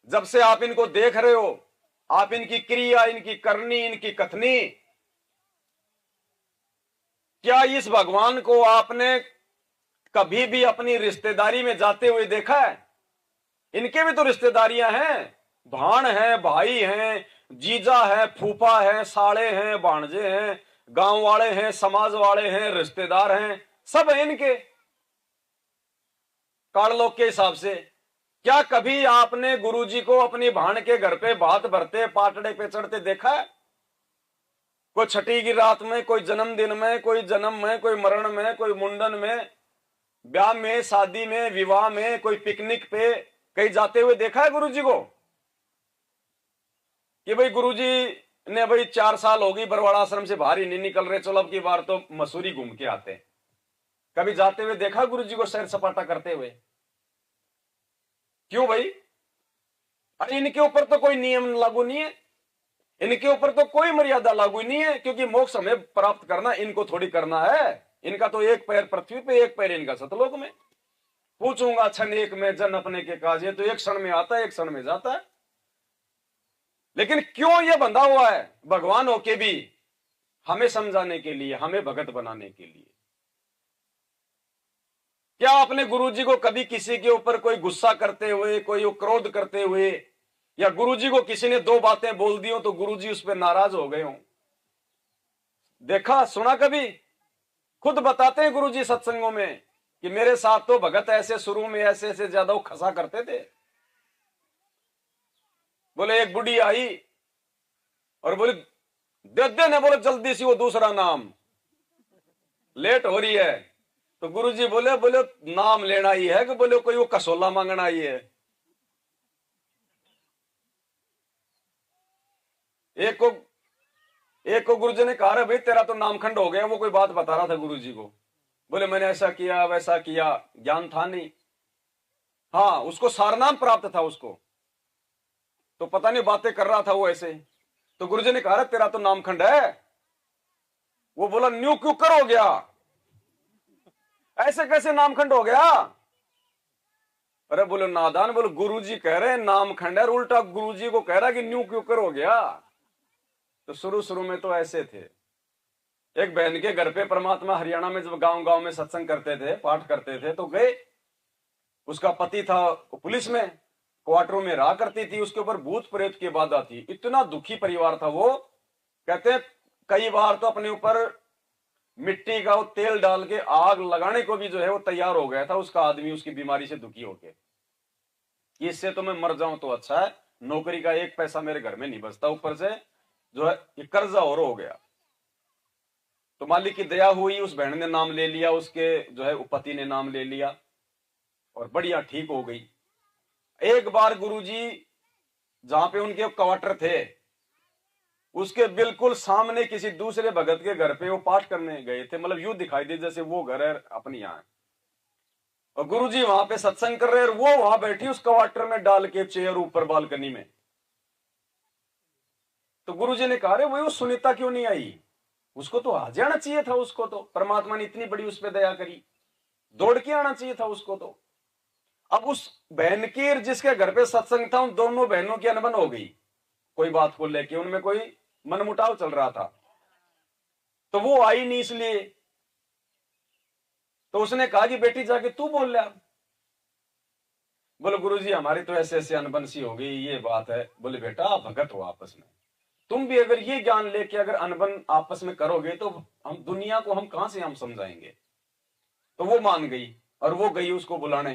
जब से आप इनको देख रहे हो, आप इनकी क्रिया, इनकी करनी, इनकी कथनी, क्या इस भगवान को आपने कभी भी अपनी रिश्तेदारी में जाते हुए देखा है? इनके भी तो रिश्तेदारियां हैं, भाण हैं, भाई हैं, जीजा है, फूफा है, साले हैं, भाणजे हैं, गांव वाले हैं, समाज वाले हैं, रिश्तेदार हैं, सब है इनके काड़लोक के हिसाब से। क्या कभी आपने गुरुजी को अपनी भाण के घर पे भात भरते, पाटड़े पे चढ़ते देखा है? कोई छठी की रात में, कोई जन्मदिन में, कोई जन्म में, कोई मरण में, कोई मुंडन में, ब्याह में, शादी में, विवाह में, कोई पिकनिक पे कहीं जाते हुए देखा है गुरुजी को? कि भाई गुरुजी ने भाई 4 साल हो गई बरवाड़ा आश्रम से बाहर ही नहीं निकल रहे, चलो अब की बार तो मसूरी घूम के आते हैं। कभी जाते हुए देखा गुरुजी को सैर सपाटा करते हुए? क्यों भाई? अरे इनके ऊपर तो कोई नियम लागू नहीं है, इनके ऊपर तो कोई मर्यादा लागू नहीं है, क्योंकि मोक्ष हमें प्राप्त करना इनको थोड़ी करना है। इनका तो एक पैर पृथ्वी पे, एक पैर इनका सतलोक में। पूछूंगा क्षण एक में जन अपने के काज, ये तो एक क्षण में आता है, एक क्षण में जाता है। लेकिन क्यों ये बंधा हुआ है? भगवान होके भी हमें समझाने के लिए, हमें भगत बनाने के लिए। क्या आपने गुरुजी को कभी किसी के ऊपर कोई गुस्सा करते हुए, कोई क्रोध करते हुए, या गुरुजी को किसी ने 2 बातें बोल दी हो तो गुरुजी उस पर नाराज हो गए हो, देखा सुना कभी? खुद बताते हैं गुरुजी सत्संगों में कि मेरे साथ तो भगत ऐसे शुरू में ऐसे ऐसे ज्यादा वो खसा करते थे। बोले एक बुढ़ी आई और बोले दे ने, बोले जल्दी से वो दूसरा नाम, लेट हो रही है। तो गुरुजी बोले नाम लेना ही है कि बोले कोई वो कसोला मांगना ही है? एक को गुरुजी ने कहा भाई तेरा तो नामखंड हो गया। वो कोई बात बता रहा था गुरुजी को, बोले मैंने ऐसा किया वैसा किया, ज्ञान था नहीं। हाँ उसको सारनाम प्राप्त था उसको, तो पता नहीं बातें कर रहा था वो ऐसे। तो गुरुजी ने कहा तेरा तो नामखंड है। वो बोला न्यू क्यों कर हो गया, ऐसे कैसे नामखंड हो गया? अरे बोले नादान, बोले गुरुजी कह रहे हैं नामखंड है, उल्टा गुरुजी को कह रहा कि न्यू क्यों कर हो गया। तो शुरू में तो ऐसे थे। एक बहन के घर पे परमात्मा हरियाणा में जब गांव गांव में सत्संग करते थे, पाठ करते थे, तो गए। उसका पति था पुलिस में, क्वार्टरों में रहा करती थी, उसके ऊपर भूत प्रेत की बाधा थी। इतना दुखी परिवार था वो, कहते हैं कई बार तो अपने ऊपर मिट्टी का वो तेल डाल के आग लगाने को भी जो है वो तैयार हो गया था उसका आदमी, उसकी बीमारी से दुखी होके। इससे तो मैं मर जाऊं तो अच्छा है, नौकरी का 1 पैसा मेरे घर में नहीं बचता, ऊपर से जो है ये कर्जा और हो गया। तो मालिक की दया हुई, उस बहन ने नाम ले लिया, उसके जो है पति ने नाम ले लिया और बढ़िया ठीक हो गई। एक बार गुरुजी जहां पे उनके क्वार्टर थे, उसके बिल्कुल सामने किसी दूसरे भगत के घर पे वो पाठ करने गए थे। मतलब यूं दिखाई दे जैसे वो घर है अपनी यहाँ, और गुरुजी वहां पे सत्संग कर रहे हैं और वो वहां बैठी उस क्वार्टर में डाल के चेयर ऊपर बालकनी में। तो गुरुजी ने कहा रे वो सुनीता क्यों नहीं आई, उसको तो आ जाना चाहिए था, उसको तो परमात्मा ने इतनी बड़ी उस पर दया करी, दौड़ के आना चाहिए था उसको तो। अब उस बहन की जिसके घर पे सत्संग था, उन दोनों बहनों की अनबन हो गई कोई बात को लेके, उनमें कोई मनमुटाव चल रहा था, तो वो आई नहीं, इसलिए तो उसने कहा कि बेटी जाके तू बोल ले। बोले गुरुजी हमारी तो ऐसे ऐसे अनबन सी हो गई, ये बात है। बोले बेटा आप भगत हो, आपस में तुम भी अगर ये ज्ञान लेके अगर अनबन आपस में करोगे तो हम दुनिया को हम कहां से हम समझाएंगे। तो वो मान गई और वो गई उसको बुलाने।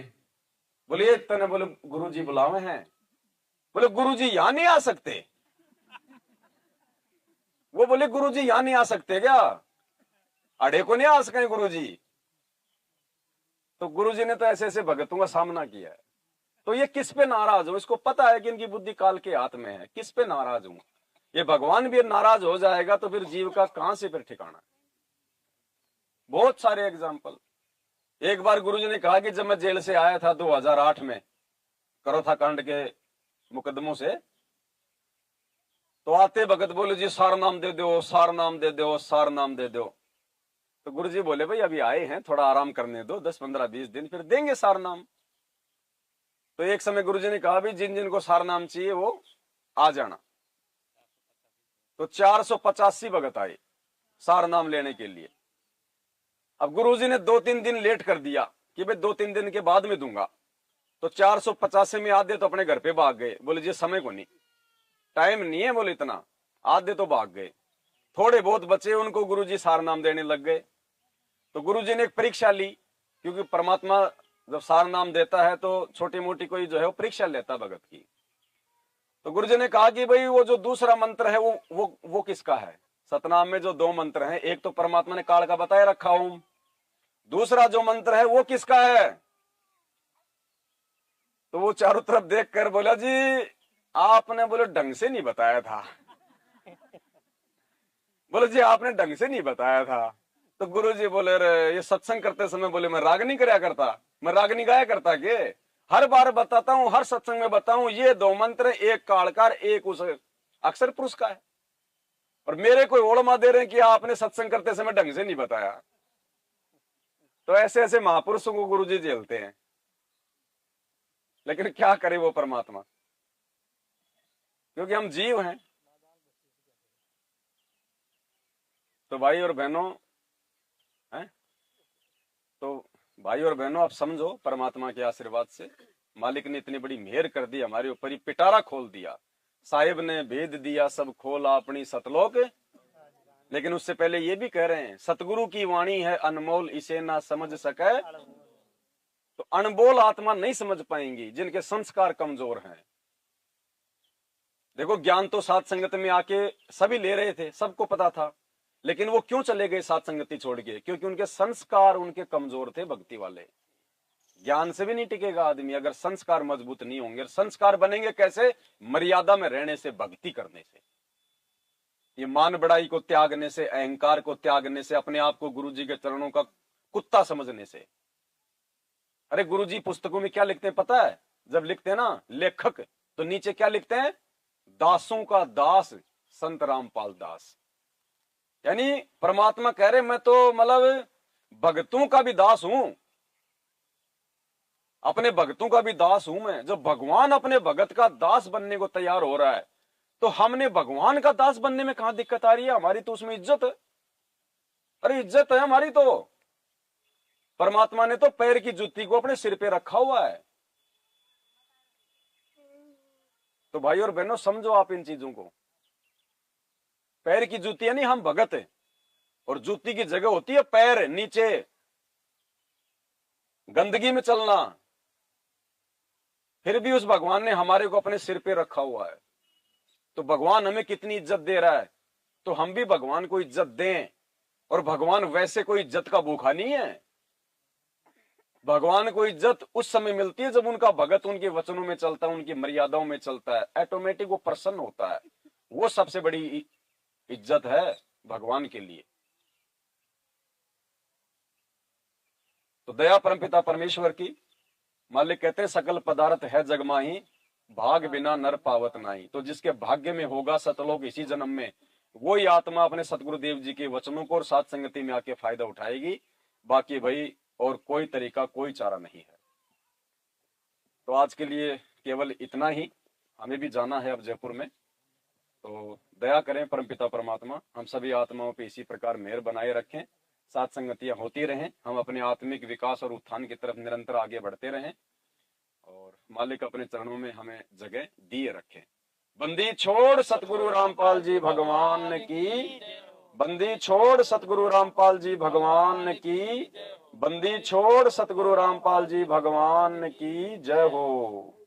बोले तने, बोले गुरुजी बुलावे हैं। बोले गुरुजी यहां नहीं आ सकते। वो बोले गुरुजी यहां नहीं आ सकते क्या, अड़े को नहीं आ सके गुरुजी। तो गुरुजी ने तो ऐसे ऐसे भगतों का सामना किया है। तो ये किस पे नाराज हो, इसको पता है कि इनकी बुद्धि काल के हाथ में है, किस पे नाराज हूं। ये भगवान भी नाराज हो जाएगा तो फिर जीव का कहां से फिर ठिकाना। बहुत सारे एग्जाम्पल। एक बार गुरुजी ने कहा कि जब मैं जेल से आया था 2008 में करोथा कांड के मुकदमों से, तो आते भगत बोले जी सार नाम दे दो, सार नाम दे दो, सार नाम दे दो। तो गुरुजी बोले भाई अभी आए हैं, थोड़ा आराम करने दो, 10 15 20 दिन, फिर देंगे सार नाम। तो एक समय गुरुजी ने कहा भी जिन जिनको सार नाम चाहिए वो आ जाना। तो 485 भगत आए सार नाम लेने के लिए। अब गुरुजी ने 2-3 दिन लेट कर दिया कि भाई 2-3 दिन के बाद में दूंगा। तो 485 में आधे तो अपने घर पे भाग गए, बोले जी समय को नहीं, टाइम नहीं है, बोले इतना। आधे तो भाग गए, थोड़े बहुत बचे, उनको गुरुजी सार नाम देने लग गए। तो गुरुजी ने एक परीक्षा ली, क्योंकि परमात्मा जब सार नाम देता है तो छोटी मोटी कोई जो है वो परीक्षा लेता भगत की। तो गुरुजी ने कहा कि भाई वो जो दूसरा मंत्र है वो किसका है। सतनाम में जो 2 मंत्र हैं, एक तो परमात्मा ने काल का बताया रखा हूं, दूसरा जो मंत्र है वो किसका है। तो वो चारों तरफ देखकर बोला जी आपने बोले ढंग से नहीं बताया था। बोले जी आपने ढंग से नहीं बताया था। तो गुरुजी बोले रे ये सत्संग करते समय बोले मैं राग नहीं कराया करता, मैं राग नहीं गाया करता के, हर बार बताता हूं, हर सत्संग में बताऊं, ये 2 मंत्र, एक कालकार, एक उस अक्षर पुरुष का है, और मेरे कोई ओड़मा दे रहे हैं कि आपने सत्संग करते समय ढंग से नहीं बताया। तो ऐसे ऐसे महापुरुषों को गुरुजी झेलते हैं, लेकिन क्या करे वो परमात्मा, क्योंकि हम जीव हैं। तो भाई और बहनों हैं, तो भाई और बहनों आप समझो, परमात्मा के आशीर्वाद से मालिक ने इतनी बड़ी मेहर कर दी हमारे ऊपर, ही पिटारा खोल दिया, साहिब ने भेद दिया सब खोला अपनी सतलोक। लेकिन उससे पहले ये भी कह रहे हैं सतगुरु की वाणी है अनमोल इसे ना समझ सके। तो अनमोल आत्मा नहीं समझ पाएंगी जिनके संस्कार कमजोर हैं। देखो ज्ञान तो साथ संगत में आके सभी ले रहे थे, सबको पता था, लेकिन वो क्यों चले गए साथ संगति छोड़ के, क्योंकि उनके संस्कार उनके कमजोर थे भक्ति वाले। ज्ञान से भी नहीं टिकेगा आदमी अगर संस्कार मजबूत नहीं होंगे। संस्कार बनेंगे कैसे, मर्यादा में रहने से, भक्ति करने से, ये मान बड़ाई को त्यागने से, अहंकार को त्यागने से, अपने आप को गुरुजी के चरणों का कुत्ता समझने से। अरे गुरुजी पुस्तकों में क्या लिखते हैं पता है, जब लिखते हैं ना लेखक, तो नीचे क्या लिखते हैं, दासों का दास संत रामपाल दास। यानी परमात्मा कह रहे मैं तो मतलब भक्तों का भी दास हूं, अपने भक्तों का भी दास हूं मैं। जब भगवान अपने भगत का दास बनने को तैयार हो रहा है, तो हमने भगवान का दास बनने में कहां दिक्कत आ रही है, हमारी तो उसमें इज्जत है। अरे इज्जत है हमारी तो, परमात्मा ने तो पैर की जुत्ती को अपने सिर पे रखा हुआ है। तो भाई और बहनों समझो आप इन चीजों को, पैर की जूती यानी हम भगत है, और जूती की जगह होती है पैर, नीचे गंदगी में चलना। फिर भी उस भगवान ने हमारे को अपने सिर पे रखा हुआ है। तो भगवान हमें कितनी इज्जत दे रहा है, तो हम भी भगवान को इज्जत दें। और भगवान वैसे कोई इज्जत का भूखा नहीं है। भगवान को इज्जत उस समय मिलती है जब उनका भगत उनके वचनों में चलता है, उनकी मर्यादाओं में चलता है, ऑटोमेटिक वो प्रसन्न होता है। वो सबसे बड़ी इज्जत है भगवान के लिए। तो दया परमपिता परमेश्वर की। मालिक कहते हैं सकल पदार्थ है जग माही, भाग बिना नर पावत नाही। तो जिसके भाग्य में होगा सतलोक इसी जन्म में, वही आत्मा अपने सतगुरुदेव जी के वचनों को और साथ संगति में आके फायदा उठाएगी। बाकी भाई और कोई तरीका, कोई चारा नहीं है। तो आज के लिए केवल इतना ही, हमें भी जाना है अब जयपुर में। तो दया करें परमपिता परमात्मा, हम सभी आत्माओं पे इसी प्रकार मेहर बनाए रखें, साथ संगतियां होती रहें, हम अपने आत्मिक विकास और उत्थान की तरफ निरंतर आगे बढ़ते रहें और मालिक अपने चरणों में हमें जगह दिए रखें। बंदी छोड़ सतगुरु रामपाल जी भगवान की, बंदी छोड़ सतगुरु रामपाल जी भगवान की, बंदी छोड़ सतगुरु रामपाल जी भगवान की जय हो।